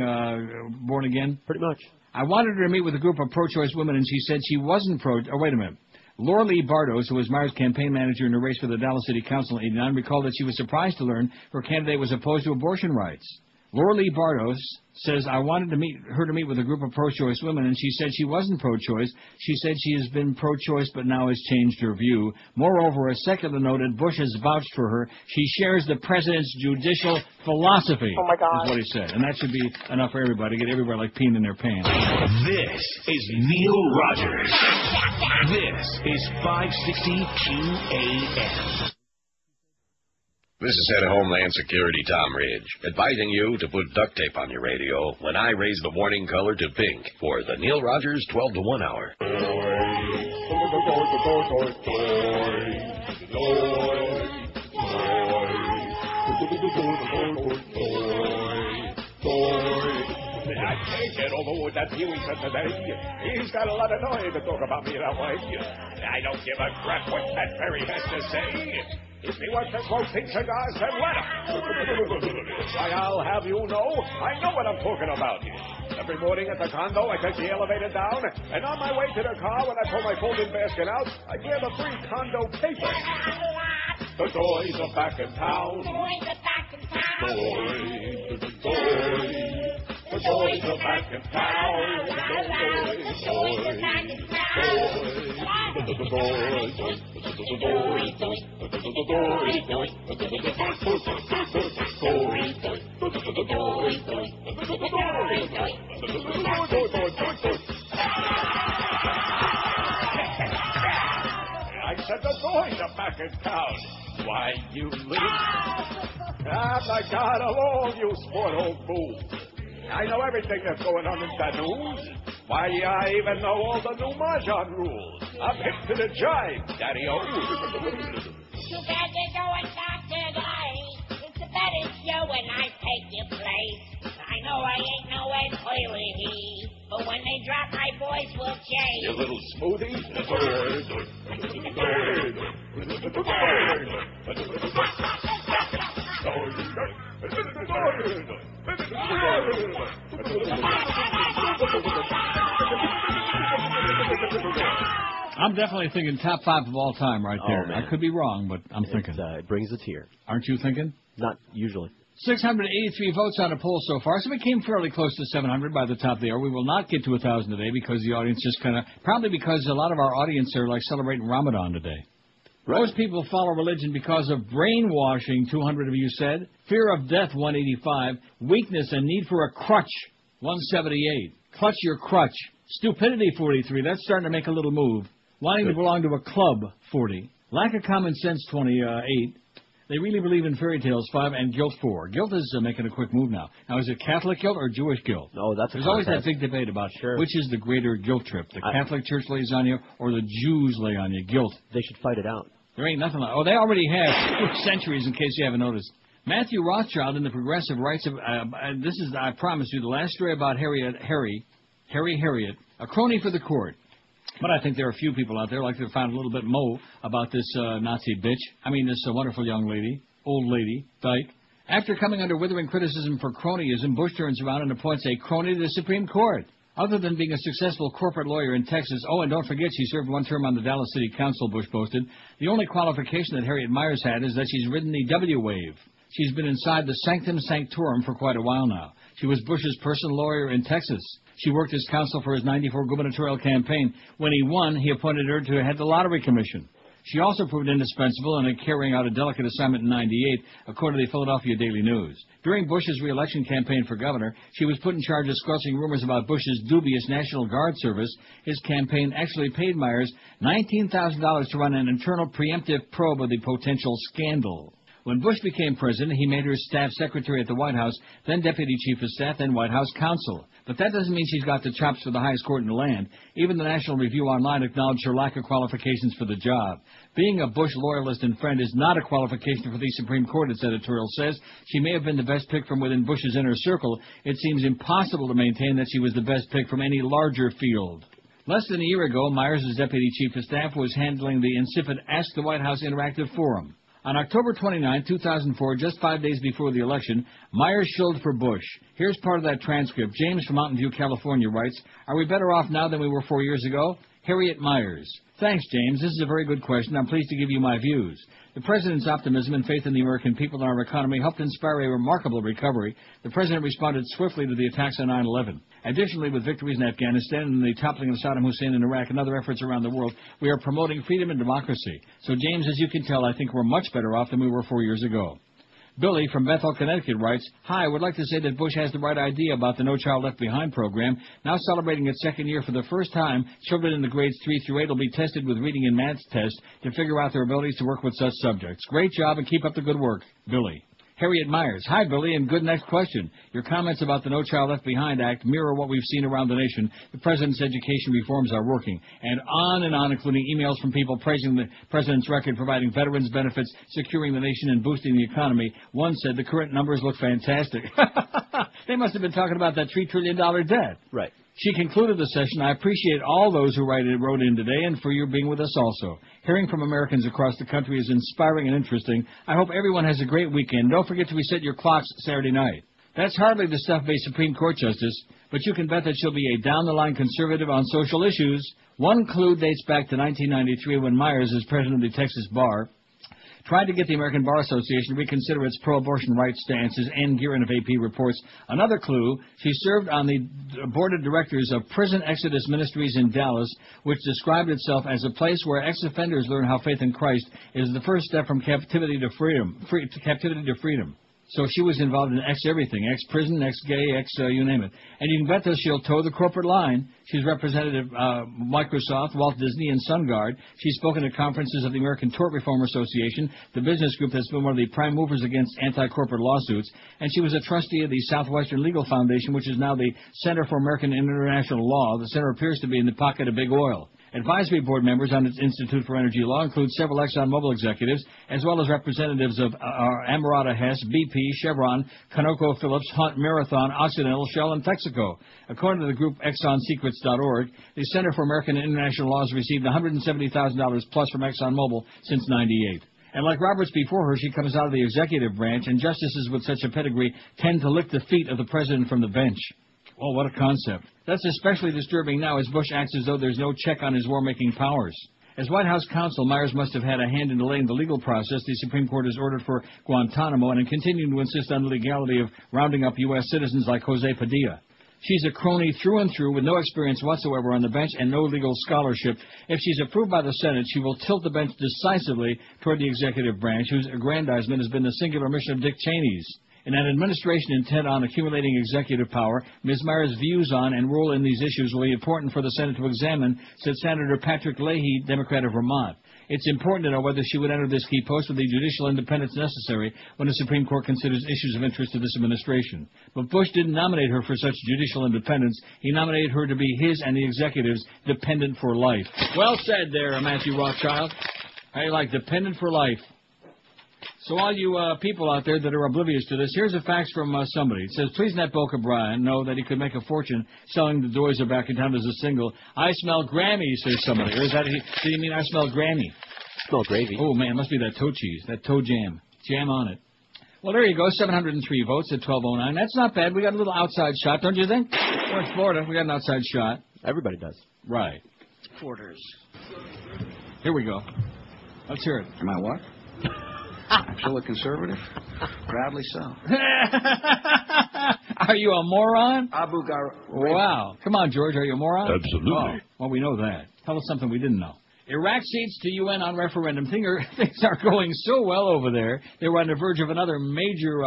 C: born again?
F: Pretty much.
C: I wanted her to meet with a group of pro-choice women, and she said she wasn't wait a minute. Laura Lee Bardos, who was Miers' campaign manager in the race for the Dallas City Council in 1989, recalled that she was surprised to learn her candidate was opposed to abortion rights. Laura Lee Bartos says, I wanted her to meet with a group of pro-choice women, and she said she wasn't pro-choice. She said she has been pro-choice but now has changed her view. Moreover, a secular noted Bush has vouched for her. She shares the president's judicial philosophy.
I: Oh, my God.
C: Is what he said. And that should be enough for everybody to get everybody like peeing in their pants.
A: This is Neil Rogers. This is 560 QAM.
Q: This is Head of Homeland Security Tom Ridge, advising you to put duct tape on your radio when I raise the warning color to pink for the Neil Rogers 12 to 1 hour.
R: I can't get over what that Huey said today. He's got a lot of noise to talk about me that way. I don't give a crap what that Perry has to say. If he wants to smoke pink cigars, then let him. Why, I'll have you know, I know what I'm talking about. Every morning at the condo, I take the elevator down, and on my way to the car, when I pull my folding basket out, I hear the free condo paper. The boys are back in town.
O: Boys are back in town.
R: The boys are back in town. I said the boys are back in town. Why, you little... Ah, my God, of all you sport old fools. I know everything that's going on in the news. Why, I even know all the new Mahjong rules. I'm hip to the jive, Daddy-O.
O: Too bad you're going back today. It's a better show when I take your place. I know I ain't no Ed Hoyley, but when they drop, my voice will change.
R: You little smoothie.
C: I'm definitely thinking top 5 of all time right there.
F: Man.
C: I could be wrong, but I'm thinking.
F: It brings a tear.
C: Aren't you thinking?
F: Not usually.
C: 683 votes on a poll so far, so we came fairly close to 700 by the top of the hour. We will not get to 1,000 today because the audience just kind of, probably because a lot of our audience are like celebrating Ramadan today. Right. Most people follow religion because of brainwashing, 200 of you said. Fear of death, 185. Weakness and need for a crutch, 178. Clutch your crutch. Stupidity, 43. That's starting to make a little move. Wanting to belong to a club, 40. Lack of common sense, 28. They really believe in fairy tales, 5, and guilt, 4. Guilt is making a quick move now. Now, is it Catholic guilt or Jewish guilt?
F: No, that's
C: There's always that big debate about which is the greater guilt trip. The Catholic Church lays on you or the Jews lay on you. Guilt.
F: They should fight it out.
C: There ain't nothing like... Oh, they already have for centuries, in case you haven't noticed. Matthew Rothschild in the Progressive Rights of... this is, I promise you, the last story about Harry Harriet, a crony for the court. But I think there are a few people out there like to find a little bit mo about this Nazi bitch. I mean, this wonderful young lady, old lady, dyke. After coming under withering criticism for cronyism, Bush turns around and appoints a crony to the Supreme Court. Other than being a successful corporate lawyer in Texas, oh, and don't forget she served one term on the Dallas City Council, Bush boasted, the only qualification that Harriet Miers had is that she's ridden the W-wave. She's been inside the sanctum sanctorum for quite a while now. She was Bush's personal lawyer in Texas. She worked as counsel for his 94 gubernatorial campaign. When he won, he appointed her to head the Lottery Commission. She also proved indispensable in carrying out a delicate assignment in '98, according to the Philadelphia Daily News. During Bush's re-election campaign for governor, she was put in charge of squelching rumors about Bush's dubious National Guard service. His campaign actually paid Miers $19,000 to run an internal preemptive probe of the potential scandal. When Bush became president, he made her staff secretary at the White House, then deputy chief of staff, then White House counsel. But that doesn't mean she's got the chops for the highest court in the land. Even the National Review Online acknowledged her lack of qualifications for the job. Being a Bush loyalist and friend is not a qualification for the Supreme Court, its editorial says. She may have been the best pick from within Bush's inner circle. It seems impossible to maintain that she was the best pick from any larger field. Less than a year ago, Miers' deputy chief of staff was handling the insipid Ask the White House interactive forum. On October 29, 2004, just 5 days before the election, Miers shilled for Bush. Here's part of that transcript. James from Mountain View, California writes, "Are we better off now than we were 4 years ago? Harriet Myers. Thanks, James. This is a very good question. I'm pleased to give you my views. The President's optimism and faith in the American people and our economy helped inspire a remarkable recovery. The President responded swiftly to the attacks on 9/11. Additionally, with victories in Afghanistan and the toppling of Saddam Hussein in Iraq and other efforts around the world, we are promoting freedom and democracy. So, James, as you can tell, I think we're much better off than we were 4 years ago. Billy from Bethel, Connecticut writes, Hi, I would like to say that Bush has the right idea about the No Child Left Behind program. Now celebrating its second year for the first time, children in the grades 3 through 8 will be tested with reading and math tests to figure out their abilities to work with such subjects. Great job and keep up the good work, Billy. Harriet Myers. Hi, Billy, and good next question. Your comments about the No Child Left Behind Act mirror what we've seen around the nation. The President's education reforms are working. And on, including emails from people praising the President's record, providing veterans benefits, securing the nation, and boosting the economy. One said the current numbers look fantastic. They must have been talking about that $3 trillion debt.
F: Right.
C: She concluded the session. I appreciate all those who wrote in today and for your being with us also. Hearing from Americans across the country is inspiring and interesting. I hope everyone has a great weekend. Don't forget to reset your clocks Saturday night. That's hardly the stuff of a Supreme Court justice, but you can bet that she'll be a down-the-line conservative on social issues. One clue dates back to 1993 when Myers, as president of the Texas Bar, tried to get the American Bar Association to reconsider its pro-abortion rights stances. Ann Gearin of AP reports. Another clue, she served on the board of directors of Prison Exodus Ministries in Dallas, which described itself as a place where ex-offenders learn how faith in Christ is the first step from captivity to freedom. So she was involved in ex-everything, ex-prison, ex-gay, you name it. And you can bet that she'll toe the corporate line. She's represented Microsoft, Walt Disney, and SunGard. She's spoken at conferences of the American Tort Reform Association, the business group that's been one of the prime movers against anti-corporate lawsuits. And she was a trustee of the Southwestern Legal Foundation, which is now the Center for American and International Law. The center appears to be in the pocket of Big Oil. Advisory board members on its Institute for Energy Law include several ExxonMobil executives, as well as representatives of Amerada Hess, BP, Chevron, ConocoPhillips, Hunt, Marathon, Occidental, Shell, and Texaco. According to the group ExxonSecrets.org, the Center for American and International Law has received $170,000 plus from ExxonMobil since '98. And like Roberts before her, she comes out of the executive branch, and justices with such a pedigree tend to lick the feet of the president from the bench. Oh, what a concept. That's especially disturbing now as Bush acts as though there's no check on his war-making powers. As White House counsel, Myers must have had a hand in delaying the legal process the Supreme Court has ordered for Guantanamo and in continuing to insist on the legality of rounding up U.S. citizens like Jose Padilla. She's a crony through and through with no experience whatsoever on the bench and no legal scholarship. If she's approved by the Senate, she will tilt the bench decisively toward the executive branch, whose aggrandizement has been the singular mission of Dick Cheney's. In an administration intent on accumulating executive power, Ms. Myers' views on and role in these issues will be important for the Senate to examine, said Senator Patrick Leahy, Democrat of Vermont. It's important to know whether she would enter this key post with the judicial independence necessary when the Supreme Court considers issues of interest to this administration. But Bush didn't nominate her for such judicial independence. He nominated her to be his and the executive's dependent for life. Well said there, Matthew Rothschild. How you like dependent for life? So all you people out there that are oblivious to this, here's a fax from somebody. It says, please let Boca Brian know that he could make a fortune selling the Doyser back in town as a single. I smell Grammy, says somebody. Or is that, do you mean I smell Grammy?
F: Smell gravy.
C: Oh, man, it must be that toe cheese, that toe jam. Jam on it. Well, there you go, 703 votes at 12:09. That's not bad. We got a little outside shot, don't you think? We're in Florida. We got an outside shot.
F: Everybody does.
C: Right.
I: Quarters.
C: Here we go. Let's hear it.
I: Am I what? Still a conservative? Proudly so.
C: Are you a moron?
I: Abu Ghraib.
C: Wow. Come on, George. Are you a moron?
Q: Absolutely.
C: Oh, well, we know that. Tell us something we didn't know. Iraq seats to UN on referendum. Things are going so well over there. They were on the verge of another major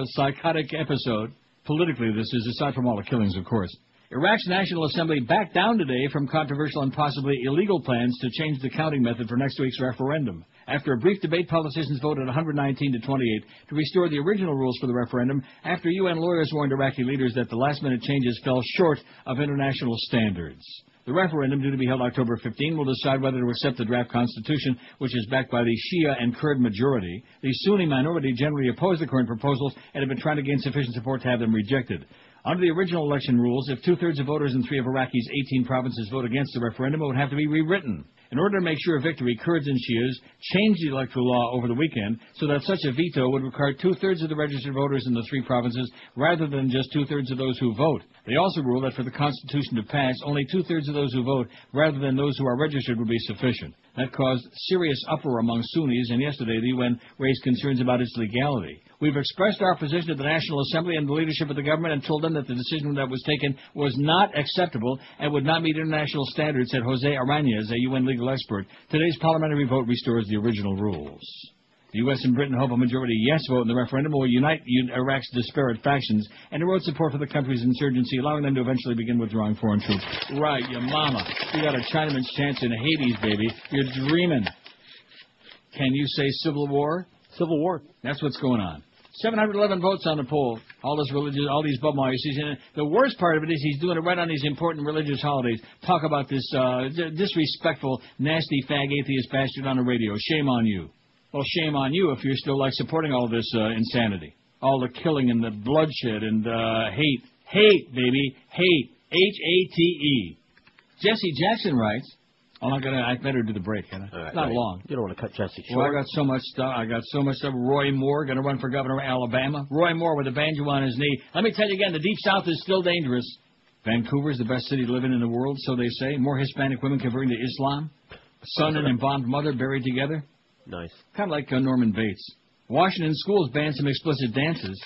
C: psychotic episode. Politically, this is, aside from all the killings, of course. Iraq's National Assembly backed down today from controversial and possibly illegal plans to change the counting method for next week's referendum. After a brief debate, politicians voted 119 to 28 to restore the original rules for the referendum after UN lawyers warned Iraqi leaders that the last-minute changes fell short of international standards. The referendum, due to be held October 15, will decide whether to accept the draft constitution, which is backed by the Shia and Kurd majority. The Sunni minority generally oppose the current proposals and have been trying to gain sufficient support to have them rejected. Under the original election rules, if two-thirds of voters in 3 of Iraqi's 18 provinces vote against the referendum, it would have to be rewritten. In order to make sure a victory, Kurds and Shias changed the electoral law over the weekend so that such a veto would require 2/3 of the registered voters in the 3 provinces rather than just 2/3 of those who vote. They also ruled that for the Constitution to pass, only 2/3 of those who vote rather than those who are registered would be sufficient. That caused serious uproar among Sunnis, and yesterday the UN raised concerns about its legality. We've expressed our position to the National Assembly and the leadership of the government and told them that the decision that was taken was not acceptable and would not meet international standards, said Jose Arañez, a UN legal expert. Today's parliamentary vote restores the original rules. The U.S. and Britain hope a majority yes vote in the referendum will unite Iraq's disparate factions and erode support for the country's insurgency, allowing them to eventually begin withdrawing foreign troops. Right, your mama. You got a Chinaman's chance in Hades, baby. You're dreaming. Can you say civil war?
F: Civil war.
C: That's what's going on. 711 votes on the poll. All these bubmeyers. The worst part of it is he's doing it right on these important religious holidays. Talk about this disrespectful, nasty, fag, atheist bastard on the radio. Shame on you. Well, shame on you if you're still supporting all this insanity, all the killing and the bloodshed and hate. Hate, baby, hate. H-A-T-E. Jesse Jackson writes. I better do the break, huh? Right, not long.
F: You don't want to cut Jesse short.
C: Well, I got so much stuff. Roy Moore going to run for governor of Alabama. Roy Moore with a banjo on his knee. Let me tell you again, the Deep South is still dangerous. Vancouver's the best city to live in the world, so they say. More Hispanic women converting to Islam. Son and embalmed mother buried together.
F: Nice.
C: Kind of like Norman Bates. Washington schools banned some explicit dances.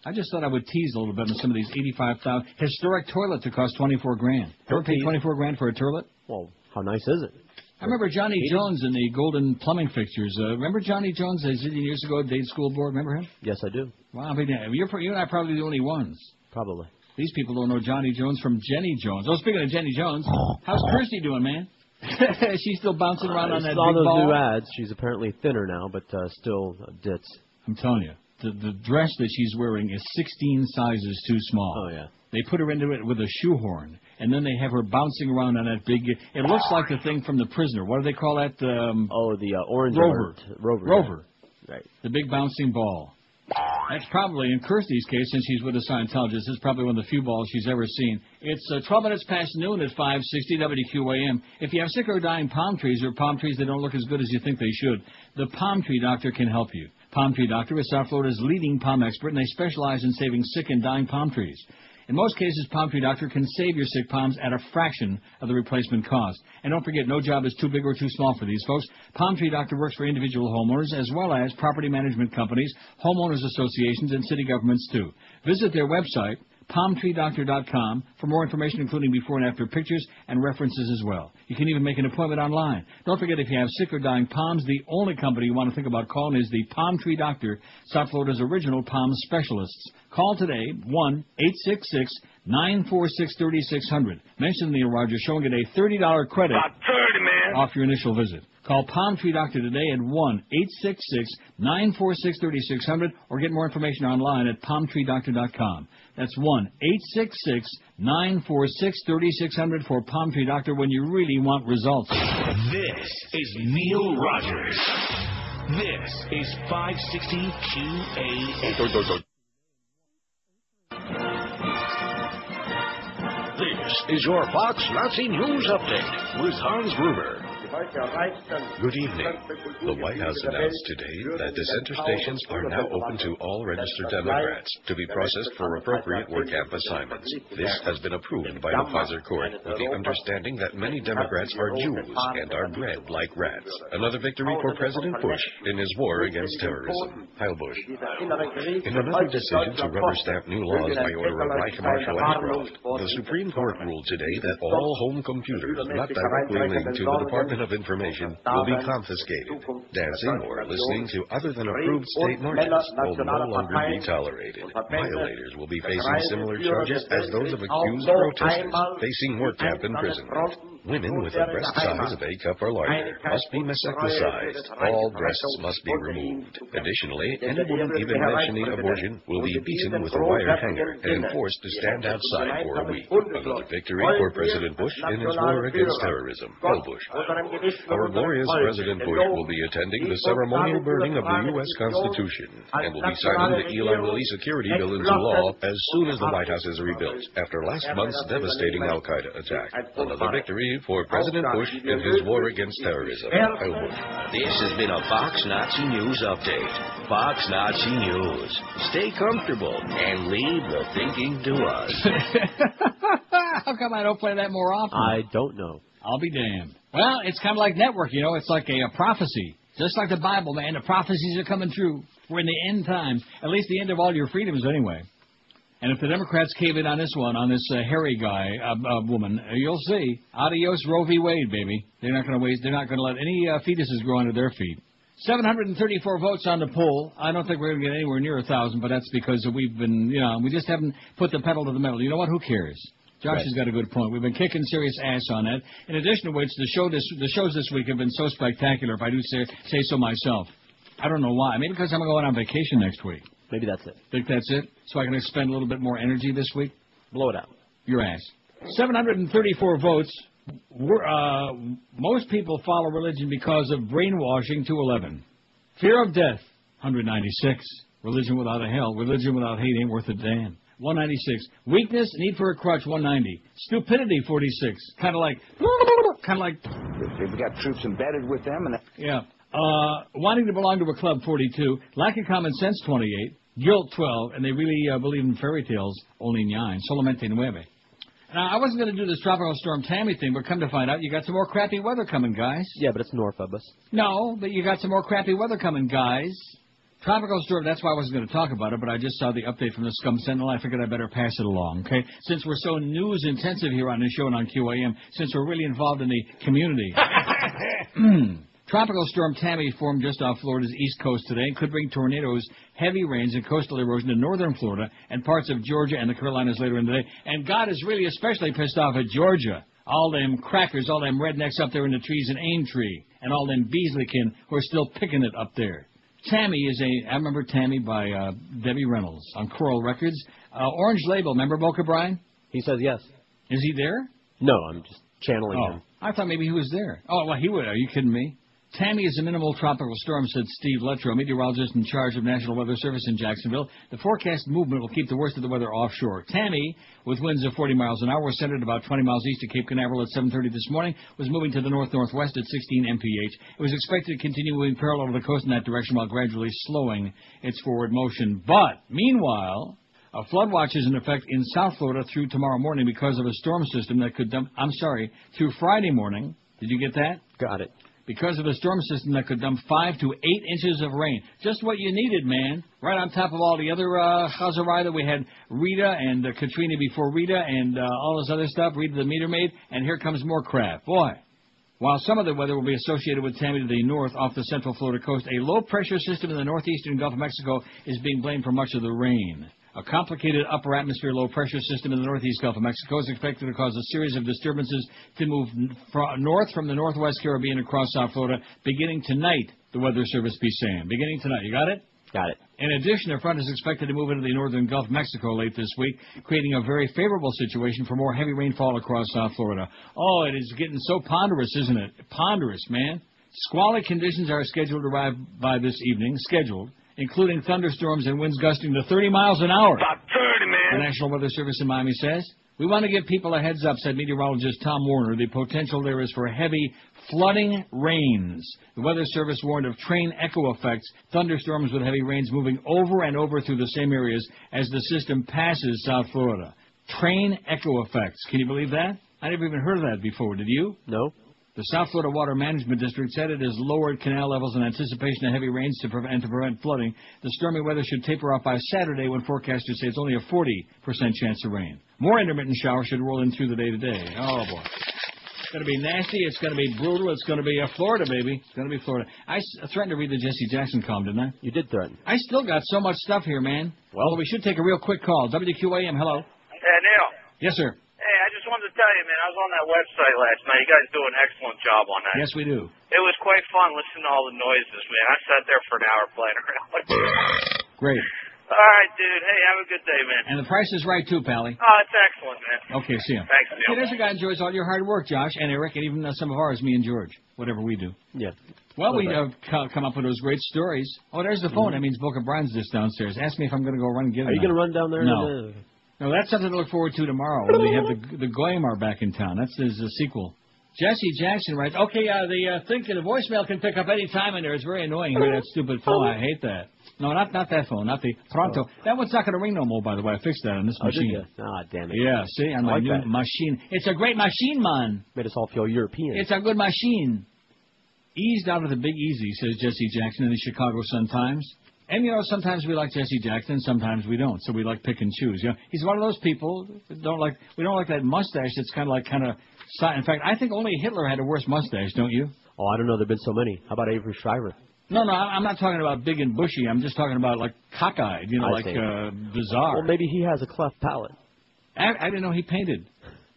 C: I just thought I would tease a little bit on some of these 85,000 historic toilet to cost $24,000. Ever paid $24,000 for a toilet?
F: Well, how nice is it?
C: I remember Johnny Jones in the golden plumbing fixtures. Remember Johnny Jones, years ago at Dade School Board? Remember him?
F: Yes, I do.
C: Wow, you and I are probably the only ones.
F: Probably.
C: These people don't know Johnny Jones from Jenny Jones. Oh, speaking of Jenny Jones, how's Kirsty doing, man? She's still bouncing around on that big
F: those
C: ball?
F: New ads. She's apparently thinner now, but still ditz.
C: I'm telling you, the dress that she's wearing is 16 sizes too small.
F: Oh, yeah.
C: They put her into it with a shoehorn, and then they have her bouncing around on that big... It looks like the thing from The Prisoner. What do they call that?
F: The orange
C: Rover.
F: Rover.
C: Right. The big bouncing ball. That's probably, in Kirsty's case, since she's with a Scientologist, it's probably one of the few balls she's ever seen. It's 12 minutes past noon at 560 WQAM. If you have sick or dying palm trees or palm trees that don't look as good as you think they should, the Palm Tree Doctor can help you. Palm Tree Doctor is South Florida's leading palm expert, and they specialize in saving sick and dying palm trees. In most cases, Palm Tree Doctor can save your sick palms at a fraction of the replacement cost. And don't forget, no job is too big or too small for these folks. Palm Tree Doctor works for individual homeowners as well as property management companies, homeowners associations, and city governments too. Visit their website, PalmTreeDoctor.com, for more information, including before and after pictures and references as well. You can even make an appointment online. Don't forget, if you have sick or dying palms, the only company you want to think about calling is the Palm Tree Doctor, South Florida's original palm specialists. Call today, 1-866-946-3600. Mention Neil Rogers Show and get a $30 credit off your initial visit. Call Palm Tree Doctor today at 1-866-946-3600 or get more information online at palmtreedoctor.com. That's 1-866-946-3600 for Palm Tree Doctor when you really want results.
A: This is Neil Rogers. This is 560 QAM. This is your Fox Nazi News Update with Hans Gruber.
Q: Good evening. The White House announced today that the center stations are now open to all registered Democrats to be processed for appropriate work camp assignments. This has been approved by the Pfizer court with the understanding that many Democrats are Jews and are bred like rats. Another victory for President Bush in his war against terrorism. Heil Bush. In another decision to rubber stamp new laws by order of Reich Marshal Ashcroft, the Supreme Court ruled today that all home computers not directly linked to the Department of Information will be confiscated. Dancing or listening to other than approved state marches will no longer be tolerated. Violators will be facing similar charges as those of accused protesters facing work camp imprisonment. Women with a breast size of A cup or larger must be mastectomized. All breasts must be removed. Additionally, any woman even mentioning abortion will be beaten with a wire hanger and forced to stand outside for a week. Another victory for President Bush in his war against terrorism. Hail Bush. Our glorious President Bush will be attending the ceremonial burning of the U.S. Constitution and will be signing the Eli Lilly security bill into law as soon as the White House is rebuilt after last month's devastating al-Qaeda attack. Another victory strategy for President Bush in his war against terrorism.
M: This has been a Fox Nazi News update. Fox Nazi News. Stay comfortable and leave the thinking to us.
C: How come I don't play that more often?
F: I don't know.
C: I'll be damned. Well, it's kind of like network, you know. It's like a prophecy. Just like the Bible, man. The prophecies are coming true. We're in the end times. At least the end of all your freedoms, anyway. And if the Democrats cave in on this one, on this hairy guy, woman, you'll see. Adios, Roe v. Wade, baby. They're not going to waste. They're not going to let any fetuses grow under their feet. 734 votes on the poll. I don't think we're going to get anywhere near 1,000, but that's because we've been, we just haven't put the pedal to the metal. You know what? Who cares? Josh has got a good point. We've been kicking serious ass on that. In addition to which, the shows this week have been so spectacular, if I do say so myself. I don't know why. Maybe because I'm going on vacation next week.
F: Maybe that's it.
C: Think that's it? So I can expend a little bit more energy this week?
F: Blow it out.
C: Your ass. 734 votes. Most people follow religion because of brainwashing, 211. Fear of death, 196. Religion without a hell. Religion without hate ain't worth a damn. 196. Weakness, need for a crutch, 190. Stupidity, 46. Kind of like.
P: We've got troops embedded with them.
C: Yeah. Wanting to belong to a club, 42. Lack of common sense, 28. Guilt, 12. And they really believe in fairy tales, only 9. Solamente 9. Now, I wasn't going to do this Tropical Storm Tammy thing, but come to find out, you got some more crappy weather coming, guys.
F: Yeah, but it's north of us.
C: No, but you got some more crappy weather coming, guys. Tropical storm, that's why I wasn't going to talk about it, but I just saw the update from the Scum Sentinel. I figured I better pass it along, okay? Since we're so news-intensive here on this show and on QAM, since we're really involved in the community. Tropical Storm Tammy formed just off Florida's east coast today and could bring tornadoes, heavy rains, and coastal erosion to northern Florida and parts of Georgia and the Carolinas later in the day. And God is really especially pissed off at Georgia. All them crackers, all them rednecks up there in the trees in Aintree, and all them Beasleykin who are still picking it up there. Tammy is I remember Tammy by Debbie Reynolds on Coral Records. Orange Label, remember Boca Brian?
F: He says yes.
C: Is he there?
F: No, I'm just channeling him.
C: I thought maybe he was there. Oh, well, he would. Are you kidding me? Tammy is a minimal tropical storm, said Steve Letro, meteorologist in charge of National Weather Service in Jacksonville. The forecast movement will keep the worst of the weather offshore. Tammy, with winds of 40 miles an hour, was centered about 20 miles east of Cape Canaveral at 7:30 this morning, was moving to the north-northwest at 16 mph. It was expected to continue moving parallel to the coast in that direction while gradually slowing its forward motion. But, meanwhile, a flood watch is in effect in South Florida through tomorrow morning because of a storm system that could dump, through Friday morning. Did you get that?
F: Got it.
C: Because of a storm system that could dump 5 to 8 inches of rain. Just what you needed, man. Right on top of all the other Chazarai that we had, Rita and Katrina before Rita and all this other stuff, Rita the meter maid, and here comes more crap. Boy. While some of the weather will be associated with Tammy to the north off the central Florida coast, a low-pressure system in the northeastern Gulf of Mexico is being blamed for much of the rain. A complicated upper atmosphere low-pressure system in the northeast Gulf of Mexico is expected to cause a series of disturbances to move north from the northwest Caribbean across South Florida, beginning tonight, the Weather Service be saying. Beginning tonight. You got it?
F: Got it.
C: In addition, a front is expected to move into the northern Gulf of Mexico late this week, creating a very favorable situation for more heavy rainfall across South Florida. Oh, it is getting so ponderous, isn't it? Ponderous, man. Squally conditions are scheduled to arrive by this evening. Including thunderstorms and winds gusting to 30 miles an hour.
N: About 30, man.
C: The National Weather Service in Miami says, we want to give people a heads up, said meteorologist Tom Warner. The potential there is for heavy flooding rains. The Weather Service warned of train echo effects, thunderstorms with heavy rains moving over and over through the same areas as the system passes South Florida. Train echo effects. Can you believe that? I never even heard of that before. Did you?
F: No.
C: The South Florida Water Management District said it has lowered canal levels in anticipation of heavy rains to prevent flooding. The stormy weather should taper off by Saturday when forecasters say it's only a 40% chance of rain. More intermittent showers should roll in through the day today. Oh, boy. It's going to be nasty. It's going to be brutal. It's going to be Florida, baby. It's going to be Florida. I threatened to read the Jesse Jackson column, didn't I?
F: You did threaten.
C: I still got so much stuff here, man. Well, we should take a real quick call. WQAM, hello.
E: Hey, Neil.
C: Yes, sir.
E: Hey, I just wanted to tell you, man, I was on that website last night. You guys do an excellent job on that.
C: Yes, we do.
E: It was quite fun listening to all the noises, man. I sat there for an hour playing around with it.
C: Great.
E: All right, dude. Hey, have a good day, man.
C: And the price is right, too, Pally.
E: Oh, it's excellent, man.
C: Okay, see ya.
E: Thanks, Neil.
C: Hey, there's a guy who enjoys all your hard work, Josh, and Eric, and even some of ours, me and George, whatever we do.
F: Yeah.
C: Well, we come up with those great stories. Oh, there's the phone. That means Boca Brian's just downstairs. Ask me if I'm going to go run and get him.
F: Are you going to run down there?
C: No. No, that's something to look forward to tomorrow when we have the Goyamar back in town. That's his sequel. Jesse Jackson writes, okay, the voicemail can pick up any time in there. It's very annoying hearing that stupid phone. I hate that. No, not that phone, not the Pronto. Oh. That one's not going to ring no more, by the way. I fixed that on this machine.
F: Ah, damn it.
C: Yeah, see, on my new machine. It's a great machine, man.
F: Made us all feel European.
C: It's a good machine. Eased out of the Big Easy, says Jesse Jackson in the Chicago Sun-Times. And, sometimes we like Jesse Jackson, sometimes we don't. So we like pick and choose. He's one of those people that we don't like that mustache that's kind of. In fact, I think only Hitler had a worse mustache, don't you?
F: Oh, I don't know. There have been so many. How about Avery Shriver?
C: No, I'm not talking about big and bushy. I'm just talking about, cockeyed, bizarre.
F: Well, maybe he has a cleft palate.
C: I didn't know he painted.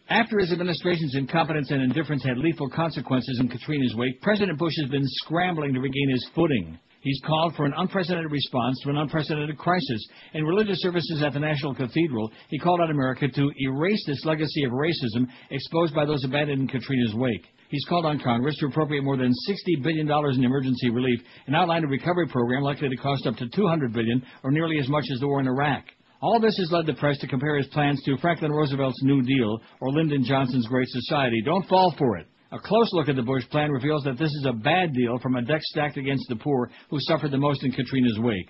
C: After his administration's incompetence and indifference had lethal consequences in Katrina's wake, President Bush has been scrambling to regain his footing. He's called for an unprecedented response to an unprecedented crisis. In religious services at the National Cathedral, he called on America to erase this legacy of racism exposed by those abandoned in Katrina's wake. He's called on Congress to appropriate more than $60 billion in emergency relief and outlined a recovery program likely to cost up to $200 billion, or nearly as much as the war in Iraq. All this has led the press to compare his plans to Franklin Roosevelt's New Deal or Lyndon Johnson's Great Society. Don't fall for it. A close look at the Bush plan reveals that this is a bad deal from a deck stacked against the poor who suffered the most in Katrina's wake.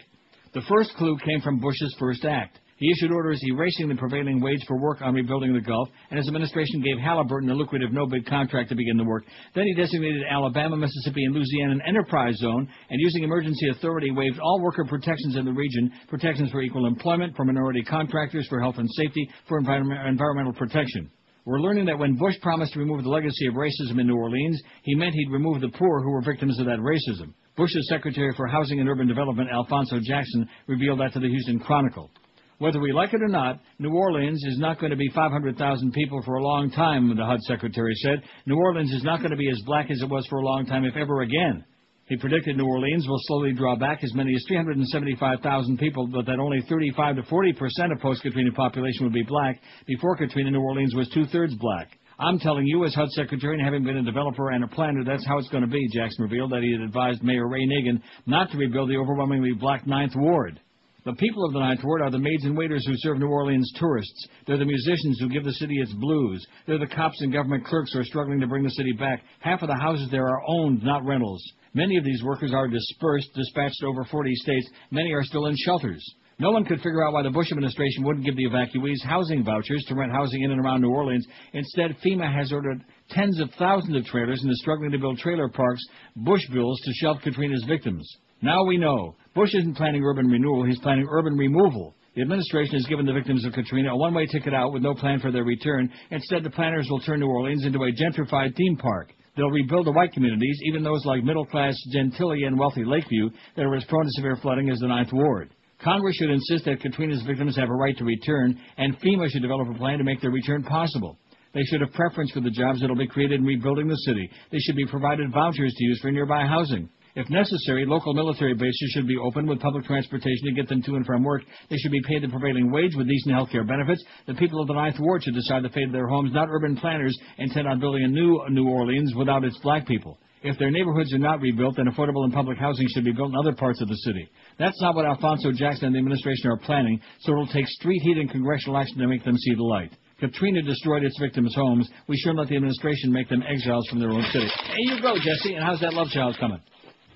C: The first clue came from Bush's first act. He issued orders erasing the prevailing wage for work on rebuilding the Gulf, and his administration gave Halliburton a lucrative no-bid contract to begin the work. Then he designated Alabama, Mississippi, and Louisiana an enterprise zone, and using emergency authority waived all worker protections in the region, protections for equal employment, for minority contractors, for health and safety, for environmental protection. We're learning that when Bush promised to remove the legacy of racism in New Orleans, he meant he'd remove the poor who were victims of that racism. Bush's Secretary for Housing and Urban Development, Alphonso Jackson, revealed that to the Houston Chronicle. Whether we like it or not, New Orleans is not going to be 500,000 people for a long time, the HUD Secretary said. New Orleans is not going to be as black as it was for a long time, if ever again. He predicted New Orleans will slowly draw back as many as 375,000 people, but that only 35 to 40% of post-Katrina population would be black. Before Katrina, New Orleans was two-thirds black. I'm telling you, as HUD Secretary and having been a developer and a planner, that's how it's going to be, Jackson revealed that he had advised Mayor Ray Nagin not to rebuild the overwhelmingly black Ninth Ward. The people of the Ninth Ward are the maids and waiters who serve New Orleans tourists. They're the musicians who give the city its blues. They're the cops and government clerks who are struggling to bring the city back. Half of the houses there are owned, not rentals. Many of these workers are dispersed, dispatched to over 40 states. Many are still in shelters. No one could figure out why the Bush administration wouldn't give the evacuees housing vouchers to rent housing in and around New Orleans. Instead, FEMA has ordered tens of thousands of trailers and is struggling to build trailer parks, Bush bills, to shelter Katrina's victims. Now we know. Bush isn't planning urban renewal, he's planning urban removal. The administration has given the victims of Katrina a one-way ticket out with no plan for their return. Instead, the planners will turn New Orleans into a gentrified theme park. They'll rebuild the white communities, even those like middle-class Gentilly and wealthy Lakeview that are as prone to severe flooding as the Ninth Ward. Congress should insist that Katrina's victims have a right to return, and FEMA should develop a plan to make their return possible. They should have preference for the jobs that will be created in rebuilding the city. They should be provided vouchers to use for nearby housing. If necessary, local military bases should be opened with public transportation to get them to and from work. They should be paid the prevailing wage with decent health care benefits. The people of the Ninth Ward should decide the fate of their homes, not urban planners intent on building a new New Orleans without its black people. If their neighborhoods are not rebuilt, then affordable and public housing should be built in other parts of the city. That's not what Alphonso Jackson and the administration are planning, so it'll take street heat and congressional action to make them see the light. Katrina destroyed its victims' homes. We shouldn't let the administration make them exiles from their own city. Hey, you go, Jesse. And how's that love child coming?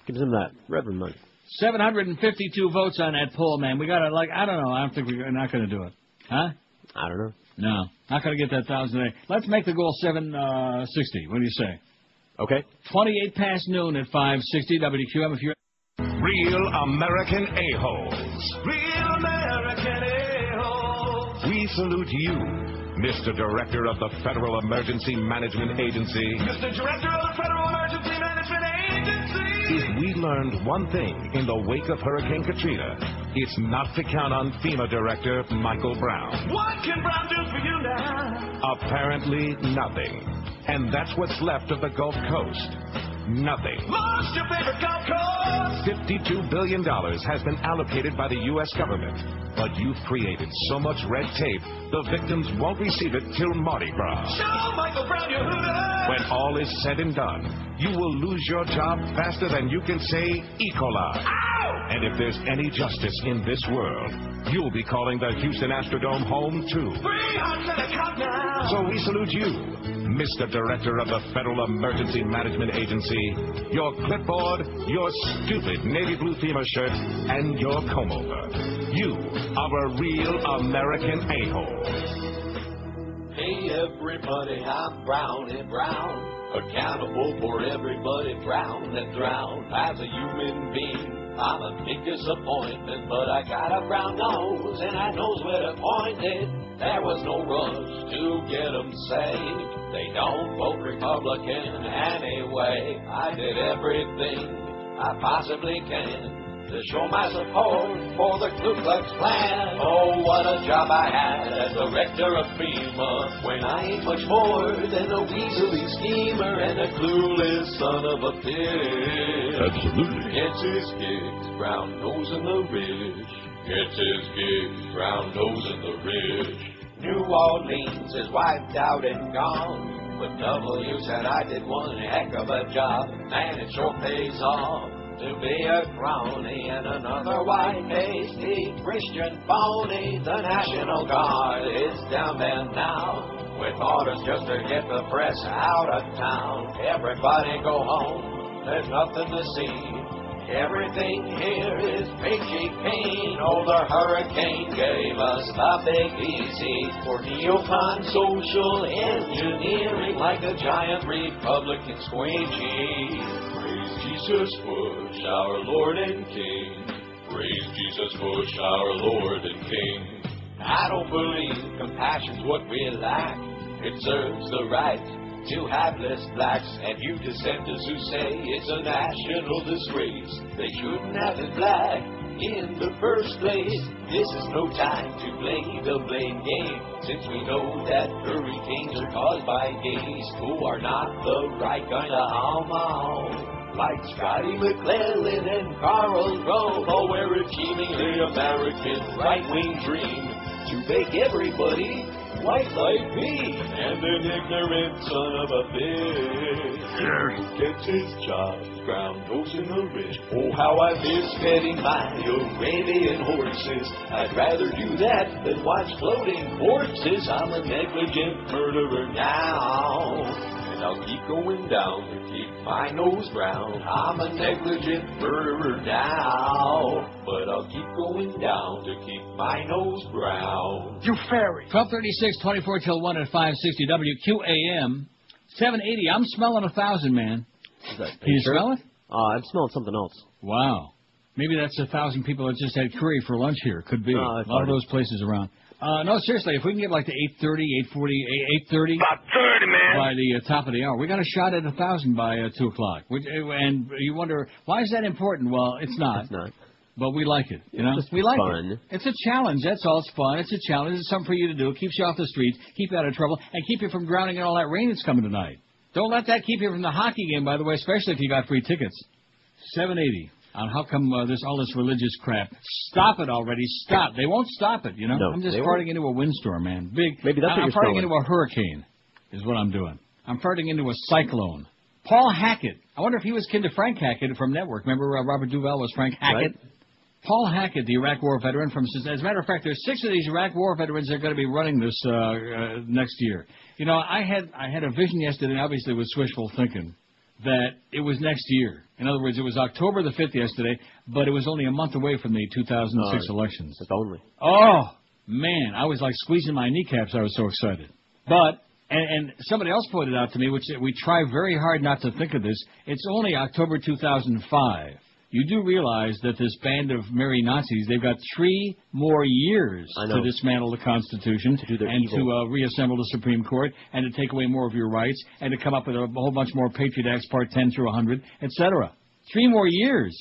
F: Gives him that Reverend money.
C: 752 votes on that poll, man. We got to, I don't know. I don't think we're not going to do it. Huh?
F: I don't know.
C: No. Not going to get that 1,000 today. Let's make the goal 760. What do you say?
F: Okay.
C: 28 past noon at 560 WQM if you're...
D: Real American A-holes.
O: Real American A-holes.
D: We salute you, Mr. Director of the Federal Emergency Management Agency.
O: Mr. Director of the Federal Emergency Management Agency.
D: If we learned one thing in the wake of Hurricane Katrina, it's not to count on FEMA Director Michael Brown.
O: What can Brown do for you now?
D: Apparently nothing. And that's what's left of the Gulf Coast. Nothing.
O: What's your favorite Gulf Coast?
D: $52 billion has been allocated by the U.S. government. But you've created so much red tape, the victims won't receive it till Mardi Gras.
O: Show Michael Brown your hoodoo.
D: When all is said and done, you will lose your job faster than you can say E. coli.
O: Ow!
D: And if there's any justice in this world, you'll be calling the Houston Astrodome home, too. So we salute you, Mr. Director of the Federal Emergency Management Agency, your clipboard, your stupid navy blue FEMA shirt, and your comb-over. You are a real American a-hole.
J: Hey everybody, I'm Brownie Brown, accountable for everybody drowned and drowned. As a human being, I'm a big disappointment, but I got a brown nose and I knows where to point it. There was no rush to get them saved. They don't vote Republican anyway. I did everything I possibly can to show my support for the Ku Klux Klan. Oh, what a job I had as director of FEMA, when I ain't much more than a weaselly schemer and a clueless son of a bitch. Absolutely. Gets his gigs, brown nose in the ridge. Gets his gigs, brown nose in the ridge. New Orleans is wiped out and gone, but W said I did one heck of a job. Man, it sure pays off to be a crony and another white-faced Christian phony. The National Guard is down there now, with orders just to get the press out of town. Everybody go home, there's nothing to see. Everything here is peachy keen. Oh, the hurricane gave us the big easy for neocon social engineering, like a giant Republican squeegee. Praise Jesus Bush, our Lord and King. Praise Jesus Bush, our Lord and King. I don't believe compassion's what we lack. It serves the right to hapless blacks, and you dissenters who say it's a national disgrace. They shouldn't have it black in the first place. This is no time to play the blame game, since we know that hurricanes are caused by gays who are not the right kind of homo. Like Scotty McClellan and Karl Rove, oh, we're achieving the American right-wing dream to make everybody white like me, and an ignorant son of a bitch gets his job, ground nose in the ridge. Oh, how I miss petting my Arabian horses. I'd rather do that than watch floating corpses. I'm a negligent murderer now, and I'll keep going down to keep my nose brown. I'm a negligent murderer now, but I'll keep going down to keep my nose brown.
C: You fairy. 12:36, 24 till 1 at 560 WQAM. 780. I'm smelling 1,000, man.
F: Can
C: you smell it?
F: I'm smelling something else.
C: Wow. Maybe that's 1,000 people that just had curry for lunch here. Could be. A lot of those places around. No, seriously, if we can get like to 8:30, 8:40, 8:30.
N: About 30, man.
C: By the top of the hour. We got a shot at 1,000 by 2 o'clock. And you wonder, why is that important? Well, it's not.
F: It's not.
C: But we like it, you know? We like it. It's a challenge, that's all. It's fun. It's a challenge. It's something for you to do. It keeps you off the streets, keep you out of trouble, and keep you from drowning in all that rain that's coming tonight. Don't let that keep you from the hockey game, by the way, especially if you got free tickets. 780. On how come there's all this religious crap. Stop it already. Stop. They won't stop it, you know?
F: No,
C: I'm just farting into a windstorm, man. Maybe
F: that's
C: I'm farting into a hurricane is what I'm doing. I'm farting into a cyclone. Paul Hackett. I wonder if he was kin to Frank Hackett from Network. Remember Robert Duvall was Frank Hackett? Right. Paul Hackett, the Iraq War veteran from... As a matter of fact, there's 6 of these Iraq War veterans that are going to be running this next year. You know, I had a vision yesterday, and obviously it was wishful thinking, that it was next year. In other words, it was October the 5th yesterday, but it was only a month away from the 2006 elections.
F: If only.
C: Oh, man, I was like squeezing my kneecaps. I was so excited. But... And somebody else pointed out to me, which we try very hard not to think of this, it's only October 2005. You do realize that this band of merry Nazis, they've got 3 more years to dismantle the Constitution to reassemble the Supreme Court and to take away more of your rights and to come up with a whole bunch more Patriot Acts Part 10 through 100, etc. 3 more years.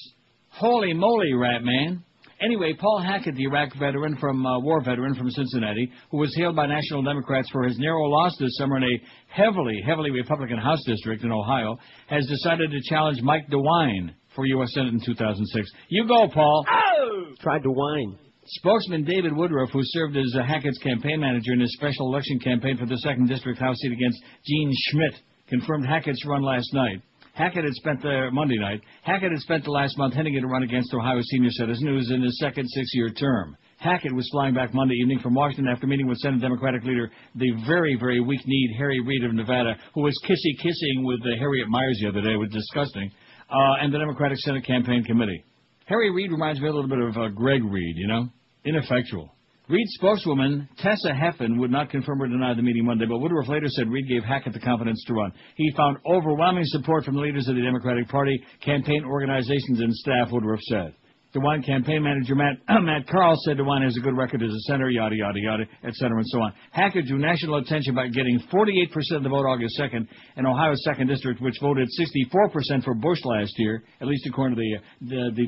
C: Holy moly, rat man. Anyway, Paul Hackett, the Iraq veteran war veteran from Cincinnati, who was hailed by National Democrats for his narrow loss this summer in a heavily Republican House district in Ohio, has decided to challenge Mike DeWine for U.S. Senate in 2006. You go, Paul.
F: Oh! Tried to whine.
C: Spokesman David Woodruff, who served as Hackett's campaign manager in his special election campaign for the 2nd District House seat against Gene Schmidt, confirmed Hackett's run last night. Hackett had spent Monday night. Hackett had spent the last month heading in to run against Ohio senior citizen who was in his second 6-year term. Hackett was flying back Monday evening from Washington after meeting with Senate Democratic leader, the very, very weak-kneed Harry Reid of Nevada, who was kissing with Harriet Miers the other day. It was disgusting. And the Democratic Senate Campaign Committee. Harry Reid reminds me a little bit of Greg Reid, you know? Ineffectual. Reid's spokeswoman, Tessa Heffen, would not confirm or deny the meeting Monday, but Woodruff later said Reid gave Hackett the confidence to run. He found overwhelming support from the leaders of the Democratic Party, campaign organizations, and staff, Woodruff said. DeWine campaign manager Matt Carl said DeWine has a good record as a senator, yada, yada, yada, et cetera, and so on. Hackett drew national attention by getting 48% of the vote August 2nd in Ohio's 2nd District, which voted 64% for Bush last year, at least according to the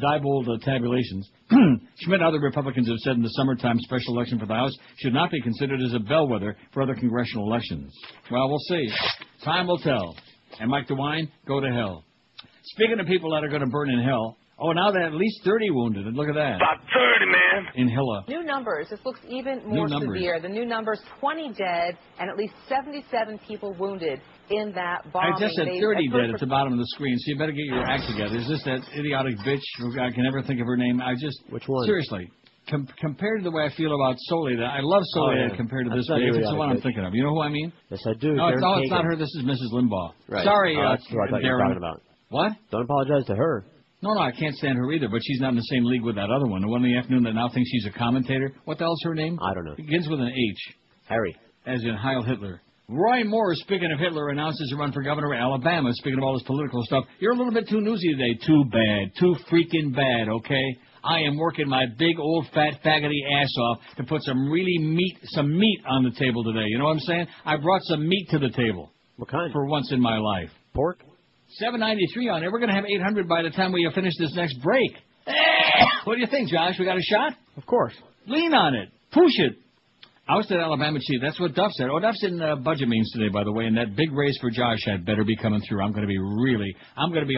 C: Diebold tabulations. Schmidt and other Republicans have said in the summertime special election for the House should not be considered as a bellwether for other congressional elections. Well, we'll see. Time will tell. And Mike DeWine, go to hell. Speaking of people that are going to burn in hell, oh, now they have at least 30 wounded. And look at that.
N: About 30, man.
C: In Hilla.
B: New numbers. This looks even more severe. The new numbers, 20 dead and at least 77 people wounded in that bombing.
C: I just said 30 dead at the bottom of the screen, so you better get your act together. Is this that idiotic bitch who I can never think of her name?
F: Which one?
C: Seriously. Compared to the way I feel about Soledad, I love Soledad compared to this bitch. It's the one I'm thinking of. You know who I mean?
F: Yes, I do.
C: No, it's not her. This is Mrs. Limbaugh.
F: Right.
C: Sorry,
F: that's what I thought you were talking about.
C: What?
F: Don't apologize to her.
C: No, I can't stand her either, but she's not in the same league with that other one, the one in the afternoon that now thinks she's a commentator. What the hell's her name?
F: I don't know.
C: It begins with an H.
F: Harry.
C: As in Heil Hitler. Roy Moore, speaking of Hitler, announces a run for governor of Alabama, speaking of all this political stuff. You're a little bit too newsy today. Too bad. Too freaking bad, okay? I am working my big, old, fat, faggoty ass off to put some meat on the table today. You know what I'm saying? I brought some meat to the table.
F: What kind?
C: For once in my life.
F: Pork?
C: 793 on it. We're going to have 800 by the time we finish this next break. What do you think, Josh? We got a shot?
F: Of course.
C: Lean on it. Push it. Ousted Alabama chief. That's what Duff said. Oh, Duff's in budget meetings today, by the way, and that big raise for Josh had better be coming through. I'm going to be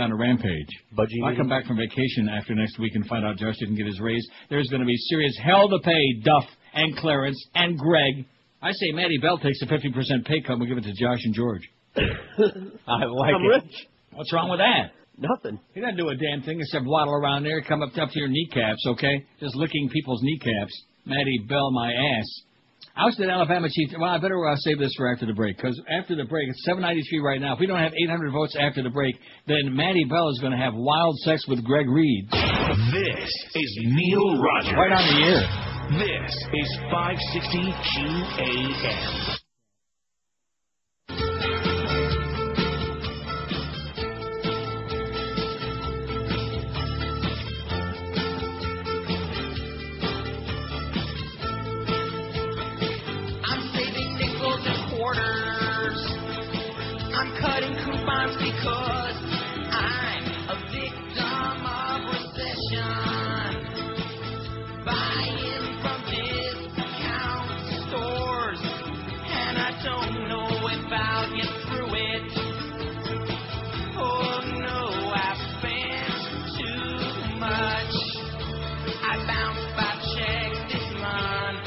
C: on a rampage. If I come back from vacation after next week and find out Josh didn't get his raise, there's going to be serious hell to pay Duff and Clarence and Greg. I say Matty Bell takes a 50% pay cut and we give it to Josh and George.
F: I like
C: I'm
F: it.
C: rich. What's wrong with that?
F: Nothing.
C: He doesn't do a damn thing except waddle around there, come up to your kneecaps, okay? Just licking people's kneecaps. Matty Bell, my ass. Ousted Alabama chief. Well, I better save this for after the break, because after the break, it's 793 right now. If we don't have 800 votes after the break, then Matty Bell is going to have wild sex with Greg Reid.
D: This is Neil Rogers.
C: Right on the air.
D: This is 560 QAM.
O: I'm cutting coupons because I'm a victim of recession. Buying from discount stores, and I don't know if I'll get through it. Oh no, I've spent too much. I bounced 5 checks this month.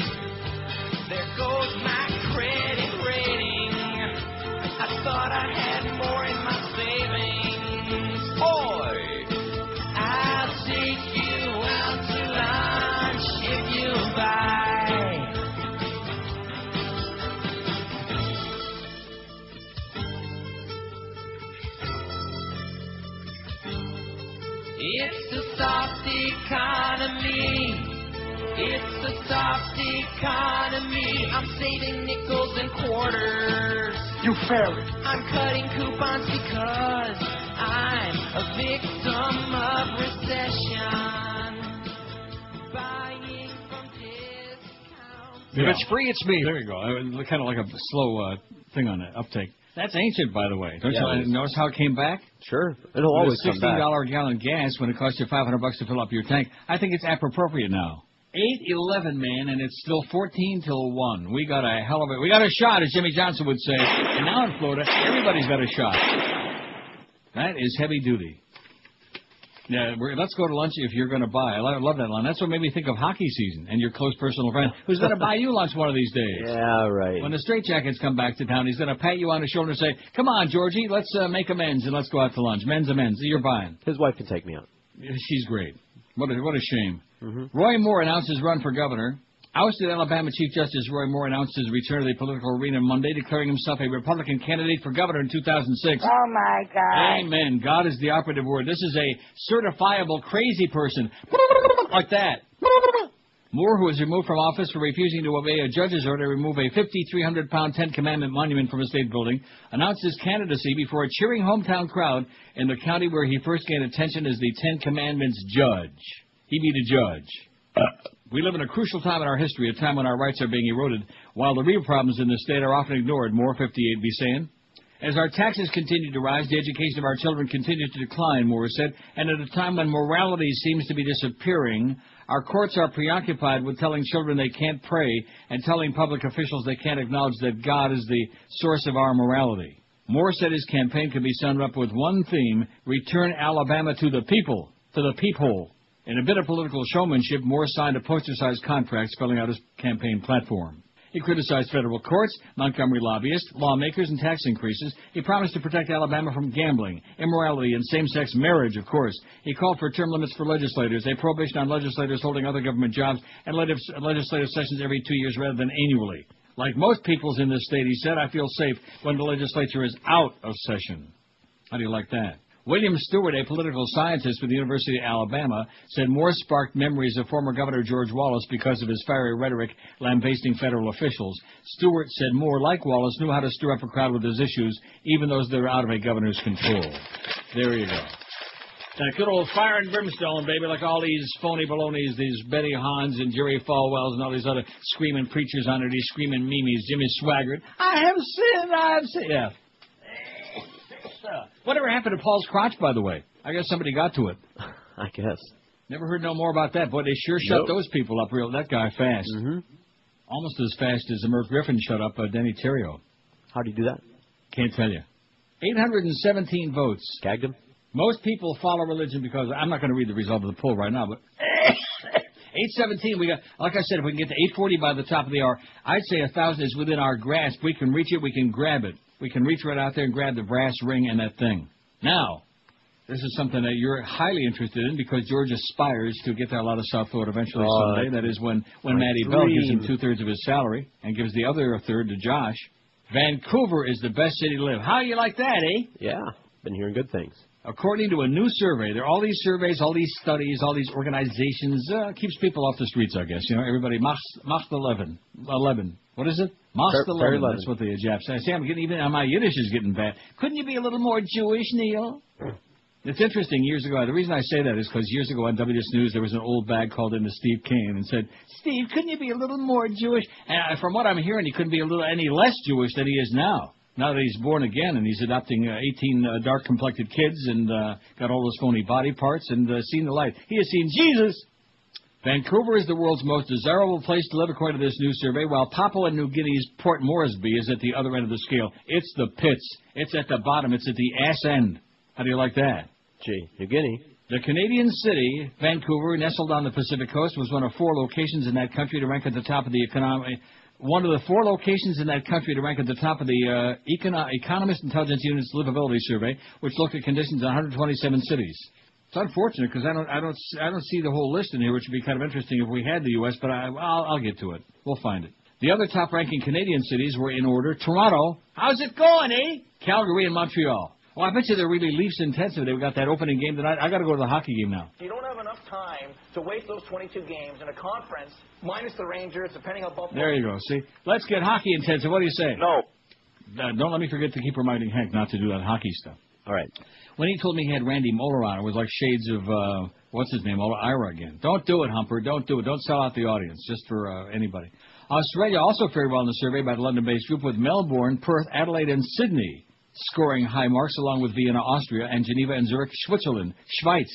O: There goes my credit rating. I thought I had more in my savings. Boy, I'll take you out to lunch if you buy. It's a soft economy. It's a soft economy. I'm saving nickels and quarters.
N: You fairy.
O: I'm cutting coupons because I'm a victim of recession. Buying from discount.
C: If it's free, it's me. There you go. Kind of like a slow thing on it, uptake. That's ancient, by the way. Don't you notice how it came back?
F: Sure. It'll always come back.
C: $16 a gallon gas when it costs you $500 to fill up your tank. I think it's appropriate now. 8:11, man, and it's still 14 till 1. We got a hell of it. We got a shot, as Jimmy Johnson would say. And now in Florida, everybody's got a shot. That is heavy duty. Yeah, let's go to lunch if you're going to buy. I love that line. That's what made me think of hockey season and your close personal friend who's going to buy you lunch one of these days.
F: Yeah, right.
C: When the straitjackets come back to town, he's going to pat you on the shoulder and say, come on, Georgie, let's make amends and let's go out to lunch. Men's amends. You're buying.
F: His wife can take me out.
C: She's great. What a shame.
F: Mm-hmm.
C: Roy Moore announced his run for governor. Ousted Alabama Chief Justice Roy Moore announced his return to the political arena Monday, declaring himself a Republican candidate for governor in 2006.
L: Oh, my God.
C: Amen. God is the operative word. This is a certifiable crazy person. Like that. Moore, who was removed from office for refusing to obey a judge's order to remove a 5,300-pound Ten Commandment monument from a state building, announced his candidacy before a cheering hometown crowd in the county where he first gained attention as the Ten Commandments judge. He be the judge. We live in a crucial time in our history, a time when our rights are being eroded, while the real problems in the state are often ignored, Moore 58 be saying. As our taxes continue to rise, the education of our children continues to decline, Moore said, and at a time when morality seems to be disappearing, our courts are preoccupied with telling children they can't pray and telling public officials they can't acknowledge that God is the source of our morality. Moore said his campaign could be summed up with one theme: return Alabama to the people, to the peephole. In a bit of political showmanship, Moore signed a poster-sized contract spelling out his campaign platform. He criticized federal courts, Montgomery lobbyists, lawmakers, and tax increases. He promised to protect Alabama from gambling, immorality, and same-sex marriage, of course. He called for term limits for legislators, a prohibition on legislators holding other government jobs, and legislative sessions every 2 years rather than annually. Like most peoples in this state, he said, I feel safe when the legislature is out of session. How do you like that? William Stewart, a political scientist with the University of Alabama, said Moore sparked memories of former Governor George Wallace because of his fiery rhetoric lambasting federal officials. Stewart said Moore, like Wallace, knew how to stir up a crowd with his issues, even those that are out of a governor's control. There you go. That good old fire and brimstone, baby, like all these phony balonies, these Betty Hans and Jerry Falwells and all these other screaming preachers on there, these screaming memes, Jimmy Swaggart. I have sinned. Yeah. Whatever happened to Paul's crotch, by the way? I guess somebody got to it.
F: I guess.
C: Never heard no more about that. Boy, they sure shut those people up that guy fast.
F: Mm-hmm.
C: Almost as fast as Merv Griffin shut up Denny Terrio.
F: How do you do that?
C: Can't tell you. 817 votes.
F: Gagged him?
C: Most people follow religion because, I'm not going to read the result of the poll right now, but 817, we got, like I said, if we can get to 840 by the top of the hour, I'd say 1,000 is within our grasp. We can reach it, we can grab it. We can reach right out there and grab the brass ring and that thing. Now, this is something that you're highly interested in because George aspires to get there a lot of South Florida eventually someday. That is when Matty Bell gives him 2/3 of his salary and gives the other 1/3 to Josh. Vancouver is the best city to live. How you like that, eh?
F: Yeah, been hearing good things.
C: According to a new survey, there are all these surveys, all these studies, all these organizations, keeps people off the streets, I guess. You know, everybody, Mach 11. What is it? Mach 11. That's what the Japs say. See, I'm getting, even my Yiddish is getting bad. Couldn't you be a little more Jewish, Neil? It's interesting, years ago, the reason I say that is because years ago on WS News, there was an old bag called into Steve Kane and said, Steve, couldn't you be a little more Jewish? And from what I'm hearing, he couldn't be any less Jewish than he is now. Now that he's born again and he's adopting 18 dark-complected kids and got all those phony body parts and seen the light. He has seen Jesus. Vancouver is the world's most desirable place to live, according to this new survey, while Papua New Guinea's Port Moresby is at the other end of the scale. It's the pits. It's at the bottom. It's at the ass end. How do you like that?
F: Gee, New Guinea.
C: The Canadian city, Vancouver, nestled on the Pacific coast, was one of 4 locations in that country to rank at the top of the economic... One of the 4 locations in that country to rank at the top of the Economist Intelligence Unit's Livability Survey, which looked at conditions in 127 cities. It's unfortunate because I don't see the whole list in here, which would be kind of interesting if we had the U.S., but I'll get to it. We'll find it. The other top-ranking Canadian cities were in order: Toronto. How's it going, eh? Calgary and Montreal. Well, I bet you they're really Leafs intensive. They've got that opening game tonight. I got to go to the hockey game now.
T: You don't have enough time to waste those 22 games in a conference, minus the Rangers, depending on Buffalo.
C: There you go. See? Let's get hockey intensive. What do you say?
U: No.
C: Don't let me forget to keep reminding Hank not to do that hockey stuff.
F: All right.
C: When he told me he had Randy Moeller on, it was like shades of, what's his name, Ira again. Don't do it, Humper. Don't do it. Don't sell out the audience, just for anybody. Australia also fared well in the survey by the London-based group, with Melbourne, Perth, Adelaide, and Sydney scoring high marks, along with Vienna, Austria, and Geneva and Zurich, Switzerland, Schweiz.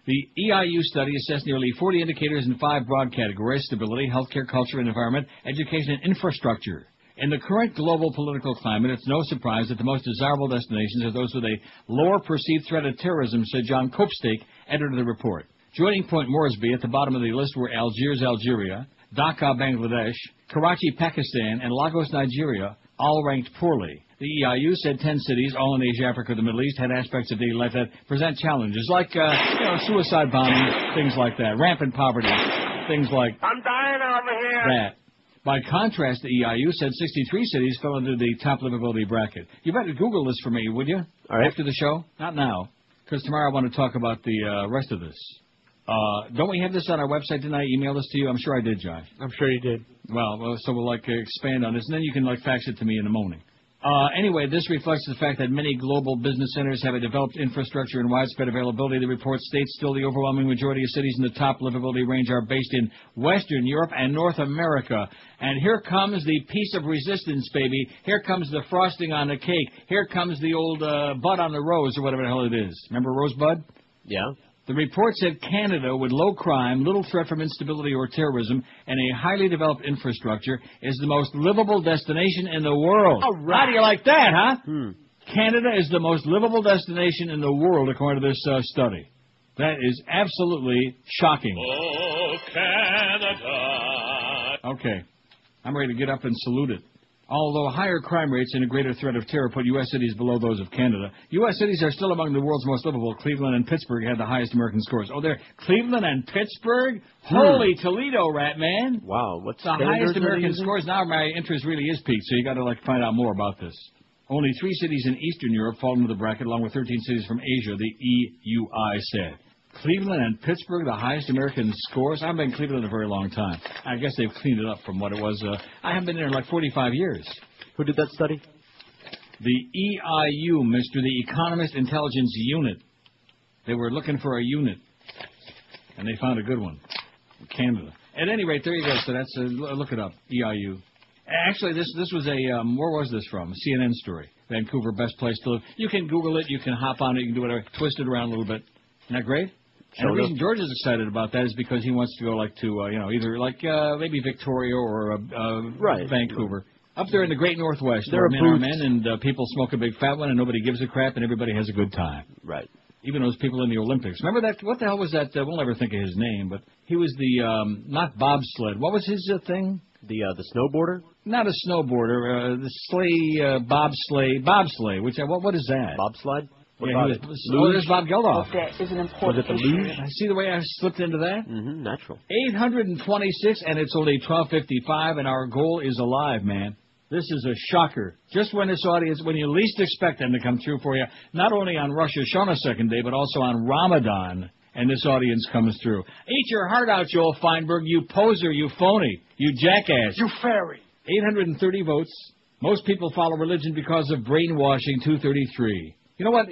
C: The EIU study assessed nearly 40 indicators in 5 broad categories: stability, healthcare, culture and environment, education, and infrastructure. In the current global political climate, it's no surprise that the most desirable destinations are those with a lower perceived threat of terrorism, said John Copestake, editor of the report. Joining Point Moresby at the bottom of the list were Algiers, Algeria, Dhaka, Bangladesh, Karachi, Pakistan, and Lagos, Nigeria, all ranked poorly. The EIU said 10 cities, all in Asia, Africa, the Middle East, had aspects of daily life that present challenges like, suicide bombing, things like that, rampant poverty, things like
N: I'm dying over here.
C: that. By contrast, the EIU said 63 cities fell into the top livability bracket. You better Google this for me, would you?
F: All right.
C: After the show? Not now, because tomorrow I want to talk about the rest of this. Don't we have this on our website? Didn't I email this to you? I'm sure I did, Josh.
F: I'm sure you did.
C: Well, so we'll expand on this, and then you can fax it to me in the morning. Anyway, this reflects the fact that many global business centers have a developed infrastructure and widespread availability. The report states still the overwhelming majority of cities in the top livability range are based in Western Europe and North America. And here comes the piece of resistance, baby. Here comes the frosting on the cake. Here comes the old bud on the rose, or whatever the hell it is. Remember Rosebud?
F: Yeah.
C: The report said Canada, with low crime, little threat from instability or terrorism, and a highly developed infrastructure, is the most livable destination in the world.
F: All right.
C: How do you like that, huh? Canada is the most livable destination in the world, according to this study. That is absolutely shocking.
J: Oh, Canada.
C: Okay. I'm ready to get up and salute it. Although higher crime rates and a greater threat of terror put U.S. cities below those of Canada, U.S. cities are still among the world's most livable. Cleveland and Pittsburgh had the highest American scores. Oh, they're Cleveland and Pittsburgh? Holy Toledo, rat man.
F: Wow, what's
C: the highest American scores? Now my interest really is peaked, so you got to find out more about this. Only 3 cities in Eastern Europe fall into the bracket, along with 13 cities from Asia, the EUI said. Cleveland and Pittsburgh, the highest American scores? I've been in Cleveland a very long time. I guess they've cleaned it up from what it was. I haven't been there in 45 years.
F: Who did that study?
C: The EIU, Mr. The Economist Intelligence Unit. They were looking for a unit, and they found a good one. Canada. At any rate, there you go. So that's look it up. EIU. Actually, this was a where was this from? CNN story. Vancouver, best place to live. You can Google it. You can hop on it. You can do whatever. Twist it around a little bit. Isn't that great? And the reason George is excited about that is because he wants to go either maybe Victoria or Vancouver. Up there in the great Northwest, where men are men and people smoke a big fat one and nobody gives a crap and everybody has a good time.
F: Right.
C: Even those people in the Olympics. Remember that? What the hell was that? We'll never think of his name, but he was the, not bobsled. What was his thing?
F: The snowboarder?
C: Not a snowboarder. The sleigh, bobsleigh. What is that?
F: Bobsled?
C: There's Bob Geldof.
B: That is an important
F: Was it the luge?
C: See the way I slipped into that?
F: Mm-hmm, natural.
C: 826, and it's only 12:55, and our goal is alive, man. This is a shocker. Just when this audience, when you least expect them to come through for you, not only on Rosh Hashanah second day, but also on Ramadan, and this audience comes through. Eat your heart out, Joel Feinberg, you poser, you phony, you jackass.
S: You fairy.
C: 830 votes. Most people follow religion because of brainwashing, 233. You know what?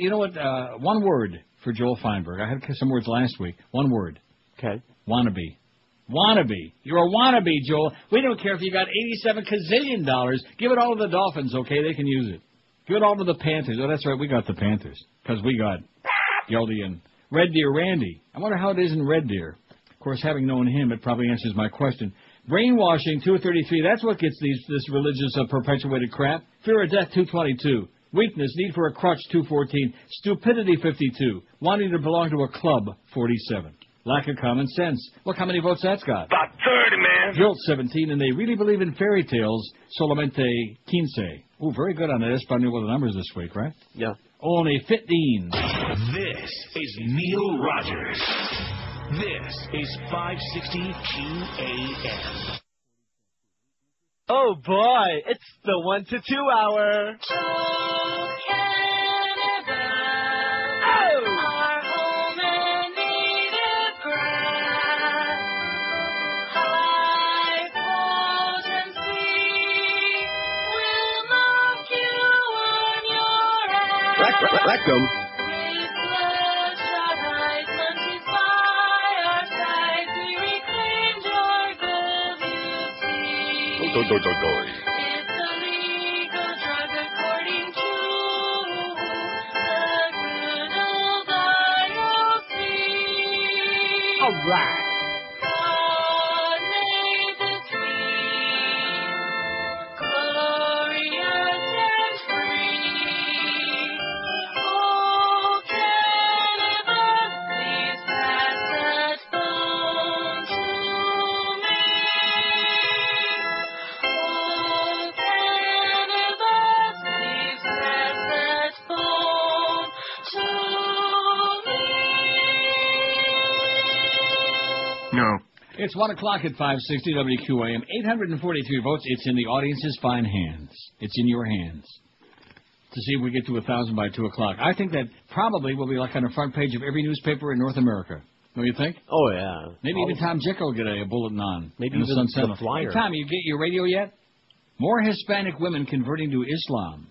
C: One word for Joel Feinberg. I had some words last week. One word.
F: Okay.
C: Wannabe. Wannabe. You're a wannabe, Joel. We don't care if you got $87 gazillion. Give it all to the Dolphins, okay? They can use it. Give it all to the Panthers. Oh, that's right. We got the Panthers. Because we got Yeldy and Red Deer Randy. I wonder how it is in Red Deer. Of course, having known him, it probably answers my question. Brainwashing, 233. That's what gets this religious perpetuated crap. Fear of death, 222. Weakness, need for a crutch, 214. Stupidity, 52. Wanting to belong to a club, 47. Lack of common sense. Look how many votes that's got.
N: About 30, man.
C: Guilt, 17. And they really believe in fairy tales, solamente 15. Oh, very good on that. Espanol with the numbers this week, right?
F: Yeah.
C: Only 15.
D: This is Neil Rogers. This is 560 QAM.
L: Oh boy, it's the 1 to 2 hour.
F: Rectum.
L: All right.
O: God made the tree.
H: No.
C: It's 1 o'clock at 560 WQAM. 843 votes. It's in the audience's fine hands. It's in your hands to see if we get to 1,000 by 2 o'clock. I think that probably will be like on the front page of every newspaper in North America. Don't you think?
F: Oh, yeah.
C: Maybe even Tom Jekyll will get a bulletin on.
F: Maybe
C: even
F: the Sun Flyer.
C: Hey, Tom, you get your radio yet? More Hispanic women converting to Islam.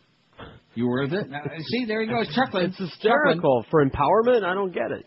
C: You were with it? See, there he goes, chuckling.
F: It's hysterical. For empowerment? I don't get it.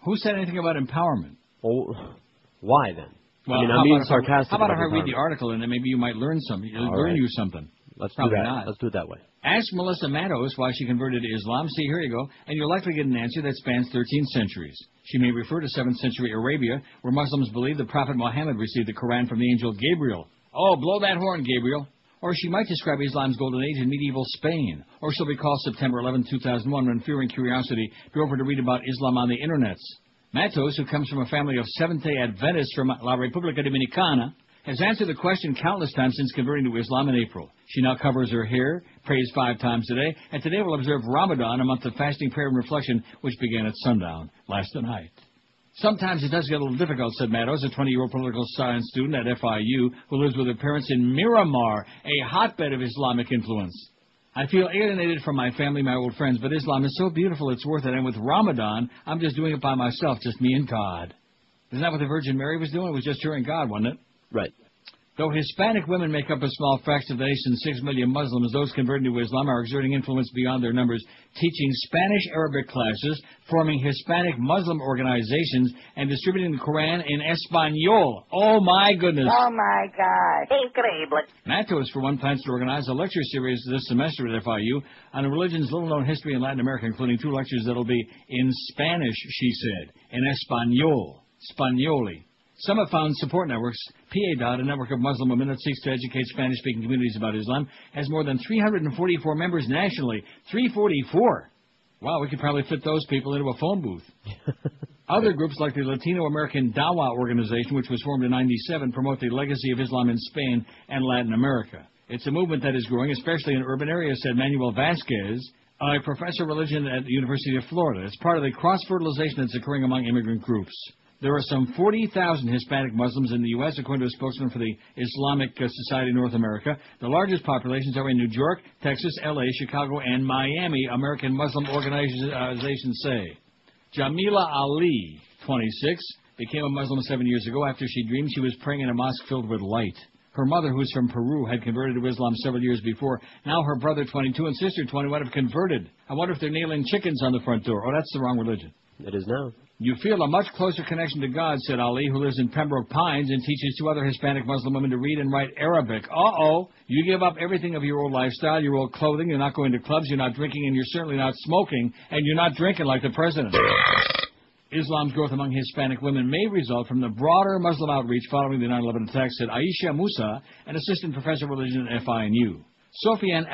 C: Who said anything about empowerment?
F: Well, why then?
C: Well,
F: I mean, sarcastic.
C: How about if I read the article and then maybe you might learn something? Learn you something.
F: Let's
C: Probably
F: do that.
C: not.
F: Let's do it that way.
C: Ask Melissa Matos why she converted to Islam. See, here you go. And you'll likely get an answer that spans 13 centuries. She may refer to 7th century Arabia, where Muslims believe the Prophet Muhammad received the Quran from the angel Gabriel. Oh, blow that horn, Gabriel. Or she might describe Islam's golden age in medieval Spain. Or she'll recall September 11, 2001, when fear and curiosity drove her to read about Islam on the internets. Matos, who comes from a family of Seventh-day Adventists from La República Dominicana, has answered the question countless times since converting to Islam in April. She now covers her hair, prays 5 times a day, and today will observe Ramadan, a month of fasting, prayer, and reflection, which began at sundown last night. Sometimes it does get a little difficult, said Matos, a 20-year-old political science student at FIU who lives with her parents in Miramar, a hotbed of Islamic influence. I feel alienated from my family, my old friends, but Islam is so beautiful it's worth it. And with Ramadan, I'm just doing it by myself, just me and God. Isn't that what the Virgin Mary was doing? It was just her and God, wasn't it?
F: Right.
C: Though Hispanic women make up a small fraction of the nation's 6 million Muslims, those converting to Islam are exerting influence beyond their numbers, teaching Spanish-Arabic classes, forming Hispanic Muslim organizations, and distributing the Quran in Espanol. Oh, my goodness.
O: Oh, my God. Increíble.
C: Matos, for one, plans to organize a lecture series this semester at FIU on a religion's little-known history in Latin America, including 2 lectures that will be in Spanish, she said, in Espanol, Spanioli. Some have found support networks. PA.dot, a network of Muslim women that seeks to educate Spanish-speaking communities about Islam, has more than 344 members nationally. 344! Wow, we could probably fit those people into a phone booth. Other groups like the Latino American Dawa organization, which was formed in 1997, promote the legacy of Islam in Spain and Latin America. It's a movement that is growing, especially in urban areas, said Manuel Vasquez, a professor of religion at the University of Florida. It's part of the cross-fertilization that's occurring among immigrant groups. There are some 40,000 Hispanic Muslims in the U.S., according to a spokesman for the Islamic Society of North America. The largest populations are in New York, Texas, L.A., Chicago, and Miami, American Muslim organizations say. Jamila Ali, 26, became a Muslim 7 years ago after she dreamed she was praying in a mosque filled with light. Her mother, who's from Peru, had converted to Islam several years before. Now her brother, 22, and sister, 21, have converted. I wonder if they're nailing chickens on the front door. Oh, that's the wrong religion.
F: It is now.
C: You feel a much closer connection to God, said Ali, who lives in Pembroke Pines and teaches 2 other Hispanic Muslim women to read and write Arabic. Uh-oh. You give up everything of your old lifestyle, your old clothing, you're not going to clubs, you're not drinking, and you're certainly not smoking, and you're not drinking like the president. Islam's growth among Hispanic women may result from the broader Muslim outreach following the 9/11 attacks, said Aisha Musa, an assistant professor of religion at FINU. Sofian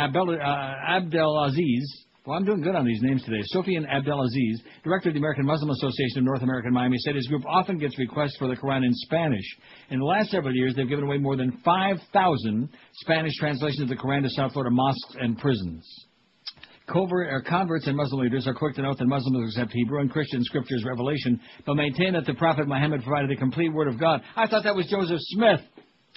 C: Abdelaziz, well, I'm doing good on these names today. Sofian Abdelaziz, director of the American Muslim Association of North America in Miami, said his group often gets requests for the Quran in Spanish. In the last several years, they've given away more than 5,000 Spanish translations of the Quran to South Florida mosques and prisons. Converts and Muslim leaders are quick to note that Muslims accept Hebrew and Christian scripture as revelation, but maintain that the Prophet Muhammad provided the complete word of God. I thought that was Joseph Smith.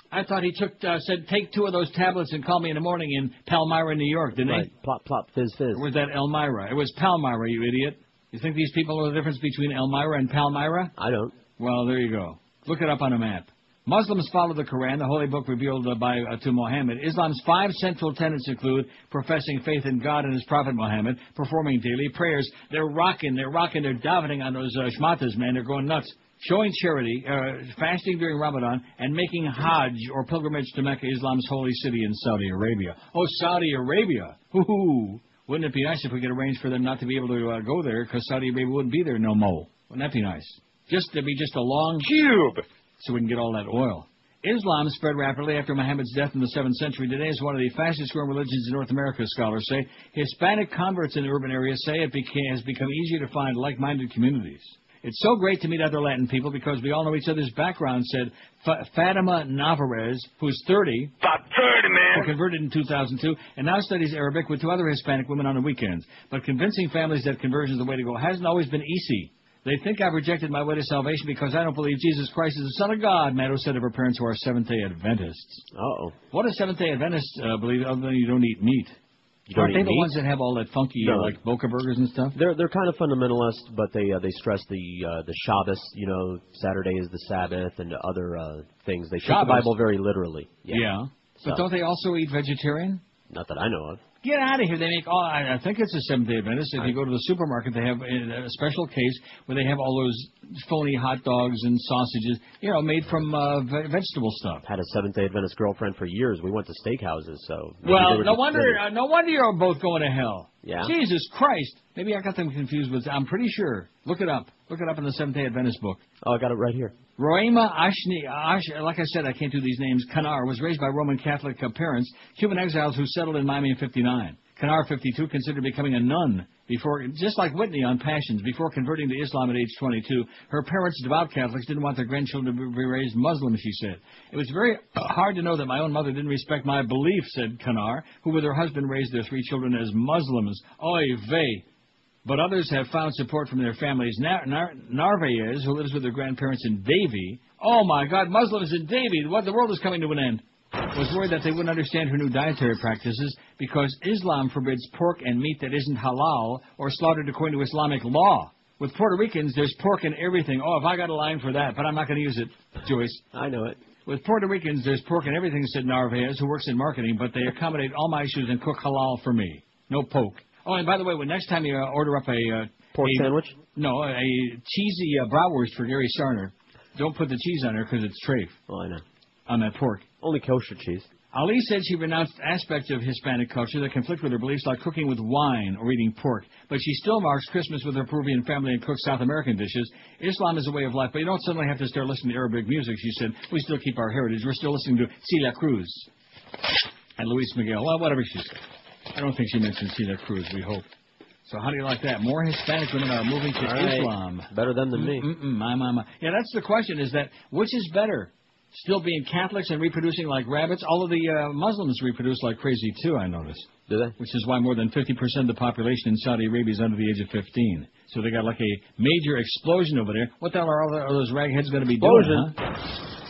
C: I thought he said, take 2 of those tablets and call me in the morning in Palmyra, New York, didn't he?
F: Right. Plop, plop, fizz, fizz.
C: Or was that Elmira? It was Palmyra, you idiot. You think these people know the difference between Elmira and Palmyra?
F: I don't.
C: Well, there you go. Look it up on a map. Muslims follow the Quran, the holy book revealed to Muhammad. Islam's 5 central tenets include professing faith in God and His Prophet Muhammad, performing daily prayers. They're rocking, they're davening on those shmatas, man. They're going nuts. Showing charity, fasting during Ramadan, and making Hajj, or pilgrimage to Mecca, Islam's holy city in Saudi Arabia. Oh, Saudi Arabia! Hoo-hoo! Wouldn't it be nice if we could arrange for them not to be able to go there, because Saudi Arabia wouldn't be there no more? Wouldn't that be nice? There'd be just a long cube, so we can get all that oil. Islam spread rapidly after Muhammad's death in the 7th century. Today is one of the fastest-growing religions in North America, scholars say. Hispanic converts in urban areas say it has become easier to find like-minded communities. It's so great to meet other Latin people because we all know each other's backgrounds, said Fatima Navarez, who's 30.
N: About 30, man.
C: Who converted in 2002 and now studies Arabic with 2 other Hispanic women on the weekends. But convincing families that conversion is the way to go hasn't always been easy. They think I've rejected my way to salvation because I don't believe Jesus Christ is the Son of God, Maddo said of her parents who are Seventh-day Adventists.
F: Uh-oh.
C: What do Seventh-day Adventists believe other than you don't eat meat? Aren't they the ones that have all that funky, like Boca burgers and stuff?
F: They're kind of fundamentalist, but they stress the Shabbos, Saturday is the Sabbath, and other things. They take the Bible very literally.
C: Yeah. But don't they also eat vegetarian?
F: Not that I know of.
C: Get out of here. They make all, I think it's a Seventh-day Adventist. If you go to the supermarket, they have a special case where they have all those phony hot dogs and sausages, made from vegetable stuff.
F: Had a Seventh-day Adventist girlfriend for years. We went to steakhouses, so...
C: Well, no wonder you're both going to hell.
F: Yeah.
C: Jesus Christ. Maybe I got them confused with, I'm pretty sure. Look it up. Look it up in the Seventh-day Adventist book.
F: Oh, I got it right here.
C: Roema Ashni, like I said, I can't do these names. Kanar was raised by Roman Catholic parents, Cuban exiles who settled in Miami in 59. Kanar, 52, considered becoming a nun before, just like Whitney on Passions, before converting to Islam at age 22. Her parents, devout Catholics, didn't want their grandchildren to be raised Muslim, she said. It was very hard to know that my own mother didn't respect my beliefs, said Kanar, who with her husband raised their 3 children as Muslims. Oy vey. But others have found support from their families. Narvaez, who lives with her grandparents in Davie. Oh, my God, Muslims in Davie. What, the world is coming to an end. Was worried that they wouldn't understand her new dietary practices because Islam forbids pork and meat that isn't halal or slaughtered according to Islamic law. With Puerto Ricans, there's pork in everything. Oh, if I got a line for that, but I'm not going to use it, Joyce.
F: I know it.
C: With Puerto Ricans, there's pork in everything, said Narvaez, who works in marketing, but they accommodate all my issues and cook halal for me. No poke. Oh, and by the way, when next time you order up a...
F: pork sandwich?
C: No, a cheesy bratwurst for Gary Sarner, don't put the cheese on there because it's trafe.
F: Oh, I know.
C: On that pork.
F: Only kosher cheese.
C: Ali said she renounced aspects of Hispanic culture that conflict with her beliefs, like cooking with wine or eating pork. But she still marks Christmas with her Peruvian family and cooks South American dishes. Islam is a way of life, but you don't suddenly have to start listening to Arabic music, she said. We still keep our heritage. We're still listening to Celia Cruz and Luis Miguel. Well, whatever she said. I don't think she mentioned Celia Cruz, we hope. So how do you like that? More Hispanic women are moving to Islam.
F: Better them than me.
C: My. Yeah, that's the question, is that which is better? Still being Catholics and reproducing like rabbits? All of the Muslims reproduce like crazy, too, I notice.
F: Do they?
C: Which is why more than 50% of the population in Saudi Arabia is under the age of 15. So they got like a major explosion over there. What the hell are all those ragheads going to be doing, huh?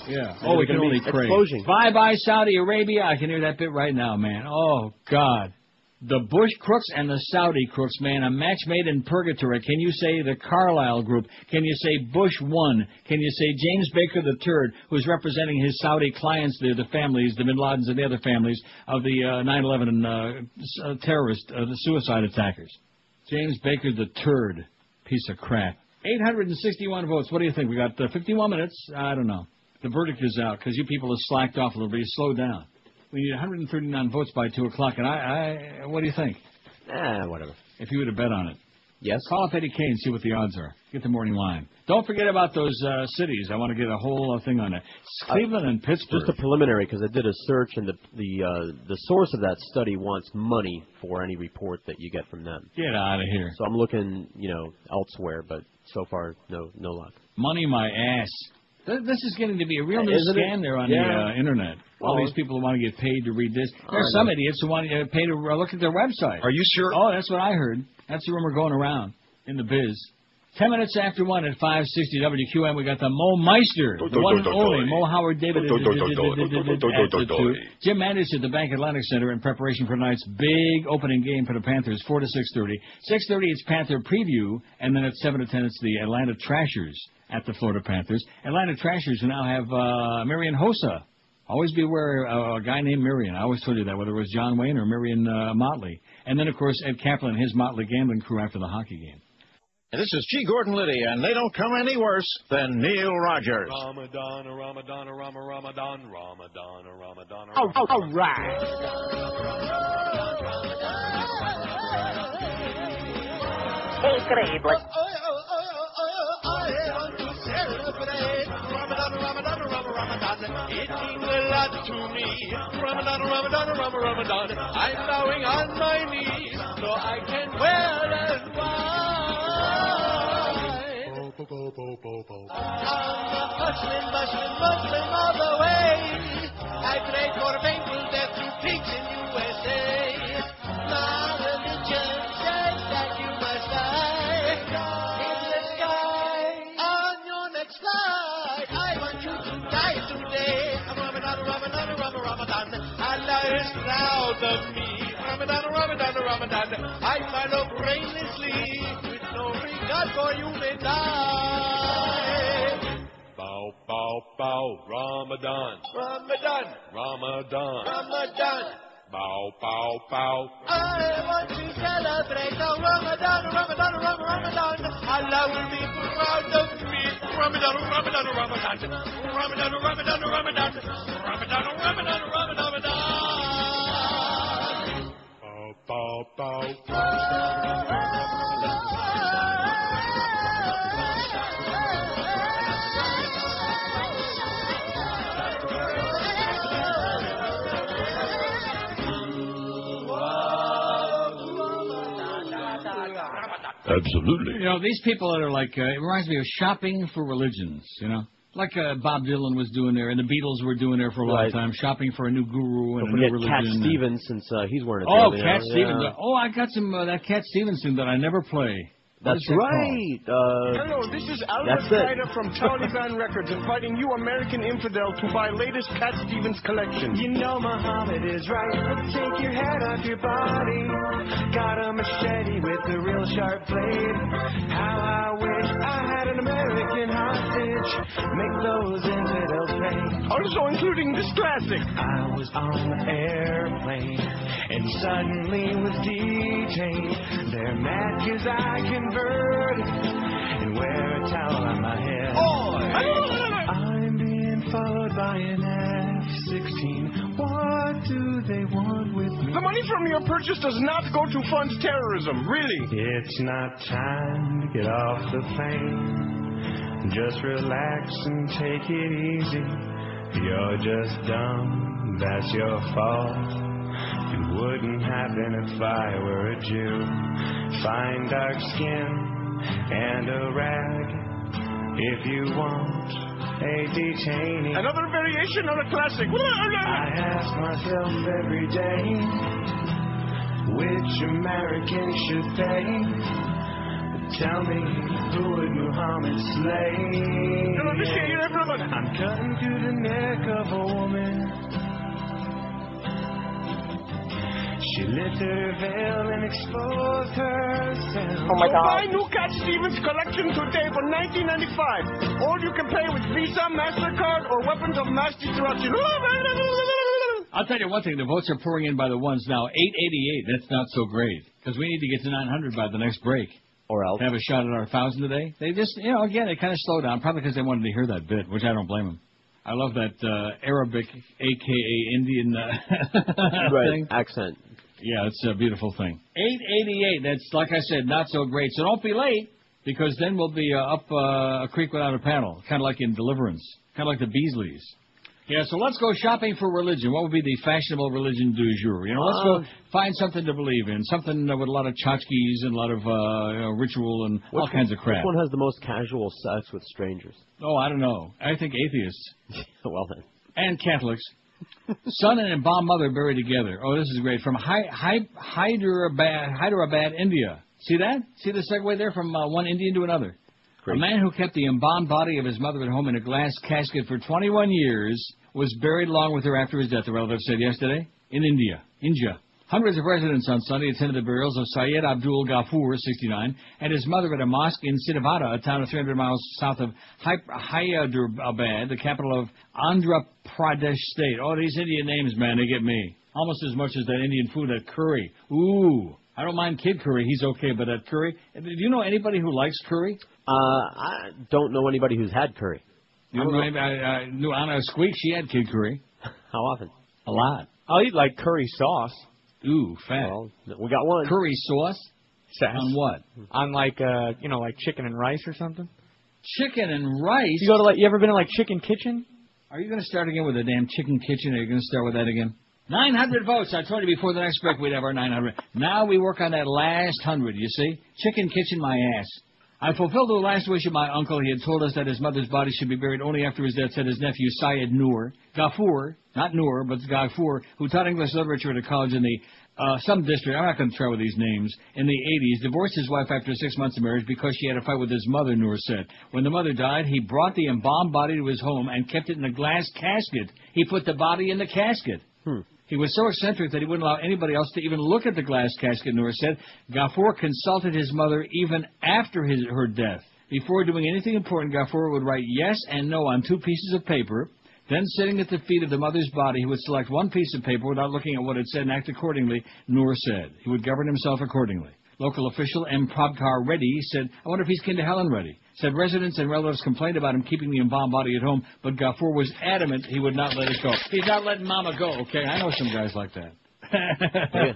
C: Yeah. Oh, we can only pray.
F: Explosion.
C: Bye-bye, Saudi Arabia. I can hear that bit right now, man. Oh, God. The Bush crooks and the Saudi crooks, man, a match made in purgatory. Can you say the Carlyle Group? Can you say Bush 1? Can you say James Baker III, who's representing his Saudi clients there, the families, the Bin Ladens and the other families of the 9/11 terrorist, the suicide attackers? James Baker III, piece of crap. 861 votes. What do you think? We got 51 minutes? I don't know. The verdict is out because you people have slacked off a little bit. You slowed down. We need 139 votes by 2 o'clock, and I what do you think?
F: Whatever.
C: If you were to bet on it.
F: Yes?
C: Call up Eddie K and see what the odds are. Get the morning line. Don't forget about those cities. I want to get a whole thing on it. It's Cleveland and Pittsburgh.
F: Just a preliminary, because I did a search, and the source of that study wants money for any report that you get from them.
C: Get out of here.
F: So I'm looking, elsewhere, but so far, no luck.
C: Money my ass. This is getting to be a real new scam there on the Internet. All these people who want to get paid to read this. There's some idiots who want to get paid to look at their website.
I: Are you sure?
C: Oh, that's what I heard. That's the rumor going around in the biz. 10 minutes after 1 at 560 WQM, we got the Mo Meister, the one and only Mo Howard David. Jim Manders at the Bank Atlantic Center in preparation for tonight's big opening game for the Panthers, 4 to 6:30. 6:30 it's Panther preview, and then at 7 to 10 it's the Atlanta Trashers at the Florida Panthers. Atlanta Trashers who now have Marion Hossa. Always be aware of a guy named Marion. I always told you that, whether it was John Wayne or Marion Motley. And then, of course, Ed Kaplan and his Motley gambling crew after the hockey game.
H: And this is G. Gordon Liddy, and they don't come any worse than Neil Rogers.
J: Ramadan, Ramadan, Ramadan, Ramadan, Ramadan.
H: All right.
O: Increíble.
J: It means a lot to me. Ramadan, Ramadan, Ramadan. I'm bowing on my knees so I can wear that Muslim all the way. I pray for painful death through pigs in USA. My religion says that you must die in the sky. of me. Ramadan, Ramadan, Ramadan. I find up brainlessly with no regard for you may die. Bow, bow, bow, Ramadan. Ramadan. Ramadan. Ramadan. Bow, bow, bow. I want to celebrate the Ramadan, Ramadan, Ramadan. Allah will be proud of me. Ramadan, Ramadan, Ramadan. Ramadan, Ramadan, Ramadan. Ramadan, Ramadan, Ramadan. Bow, bow, bow.
C: Absolutely. You know, these people that are like, it reminds me of shopping for religions, you know? Like Bob Dylan was doing there, and the Beatles were doing there for a long time, shopping for a new guru and a new religion.
F: Cat Stevens, since he's wearing a
C: Cat Stevens. Oh, I got some that Cat Stevens thing that I never play.
F: That's right.
K: Hello, this is Albert Ryder from Taliban Records inviting you American infidel to buy latest Cat Stevens collection.
J: You know Muhammad is right. Take your head off your body. Got a machete with a real sharp blade. How I wish I had an American hostage. Make those infidels pay.
K: Also including this classic.
J: I was on the airplane and suddenly was detained. They're mad 'cause I converted and wear a towel on my head. I'm being followed by an F-16. What do they want with me?
K: The money from your purchase does not go to fund terrorism, really.
J: It's not time to get off the plane. Just relax and take it easy. You're just dumb, that's your fault. It wouldn't happen if I were a Jew. Fine dark skin and a rag if you want a detainee.
K: Another variation on a classic.
J: I ask myself every day which American should pay. Tell me, who would Muhammad slay? I'm cutting through the neck of a woman. She lifted her veil and exposed herself.
K: Oh my God. Buy new Cat Stevens collection today for $19.95. All you can pay with Visa, MasterCard, or weapons of mass destruction.
C: I'll tell you one thing, the votes are pouring in by the ones now. 888, that's not so great. Because we need to get to 900 by the next break.
F: Or else.
C: Have a shot at our 1,000 today. They just, you know, again, they kind of slow down, probably because they wanted to hear that bit, which I don't blame them. I love that Arabic, a.k.a. Indian thing.
F: Accent.
C: Yeah, it's a beautiful thing. 888, that's, like I said, not so great. So don't be late, because then we'll be up a creek without a paddle, kind of like in Deliverance, kind of like the Beasleys. Yeah, so let's go shopping for religion. What would be the fashionable religion du jour? You know, let's go find something to believe in, something with a lot of tchotchkes and a lot of ritual and all kinds of crap.
F: Which one has the most casual sex with strangers?
C: Oh, I don't know. I think atheists.
F: Well then.
C: And Catholics. Son and embalmed mother buried together. Oh, this is great. From Hyderabad, India. See that? See the segue there from one Indian to another? Great. A man who kept the embalmed body of his mother at home in a glass casket for 21 years was buried along with her after his death, the relative said yesterday, in India. Hundreds of residents on Sunday attended the burials of Syed Abdul Ghafoor, 69, and his mother at a mosque in Siddhavata, a town of 300 miles south of Hyderabad, the capital of Andhra Pradesh state. Oh, these Indian names, man, they get me. Almost as much as that Indian food, that curry. Ooh, I don't mind kid curry. He's okay, but that curry. Do you know anybody who likes curry?
F: I don't know anybody who's had curry.
C: I knew Anna Squeak. She had kid curry.
F: How often?
C: A lot.
V: I'll eat like curry sauce.
C: Ooh, fat.
F: Well, we got one.
C: Curry sauce? On what?
V: On like like chicken and rice or something.
C: Chicken and rice?
V: You ever been to like Chicken Kitchen?
C: Are you going to start again with a damn Chicken Kitchen? Are you going to start with that again? 900 votes. I told you before the next break we'd have our 900. Now we work on that last 100, you see? Chicken Kitchen my ass. I fulfilled the last wish of my uncle. He had told us that his mother's body should be buried only after his death, said his nephew Syed Noor Ghafoor, not Noor, but Ghafoor, who taught English literature at a college in the some district, I'm not going to try with these names, in the 80s, divorced his wife after 6 months of marriage because she had a fight with his mother, Noor said. When the mother died, he brought the embalmed body to his home and kept it in a glass casket. He put the body in the casket. He was so eccentric that he wouldn't allow anybody else to even look at the glass casket, Noor said. Ghafoor consulted his mother even after her death. Before doing anything important, Ghafoor would write yes and no on 2 pieces of paper. Then, sitting at the feet of the mother's body, he would select one piece of paper without looking at what it said and act accordingly, Noor said. He would govern himself accordingly. Local official M. Prabhakar Reddy said, I wonder if he's kin to Helen Reddy. Said residents and relatives complained about him keeping the embalmed body at home, but Ghafoor was adamant he would not let it go. He's not letting Mama go, okay? I know some guys like that.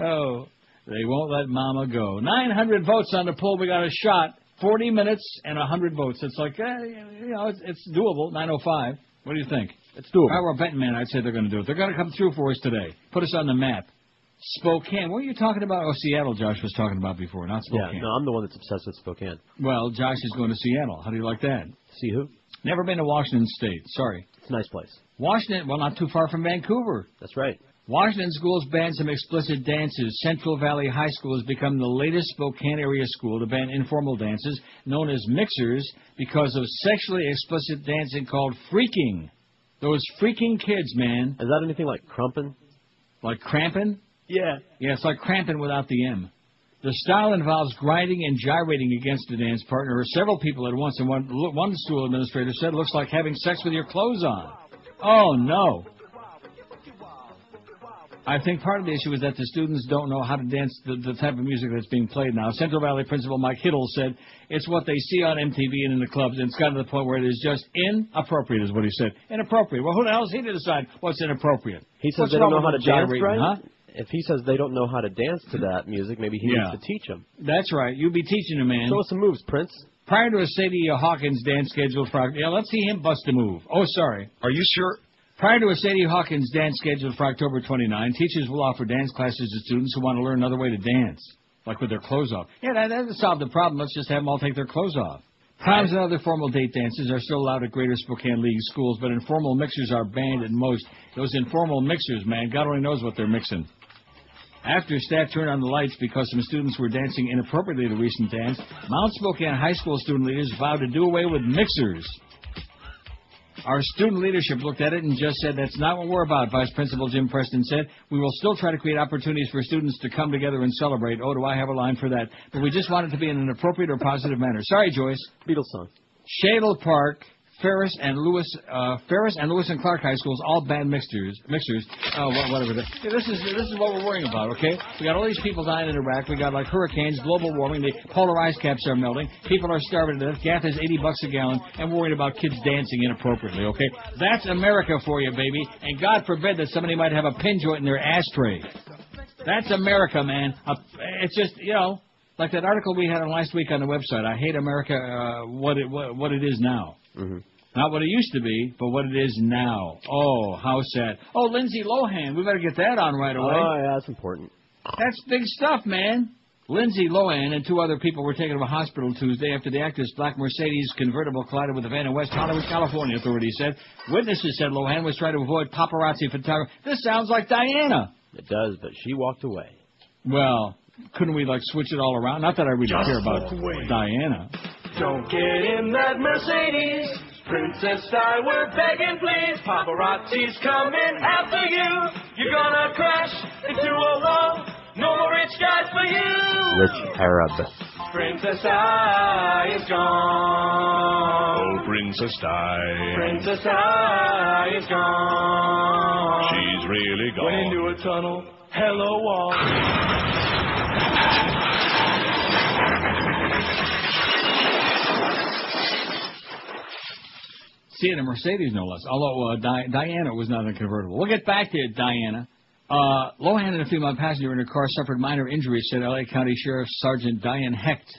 C: Oh, they won't let Mama go. 900 votes on the poll. We got a shot. 40 minutes and 100 votes. It's like, it's doable. 9:05. What do you think?
F: It's doable.
C: If I were a betting man, I'd say they're going to do it. They're going to come through for us today. Put us on the map. Spokane. What were you talking about? Oh, Seattle, Josh was talking about before, not Spokane.
F: Yeah, no, I'm the one that's obsessed with Spokane.
C: Well, Josh is going to Seattle. How do you like that?
F: See who?
C: Never been to Washington State. Sorry.
F: It's a nice place.
C: Washington, well, not too far from Vancouver.
F: That's right.
C: Washington schools ban some explicit dances. Central Valley High School has become the latest Spokane area school to ban informal dances known as mixers because of sexually explicit dancing called freaking. Those freaking kids, man.
F: Is that anything like crumpin'?
C: Like crampin'?
F: Yeah.
C: Yeah, it's like cramping without the M. The style involves grinding and gyrating against a dance partner or several people at once, and one school administrator said it looks like having sex with your clothes on. Oh, no. I think part of the issue is that the students don't know how to dance the type of music that's being played now. Central Valley Principal Mike Hiddle said it's what they see on MTV and in the clubs, and it's gotten to the point where it is just inappropriate, is what he said. Inappropriate. Well, who the hell is he to decide what's inappropriate?
F: He says they don't know how to dance, right? Huh? If he says they don't know how to dance to that music, maybe he needs to teach them.
C: That's right. You be teaching him, man.
F: Show us some moves, Prince.
C: Prior to a Sadie Hawkins dance scheduled for... Yeah, let's see him bust a move. Oh, sorry.
I: Are you sure?
C: Prior to a Sadie Hawkins dance scheduled for October 29, teachers will offer dance classes to students who want to learn another way to dance, like with their clothes off. Yeah, that doesn't solve the problem. Let's just have them all take their clothes off. Proms and other formal date dances are still allowed at Greater Spokane League schools, but informal mixers are banned at most. Those informal mixers, man, God only knows what they're mixing. After staff turned on the lights because some students were dancing inappropriately to recent dance, Mount Spokane High School student leaders vowed to do away with mixers. Our student leadership looked at it and just said, that's not what we're about, Vice Principal Jim Preston said. We will still try to create opportunities for students to come together and celebrate. Oh, do I have a line for that? But we just want it to be in an appropriate or positive manner. Sorry, Joyce.
F: Beatles song.
C: Shadle Park, Ferris and Lewis and Clark High Schools all banned mixers. Oh, whatever. This is what we're worrying about, okay? We got all these people dying in Iraq. We got like hurricanes, global warming. The polar ice caps are melting. People are starving to death. Gas is $80 a gallon, and we're worried about kids dancing inappropriately, okay? That's America for you, baby. And God forbid that somebody might have a pin joint in their ashtray. That's America, man. It's just, like that article we had on last week on the website. I hate America. What it is now.
F: Mm-hmm.
C: Not what it used to be, but what it is now. Oh, how sad. Oh, Lindsay Lohan. We better get that on right away.
F: Oh, yeah, that's important.
C: That's big stuff, man. Lindsay Lohan and 2 other people were taken to a hospital Tuesday after the actress' black Mercedes convertible collided with a van in West Hollywood, California, authorities said. Witnesses said Lohan was trying to avoid paparazzi photography. This sounds like Diana.
F: It does, but she walked away.
C: Well, couldn't we, switch it all around? Not that I really care about Diana.
J: Don't get in that Mercedes. Princess Di, we're begging, please. Paparazzi's coming after you. You're gonna crash into a wall. No more rich guys for you.
F: Rich Arab.
J: Princess Di is gone.
D: Oh, Princess Di.
J: Princess Di is gone.
D: She's really gone.
J: Went into a tunnel. Hello, wall.
C: See it in Mercedes, no less. Although Diana was not in a convertible. We'll get back to it, Diana. Lohan and a female passenger in her car suffered minor injuries, said L.A. County Sheriff Sergeant Diane Hecht.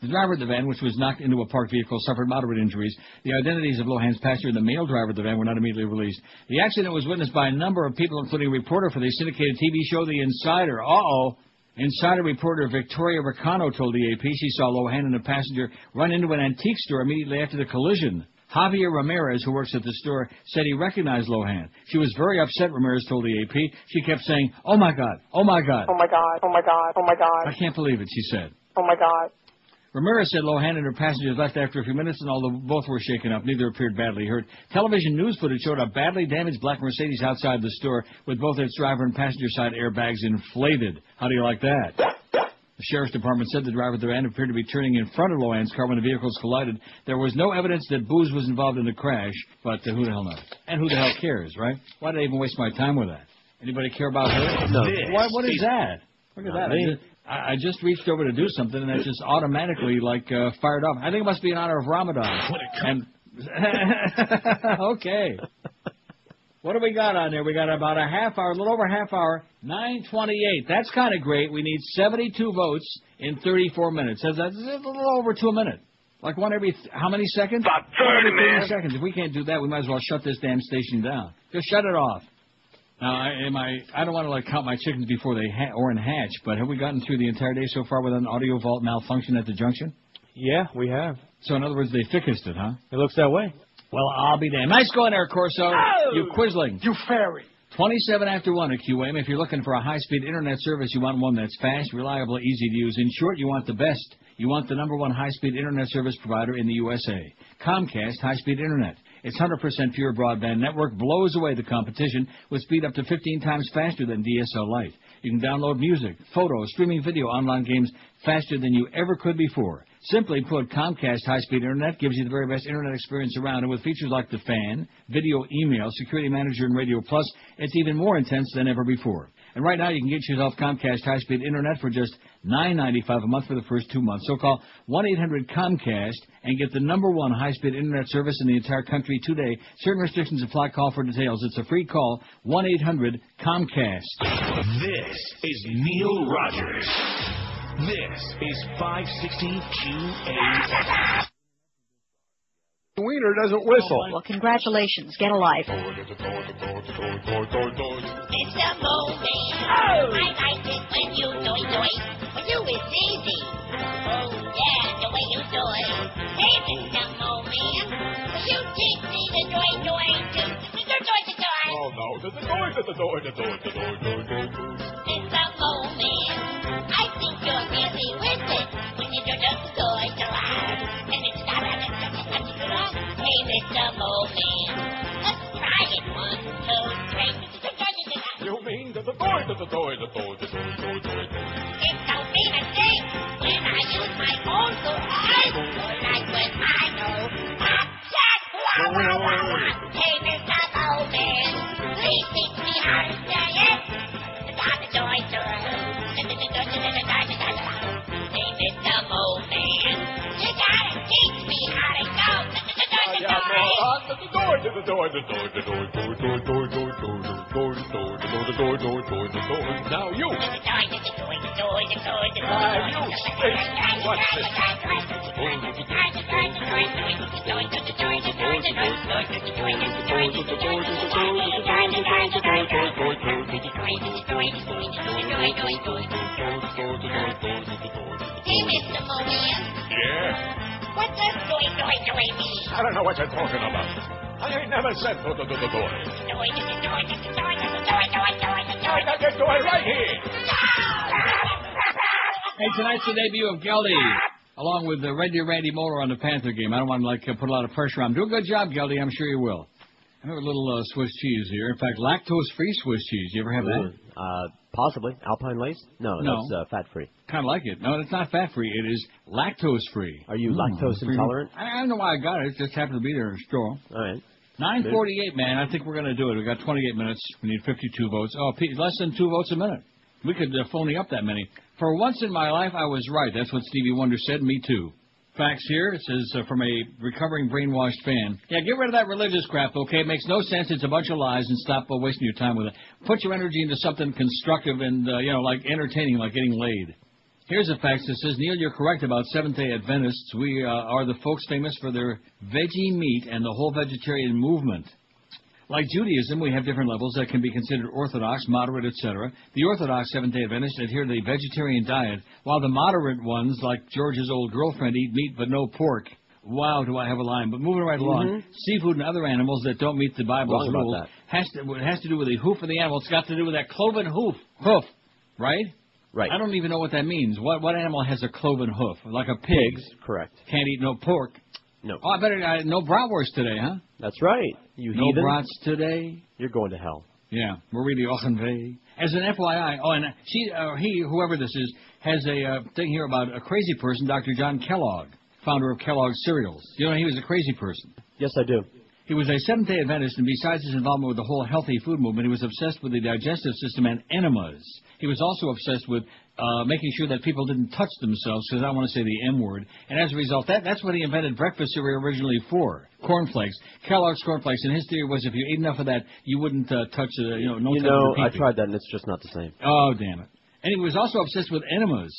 C: The driver of the van, which was knocked into a parked vehicle, suffered moderate injuries. The identities of Lohan's passenger and the male driver of the van were not immediately released. The accident was witnessed by a number of people, including a reporter for the syndicated TV show The Insider. Insider reporter Victoria Ricano told the AP she saw Lohan and a passenger run into an antique store immediately after the collision. Javier Ramirez, who works at the store, said he recognized Lohan. She was very upset, Ramirez told the AP. She kept saying, "Oh, my God, oh, my God.
G: Oh, my God, oh, my God, oh, my God.
C: I can't believe it," she said.
G: Oh, my God.
C: Ramirez said Lohan and her passengers left after a few minutes, and although both were shaken up, neither appeared badly hurt. Television news footage showed a badly damaged black Mercedes outside the store with both its driver and passenger side airbags inflated. How do you like that? The Sheriff's Department said the driver of the van appeared to be turning in front of Lohan's car when the vehicles collided. There was no evidence that booze was involved in the crash, but who the hell knows? And who the hell cares, right? Why did I even waste my time with that? Anybody care about her?
F: No.
C: What is that? Look at that. I just reached over to do something, and it just automatically, fired up. I think it must be in honor of Ramadan. And okay. What do we got on there? We got about a half hour, a little over a half hour, 9:28. That's kind of great. We need 72 votes in 34 minutes. That's a little over 2 minutes. Like one every, how many seconds?
N: About 30, man.
C: Seconds. If we can't do that, we might as well shut this damn station down. Just shut it off. Now, I don't want to count my chickens before they hatch, but have we gotten through the entire day so far with an audio vault malfunction at the junction?
V: Yeah, we have.
C: So in other words, they fixed it, huh?
V: It looks that way.
C: Well, I'll be damned. Nice going there, Corso.
N: Oh,
C: you quisling.
N: You fairy.
C: 27 after 1 at QAM. If you're looking for a high-speed internet service, you want one that's fast, reliable, easy to use. In short, you want the best. You want the #1 high-speed internet service provider in the USA. Comcast High-Speed Internet. Its 100% pure broadband network blows away the competition with speed up to 15 times faster than DSL Lite. You can download music, photos, streaming video, online games faster than you ever could before. Simply put, Comcast High-Speed Internet gives you the very best internet experience around, and with features like the Fan, Video Email, Security Manager, and Radio Plus, it's even more intense than ever before. And right now, you can get yourself Comcast High-Speed Internet for just $9.95 a month for the first 2 months. So call 1-800-COMCAST and get the #1 high-speed internet service in the entire country today. Certain restrictions apply. Call for details. It's a free call. 1-800-COMCAST.
D: This is Neil Rogers. This is 560 QAM.
G: Wiener doesn't whistle.
R: Well, congratulations. Get a life.
O: It's a moment. I like it when you doy. For you it's easy. Oh yeah, the way you do it. Hey, Mr. Moment. For you teach me the doy too.
G: Oh no, the doy.
O: It's a moment. I think you're really with it when you do the doy. And it's not Hey, Mr. Moment. Let's try it. 1, 2, 3.
G: You mean the doy.
O: It don't mean a thing when I use my own eyes. Like when I know I'm set. Hey, Mr. Moment. Please teach me how to say it. The doy. Hey, Mr. Moment. You gotta teach me how to go.
G: Now you. What's this?
O: Hey, Mr. Moment.
G: Yeah?
O: What does doy mean?
G: I don't know what you're talking about. I ain't never said doy. I got your doy right here.
C: Hey, tonight's the debut of Geldy, along with the Red Deer Randy Moeller on the Panther game. I don't want to put a lot of pressure on him. Do a good job, Geldy. I'm sure you will. I have a little Swiss cheese here. In fact, lactose-free Swiss cheese. You ever have that?
F: Possibly. Alpine Lace? No. That's fat-free.
C: Kind of like it. No, it's not fat-free. It is lactose-free.
F: Are you lactose intolerant?
C: I don't know why I got it. It just happened to be there in a straw.
F: All right.
C: 9:48, man. I think we're going to do it. We got 28 minutes. We need 52 votes. Oh, less than 2 votes a minute. We could phony up that many. For once in my life, I was right. That's what Stevie Wonder said. Me too. Facts here. It says from a recovering brainwashed fan. Yeah, get rid of that religious crap, okay? It makes no sense. It's a bunch of lies, and stop wasting your time with it. Put your energy into something constructive and, like entertaining, like getting laid. Here's a fax that says, Neil, you're correct about Seventh-day Adventists. We are the folks famous for their veggie meat and the whole vegetarian movement. Like Judaism, we have different levels that can be considered orthodox, moderate, etc. The orthodox Seventh-day Adventists adhere to the vegetarian diet, while the moderate ones, like George's old girlfriend, eat meat but no pork. Wow, do I have a line. But moving right along, seafood and other animals that don't meet the Bible's rules has to do with the hoof of the animal. It's got to do with that cloven hoof, right?
F: Right.
C: I don't even know what that means. What animal has a cloven hoof? Like a pig.
F: Pigs, correct.
C: Can't eat no pork.
F: No.
C: Oh, I better no bratwurst today, huh?
F: That's right. You
C: no
F: heathen.
C: brats today.
F: You're going to hell.
C: Yeah, Marie de Ochenvey. As an FYI, he, whoever this is, has a thing here about a crazy person, Dr. John Kellogg, founder of Kellogg's cereals. You know, he was a crazy person.
F: Yes, I do.
C: He was a Seventh-day Adventist, and besides his involvement with the whole healthy food movement, he was obsessed with the digestive system and enemas. He was also obsessed with making sure that people didn't touch themselves, because I don't want to say the M word. And as a result, that's what he invented breakfast cereal originally for, cornflakes, Kellogg's cornflakes. And his theory was if you ate enough of that, you wouldn't touch the,
F: I tried that, and it's just not the same.
C: Oh, damn it. And he was also obsessed with enemas.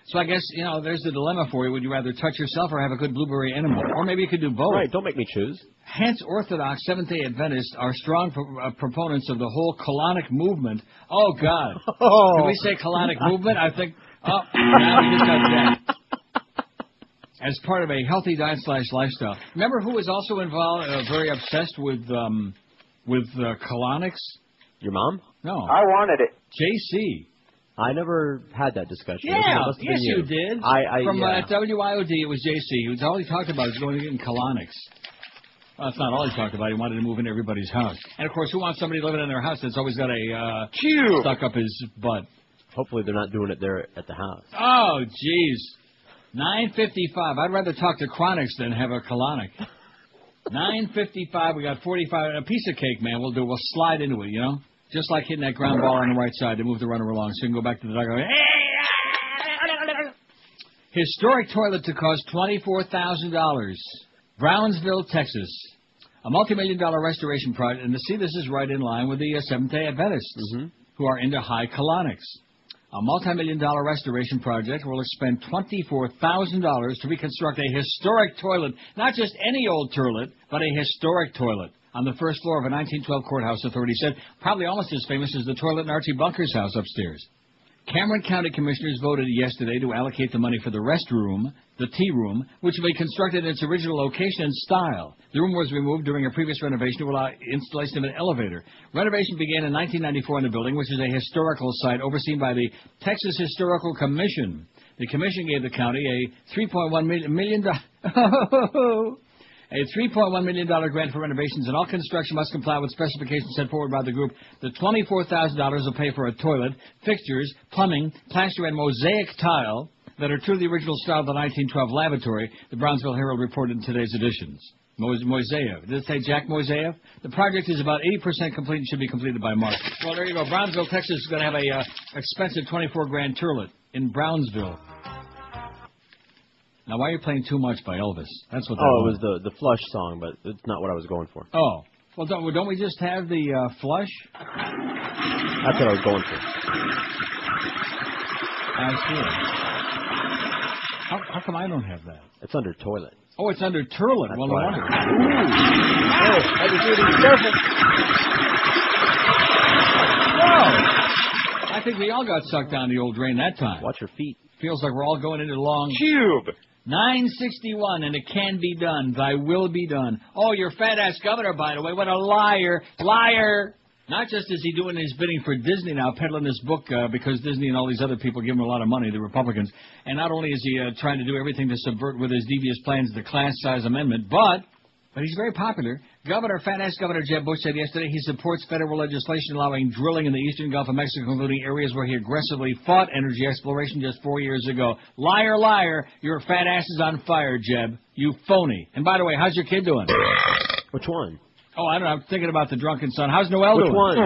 C: So I guess, there's the dilemma for you. Would you rather touch yourself or have a good blueberry enema? Or maybe you could do both.
F: Right, don't make me choose.
C: Hence, Orthodox Seventh-day Adventists are strong proponents of the whole colonic movement. Oh, God.
F: Oh.
C: Can we say colonic movement? I think, now we just got that. As part of a healthy diet/lifestyle. Remember who was also involved, very obsessed with colonics?
F: Your mom?
C: No.
A: I wanted it.
C: J.C.
F: I never had that discussion.
C: Yeah, yes, you did. From WIOD, it was J.C. All he talked about was going to get in colonics. Well, that's not all he talked about. He wanted to move in everybody's house. And, of course, who wants somebody living in their house that's always got a cube stuck up his butt?
F: Hopefully they're not doing it there at the house.
C: Oh, jeez. 9:55. I'd rather talk to Chronics than have a colonic. 9:55. We got 45. A piece of cake, man. We'll slide into it, Just like hitting that ground ball on the right side to move the runner along so you can go back to the dugout. Historic toilet to cost $24,000. Brownsville, Texas. A multi-million-dollar restoration project. And this is right in line with the Seventh-day Adventists who are into high colonics. A multi-million-dollar restoration project will expend $24,000 to reconstruct a historic toilet. Not just any old toilet, but a historic toilet. On the first floor of a 1912 courthouse, authorities said, probably almost as famous as the toilet in Archie Bunker's house upstairs. Cameron County Commissioners voted yesterday to allocate the money for the restroom, the tea room, which will be constructed in its original location and style. The room was removed during a previous renovation to allow installation of an elevator. Renovation began in 1994 in the building, which is a historical site overseen by the Texas Historical Commission. The commission gave the county a $3.1 million A $3.1 million grant for renovations, and all construction must comply with specifications set forward by the group. The $24,000 will pay for a toilet, fixtures, plumbing, plaster, and mosaic tile that are true to the original style of the 1912 lavatory, the Brownsville Herald reported in today's editions. Moiseyev. Did it say Jack Moiseyev? The project is about 80% complete and should be completed by March. Well, there you go. Brownsville, Texas is going to have a expensive $24,000 toilet in Brownsville. Now, why are you playing Too Much by Elvis? That's what.
F: Oh, it was the Flush song, but it's not what I was going for.
C: Oh, well, don't we just have the Flush?
F: That's what I was going for.
C: I see. How come I don't have that?
F: It's under toilet.
C: Oh, it's under toilet. Well, no wonder.
F: Oh, I was really careful.
C: Whoa! I think we all got sucked down the old drain that time.
F: Watch your feet.
C: Feels like we're all going into the long
A: cube.
C: 9:61, and it can be done. Thy will be done. Oh, your fat-ass governor, by the way. What a liar. Liar. Not just is he doing his bidding for Disney now, peddling this book because Disney and all these other people give him a lot of money, the Republicans. And not only is he trying to do everything to subvert with his devious plans the class size amendment, but he's very popular. Fat-ass Governor Jeb Bush said yesterday he supports federal legislation allowing drilling in the eastern Gulf of Mexico, including areas where he aggressively fought energy exploration just 4 years ago. Liar, liar, your fat ass is on fire, Jeb. You phony. And by the way, how's your kid doing?
F: Which one?
C: Oh, I don't know. I'm thinking about the drunken son. How's Noel doing?
F: Which one?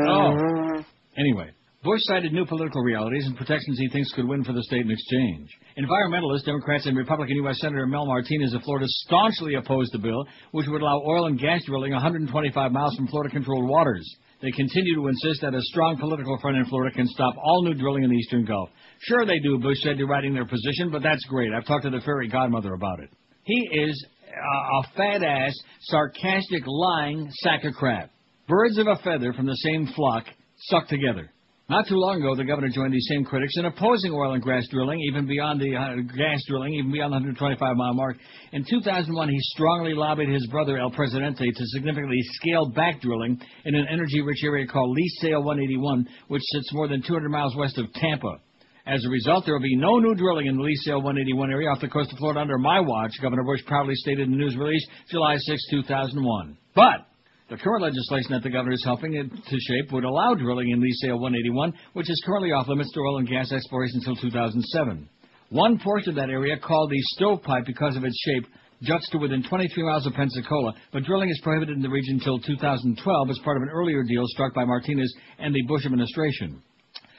C: Oh. Anyway. Bush cited new political realities and protections he thinks could win for the state in exchange. Environmentalists, Democrats, and Republican U.S. Senator Mel Martinez of Florida staunchly opposed the bill, which would allow oil and gas drilling 125 miles from Florida-controlled waters. They continue to insist that a strong political front in Florida can stop all new drilling in the eastern Gulf. Sure they do, Bush said, deriding their position, but that's great. I've talked to the fairy godmother about it. He is a fat-ass, sarcastic, lying sack of crap. Birds of a feather from the same flock stuck together. Not too long ago, the governor joined these same critics in opposing oil and gas drilling, even beyond the 125-mile mark. In 2001, he strongly lobbied his brother, El Presidente, to significantly scale back drilling in an energy-rich area called Lease Sale 181, which sits more than 200 miles west of Tampa. As a result, there will be no new drilling in the Lease Sale 181 area off the coast of Florida under my watch, Governor Bush proudly stated in a news release July 6, 2001. But the current legislation that the governor is helping it to shape would allow drilling in Lease Sale 181, which is currently off limits to oil and gas exploration until 2007. One portion of that area, called the Stovepipe because of its shape, juts to within 23 miles of Pensacola, but drilling is prohibited in the region until 2012 as part of an earlier deal struck by Martinez and the Bush administration.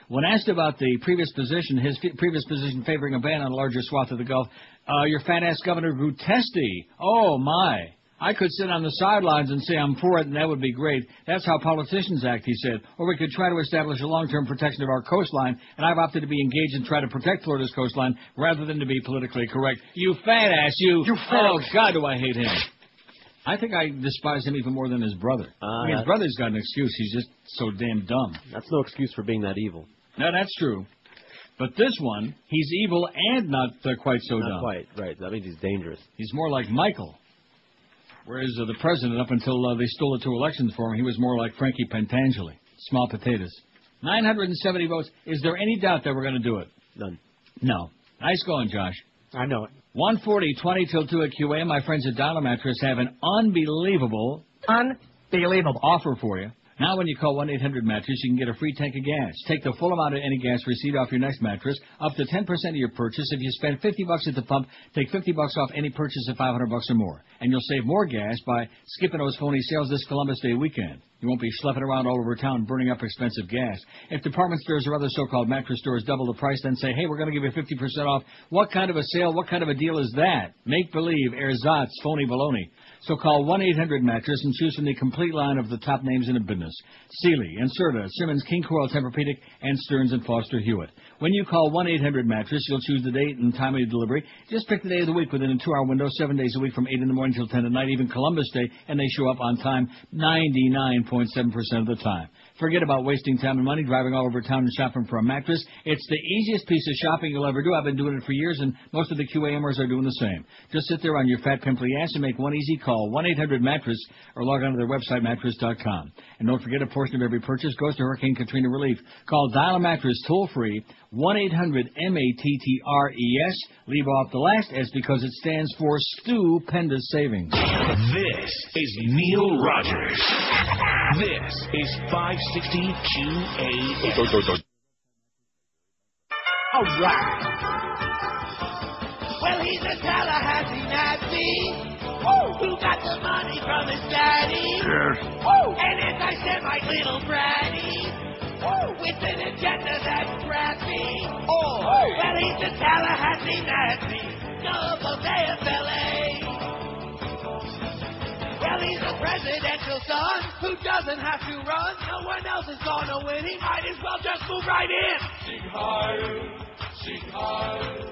C: When asked about the previous position, his previous position favoring a ban on a larger swath of the Gulf, your fat-ass governor grew testy. Oh, my. I could sit on the sidelines and say I'm for it, and that would be great. That's how politicians act, he said. Or we could try to establish a long-term protection of our coastline, and I've opted to be engaged and try to protect Florida's coastline rather than to be politically correct. You fat ass, you. Oh, God, do I hate him. I think I despise him even more than his brother. His brother's got an excuse. He's just so damn dumb.
F: That's no excuse for being that evil.
C: No, that's true. But this one, he's evil and not quite so dumb.
F: Not quite, right. That means he's dangerous.
C: He's more like Michael. Whereas the president, up until they stole the 2 elections for him, he was more like Frankie Pentangeli. Small potatoes. 970 votes. Is there any doubt that we're going to do it?
F: None.
C: No. Nice going, Josh.
V: I know it.
C: 140-20 till 2 at QAM. My friends at Dollar Mattress have an unbelievable offer for you. Now when you call 1-800-MATTRESS, you can get a free tank of gas. Take the full amount of any gas receipt off your next mattress, up to 10% of your purchase. If you spend $50 at the pump, take $50 off any purchase of $500 or more. And you'll save more gas by skipping those phony sales this Columbus Day weekend. You won't be schlepping around all over town burning up expensive gas. If department stores or other so-called mattress stores double the price, then say, hey, we're going to give you 50% off. What kind of a sale, what kind of a deal is that? Make-believe, ersatz, phony baloney. So call 1-800-MATTRESS and choose from the complete line of the top names in the business. Sealy, Inserta, Simmons, King Coil, Tempur-Pedic, and Stearns & Foster Hewitt. When you call 1-800-MATTRESS, you'll choose the date and time of your delivery. Just pick the day of the week within a 2-hour window, 7 days a week from 8 in the morning till 10 at night, even Columbus Day, and they show up on time 99.7% of the time. Forget about wasting time and money driving all over town and shopping for a mattress. It's the easiest piece of shopping you'll ever do. I've been doing it for years, and most of the QAMers are doing the same. Just sit there on your fat, pimply ass and make one easy call, 1-800-MATTRESS, or log on to their website, mattress.com. And don't forget, a portion of every purchase goes to Hurricane Katrina relief. Call Dial a Mattress toll-free, 1-800-MATTRES. Leave off the last S because it stands for Stupendous Savings.
D: This is Neil Rogers. This is 560 QAM.
O: All right. Well, he's a Tallahassee Nazi. Who got the money from his daddy?
G: Yes.
O: An anti-Semite little bratty. With an agenda that's crappy. Well, he's a Tallahassee Nazi. Of AFLA. Well, he's a presidential son who doesn't have to run. No one else is gonna win. He might as well just move right in.
J: Sieg Heil, Sieg Heil,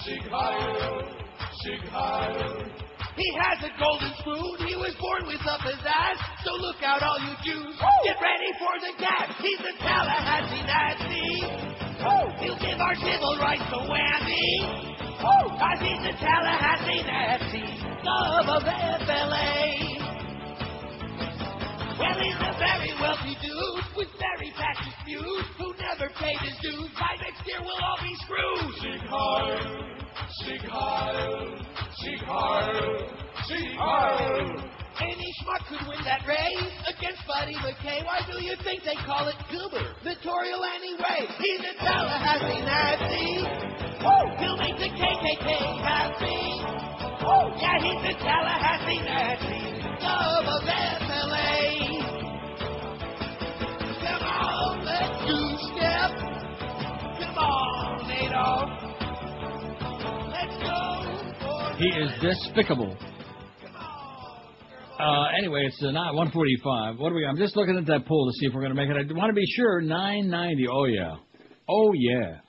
J: Sieg Heil, Sieg Heil.
O: He has a golden spoon. He was born with a pizzazz. So look out, all you Jews. Get ready for the gas. He's a Tallahassee Nazi. He'll give our civil rights a whammy. Cause he's a Tallahassee Nazi. Love of FLA. Well, he's a very wealthy dude with very fascist views who never paid his dues. By next year, we'll all be screwed.
J: Sieg Heil, Sieg Heil, Sieg Heil, Sieg Heil.
O: Any schmuck could win that race against Buddy McKay. Why do you think they call it gubernatorial anyway? He's a Tallahassee Nazi. He'll make the KKK happy. Yeah, he's a Tallahassee Nazi. Love of FLA. Come on, let's do step. Come on, Adolf. Let's go.
C: He is despicable. Anyway, it's not 145. What do we? I'm just looking at that poll to see if we're going to make it. I want to be sure. 990. Oh yeah. Oh yeah.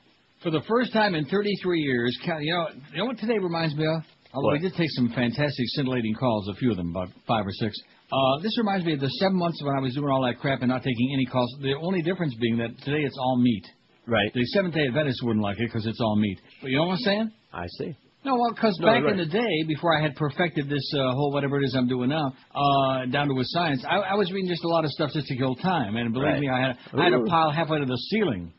C: For the first time in 33 years, you know what today reminds me of? Although we did take some fantastic scintillating calls, a few of them, about 5 or 6. This reminds me of the 7 months when I was doing all that crap and not taking any calls. The only difference being that today it's all meat.
F: Right.
C: The Seventh-day Adventists wouldn't like it because it's all meat. But you know what I'm saying?
F: I see.
C: No, well, because back in the day, before I had perfected this whole whatever it is I'm doing now, down to a science, I was reading just a lot of stuff just to kill time. And believe me, I had a pile halfway to the ceiling.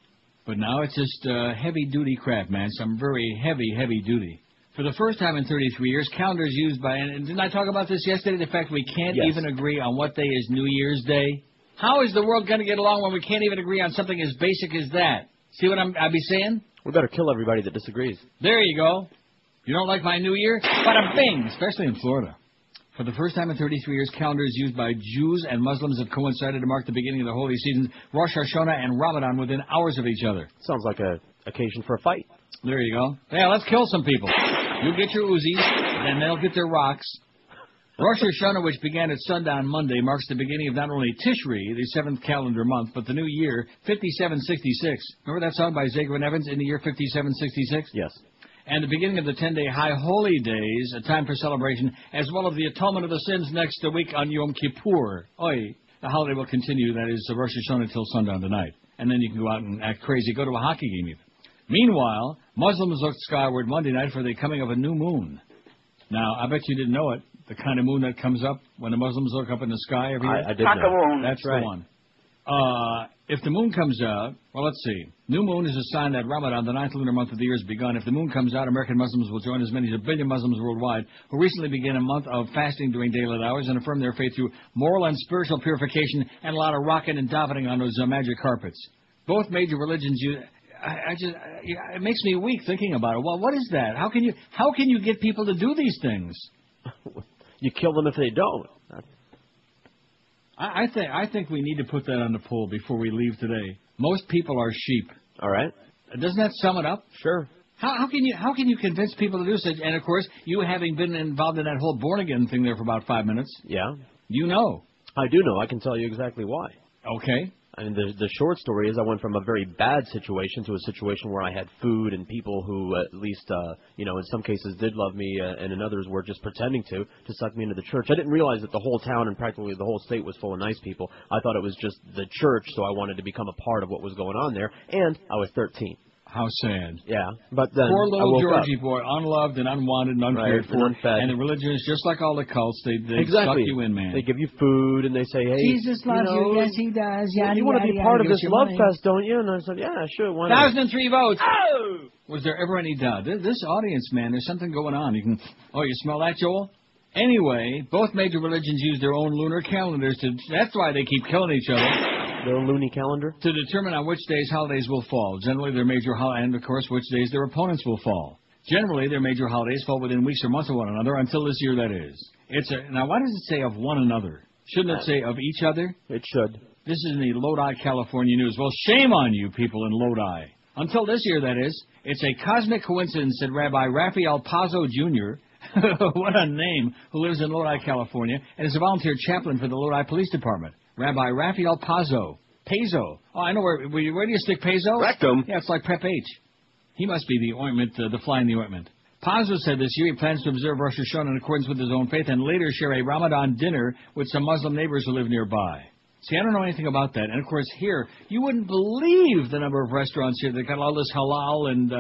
C: But now it's just heavy-duty crap, man. Some very heavy duty. For the first time in 33 years, calendars used by... And didn't I talk about this yesterday? The fact we can't even agree on what day is New Year's Day? How is the world going to get along when we can't even agree on something as basic as that? See what I be saying?
F: We better kill everybody that disagrees.
C: There you go. You don't like my New Year? Bada bing! Especially in Florida. For the first time in 33 years, calendars used by Jews and Muslims have coincided to mark the beginning of the holy seasons, Rosh Hashanah and Ramadan, within hours of each other.
F: Sounds like a occasion for a fight.
C: There you go. Yeah, let's kill some people. You get your Uzis, and they'll get their rocks. Rosh Hashanah, which began at sundown Monday, marks the beginning of not only Tishri, the 7th calendar month, but the new year, 5766. Remember that song by Zager and Evans, In the Year 5766?
F: Yes.
C: And the beginning of the 10-day High Holy Days, a time for celebration, as well as the atonement of the sins next week on Yom Kippur. Oi, the holiday will continue, that is, Rosh Hashanah until sundown tonight. And then you can go out and act crazy, go to a hockey game even. Meanwhile, Muslims looked skyward Monday night for the coming of a new moon. Now, I bet you didn't know it, the kind of moon that comes up when the Muslims look up in the sky every year.
F: I did know.
C: That's right. The one. If the moon comes out, well, let's see. New moon is a sign that Ramadan, the 9th lunar month of the year, has begun. If the moon comes out, American Muslims will join as many as 1 billion Muslims worldwide who recently began a month of fasting during daylight hours and affirm their faith through moral and spiritual purification and a lot of rocking and davening on those magic carpets. Both major religions use... it makes me weak thinking about it. Well, what is that? How can you get people to do these things?
F: You kill them if they don't.
C: I think we need to put that on the poll before we leave today. Most people are sheep.
F: All right.
C: Doesn't that sum it up?
F: Sure.
C: How can you convince people to do such? And of course, you having been involved in that whole born again thing there for about 5 minutes.
F: Yeah.
C: You know.
F: I do know. I can tell you exactly why.
C: Okay.
F: I mean, the short story is I went from a very bad situation to a situation where I had food and people who at least, in some cases did love me and in others were just pretending to suck me into the church. I didn't realize that the whole town and practically the whole state was full of nice people. I thought it was just the church, so I wanted to become a part of what was going on there. And I was 13.
C: How sad.
F: Yeah, but then
C: poor little
F: I woke
C: Georgie
F: up.
C: boy, unloved and unwanted and uncared for.
F: And unfed.
C: And the religion is just like all the cults. They
F: exactly.
C: suck you in, man.
F: They give you food and they say, hey,
B: Jesus loves you. Yes, he does.
F: You want to be part of this love fest, don't you? And I said, yeah, sure.
C: 1,003 votes. Oh! Was there ever any doubt? This audience, man, there's something going on. You smell that, Joel? Anyway, both major religions use their own lunar calendars. That's why they keep killing each other.
F: Their loony calendar?
C: To determine on which days holidays will fall. Generally, their major holiday, and of course, which days their opponents will fall. Generally, their major holidays fall within weeks or months of one another, until this year, that is. Now, why does it say of one another? Shouldn't it say of each other?
F: It should.
C: This is in the Lodi, California news. Well, shame on you people in Lodi. Until this year, that is. It's a cosmic coincidence, said Rabbi Raphael Pazzo, Jr., what a name, who lives in Lodi, California, and is a volunteer chaplain for the Lodi Police Department. Rabbi Raphael Pazzo. Pezzo. Oh, I know where do you stick Pezzo?
F: Rectum.
C: Yeah, it's like Prep H. He must be the ointment, the fly in the ointment. Pazzo said this year he plans to observe Rosh Hashanah in accordance with his own faith and later share a Ramadan dinner with some Muslim neighbors who live nearby. See, I don't know anything about that. And, of course, here, you wouldn't believe the number of restaurants here that got all this halal and,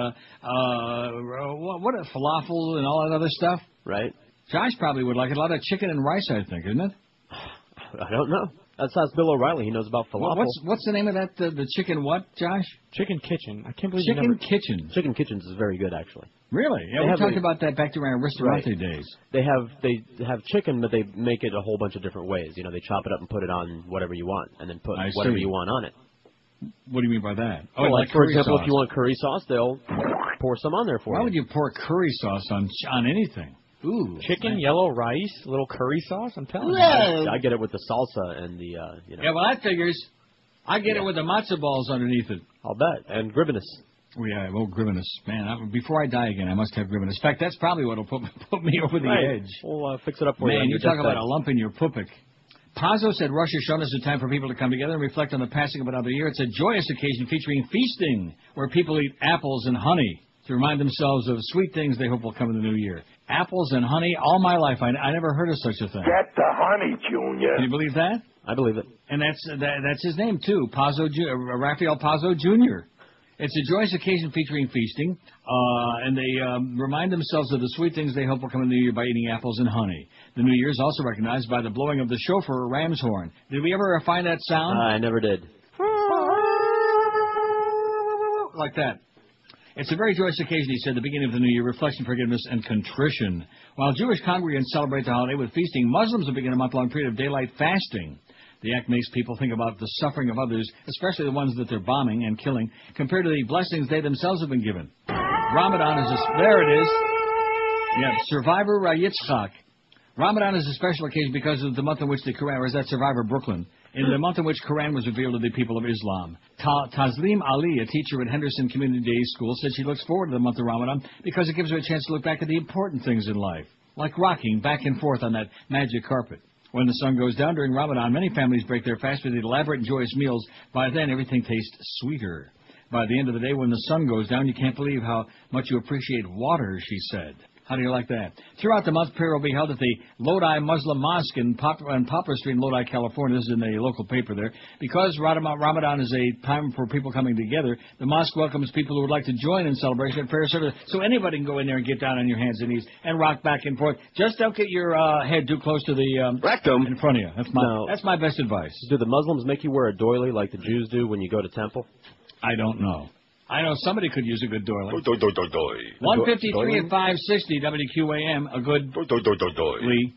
C: falafel and all that other stuff.
F: Right.
C: Josh probably would like it. A lot of chicken and rice, I think, isn't it?
F: I don't know. That's Bill O'Reilly. He knows about falafel.
C: Well, what's the name of that, the chicken what, Josh?
V: Chicken Kitchen. I can't believe
C: Chicken Kitchen.
F: Chicken Kitchens is very good, actually.
C: Really? Yeah, we talked about that back during our Ristorante days.
F: They have chicken, but they make it a whole bunch of different ways. They chop it up and put it on whatever you want, and then put whatever you want on it.
C: What do you mean by that?
F: Oh, like for example, if you want curry sauce, they'll pour some on there for you.
C: Why would you pour curry sauce on anything? Ooh,
V: chicken, yellow rice, little curry sauce. I'm telling you.
F: I get it with the salsa and the
C: Yeah, well that figures. I get it with the matzo balls underneath it.
F: I'll bet. And Gribinus.
C: Oh yeah, Gribinus. Man, before I die again, I must have Gribinus. In fact, that's probably what'll put me over the edge.
F: We'll fix it up for you.
C: Man, you talk about a lump in your pupik. Pazzo said Rosh Hashanah is a time for people to come together and reflect on the passing of another year. It's a joyous occasion featuring feasting, where people eat apples and honey. to remind themselves of sweet things they hope will come in the new year. Apples and honey. All my life, I never heard of such a thing.
J: Get the honey, Junior.
C: Can you believe that?
F: I believe it.
C: And that's his name, too, Raphael Pazzo Jr. It's a joyous occasion featuring feasting, and they remind themselves of the sweet things they hope will come in the new year by eating apples and honey. The new year is also recognized by the blowing of the shofar or ram's horn. Did we ever find that sound?
F: I never did.
C: Like that. It's a very joyous occasion, he said, the beginning of the new year, reflection, forgiveness, and contrition. While Jewish congregants celebrate the holiday with feasting, Muslims will begin a month-long period of daylight fasting. The act makes people think about the suffering of others, especially the ones that they're bombing and killing, compared to the blessings they themselves have been given. Ramadan is there it is. Yeah, Survivor Yitzchak. Ramadan is a special occasion because of the month in which the Quran, or is that Survivor Brooklyn? In the month in which Quran was revealed to the people of Islam. Taslim Ali, a teacher at Henderson Community Day School, said she looks forward to the month of Ramadan because it gives her a chance to look back at the important things in life, like rocking back and forth on that magic carpet. When the sun goes down during Ramadan, many families break their fast with elaborate and joyous meals. By then, everything tastes sweeter. By the end of the day, when the sun goes down, you can't believe how much you appreciate water, she said. How do you like that? Throughout the month, prayer will be held at the Lodi Muslim Mosque in Poplar Street in Lodi, California. This is in the local paper there. Because Ramadan is a time for people coming together, the mosque welcomes people who would like to join in celebration and prayer service. So anybody can go in there and get down on your hands and knees and rock back and forth. Just don't get your head too close to the rectum in front of you. That's my best advice.
F: Do the Muslims make you wear a doily like the Jews do when you go to temple?
C: I don't know. I know somebody could use a good doily. 153 at 560 WQAM, a good Lee.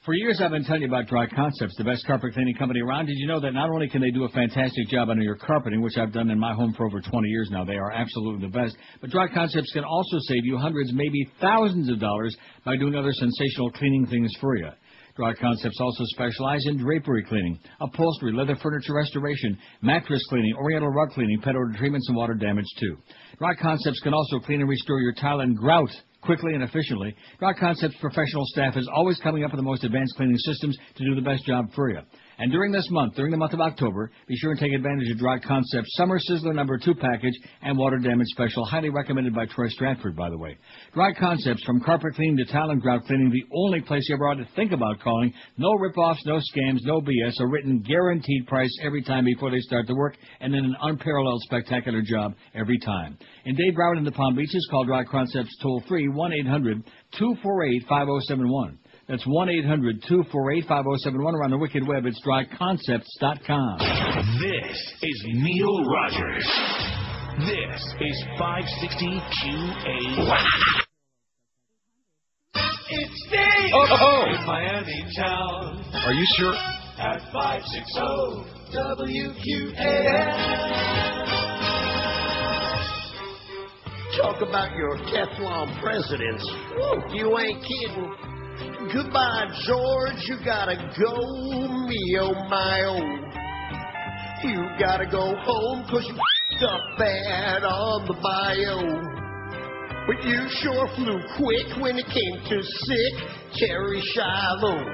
C: For years I've been telling you about Dry Concepts, the best carpet cleaning company around. Did you know that not only can they do a fantastic job under your carpeting, which I've done in my home for over 20 years now, they are absolutely the best, but Dry Concepts can also save you hundreds, maybe thousands of dollars by doing other sensational cleaning things for you. Dry Concepts also specialize in drapery cleaning, upholstery, leather furniture restoration, mattress cleaning, oriental rug cleaning, pet odor treatments, and water damage, too. Dry Concepts can also clean and restore your tile and grout quickly and efficiently. Dry Concepts' professional staff is always coming up with the most advanced cleaning systems to do the best job for you. And during the month of October, be sure and take advantage of Dry Concepts' Summer Sizzler No. 2 package and water damage special, highly recommended by Troy Stratford, by the way. Dry Concepts, from carpet cleaning to tile and grout cleaning, the only place you ever ought to think about calling. No rip-offs, no scams, no BS, a written guaranteed price every time before they start the work, and then an unparalleled spectacular job every time. In Dade, Broward, and the Palm Beaches, call Dry Concepts toll-free 1-800-248-5071. That's 1-800-248-5071, or on the wicked web, it's dryconcepts.com.
D: This is Neil Rogers. This is 560 QA.
G: It's Steve in Miami town.
H: Are you sure?
G: At 560 WQAM.
K: Talk about your Teflon presidents. Woo, you ain't kidding. Goodbye, George, you gotta go, me oh my oh. You gotta go home 'cause you f***ed up bad on the bio. But you sure flew quick when it came to sick Terry Shiloh.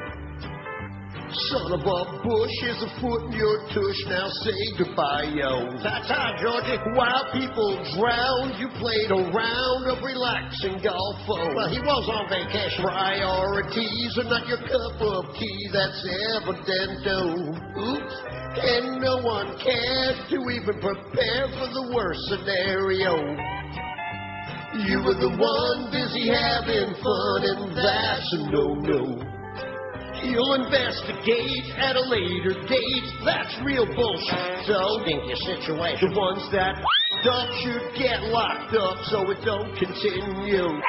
K: Son of a bush is a foot in your tush, now say goodbye, yo. Ta-ta, Georgie. While people drowned, you played a round of relaxing golf. Well, he was on vacation. Priorities are not your cup of tea, that's evident-o. Oops. And no one cared to even prepare for the worst scenario. You were the one busy having fun, and that's a no-no. You'll investigate at a later date. That's real bullshit. So, think your situation. The ones that up should get locked up so it don't continue.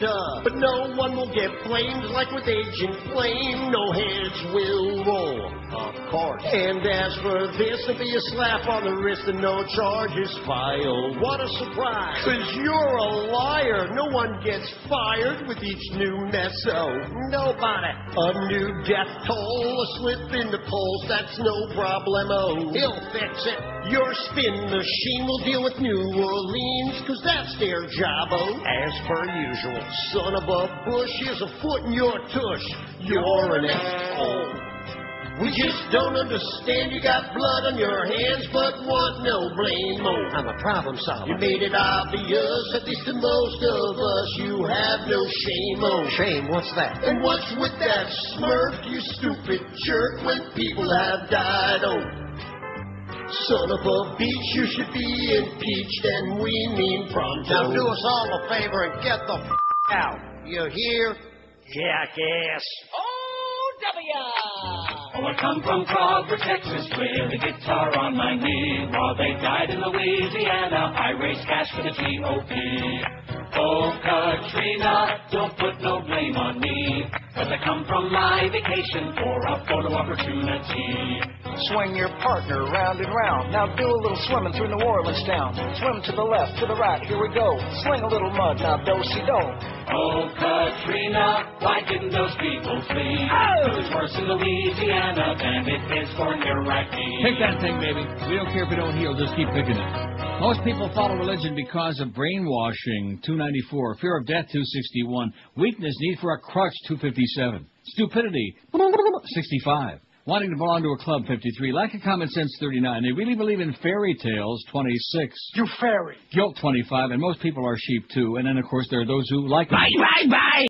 K: But no one will get blamed like with Agent Flame. No heads will roll, of course. And as for this, there'll be a slap on the wrist and no charges filed. What a surprise. 'Cause you're a liar. No one gets fired with each new meso. Nobody. A new death toll, a slip in the polls, that's no problemo. He'll fix it. Your spin machine will deal with New Orleans, 'cause that's their job-o. As per usual. Son of a bush, here's a foot in your tush. You're an asshole. We just don't understand. You got blood on your hands, but want no blame. Oh, I'm a problem solver. You made it obvious, at least to most of us, you have no shame. Oh, shame? What's that? And what's with that smirk, you stupid jerk, when people have died? Oh, son of a bitch, you should be impeached, and we mean pronto. Now do us all a favor and get the out. You hear? Jackass.
G: Oh, I come from Crawford, Texas, with a guitar on my knee. While they died in Louisiana, I raised cash for the GOP. Oh, Katrina, don't put no blame on me, 'cause I come from my vacation for a photo opportunity.
T: Swing your partner round and round. Now do a little swimming through New Orleans town. Swim to the left, to the right, here we go. Sling a little mud, now do-si-do.
G: Oh, Katrina, why didn't those people flee? It was worse in Louisiana than it is for Iraqi.
C: Pick that thing, baby. We don't care if it don't heal, just keep picking it. Most people follow religion because of brainwashing, 294. Fear of death, 261. Weakness, need for a crutch, 257. Stupidity, 65. Wanting to belong to a club, 53. Lack of common sense, 39. They really believe in fairy tales, 26.
T: You fairy.
C: Guilt, 25. And most people are sheep, too. And then, of course, there are those who like them.
G: Bye, bye, bye.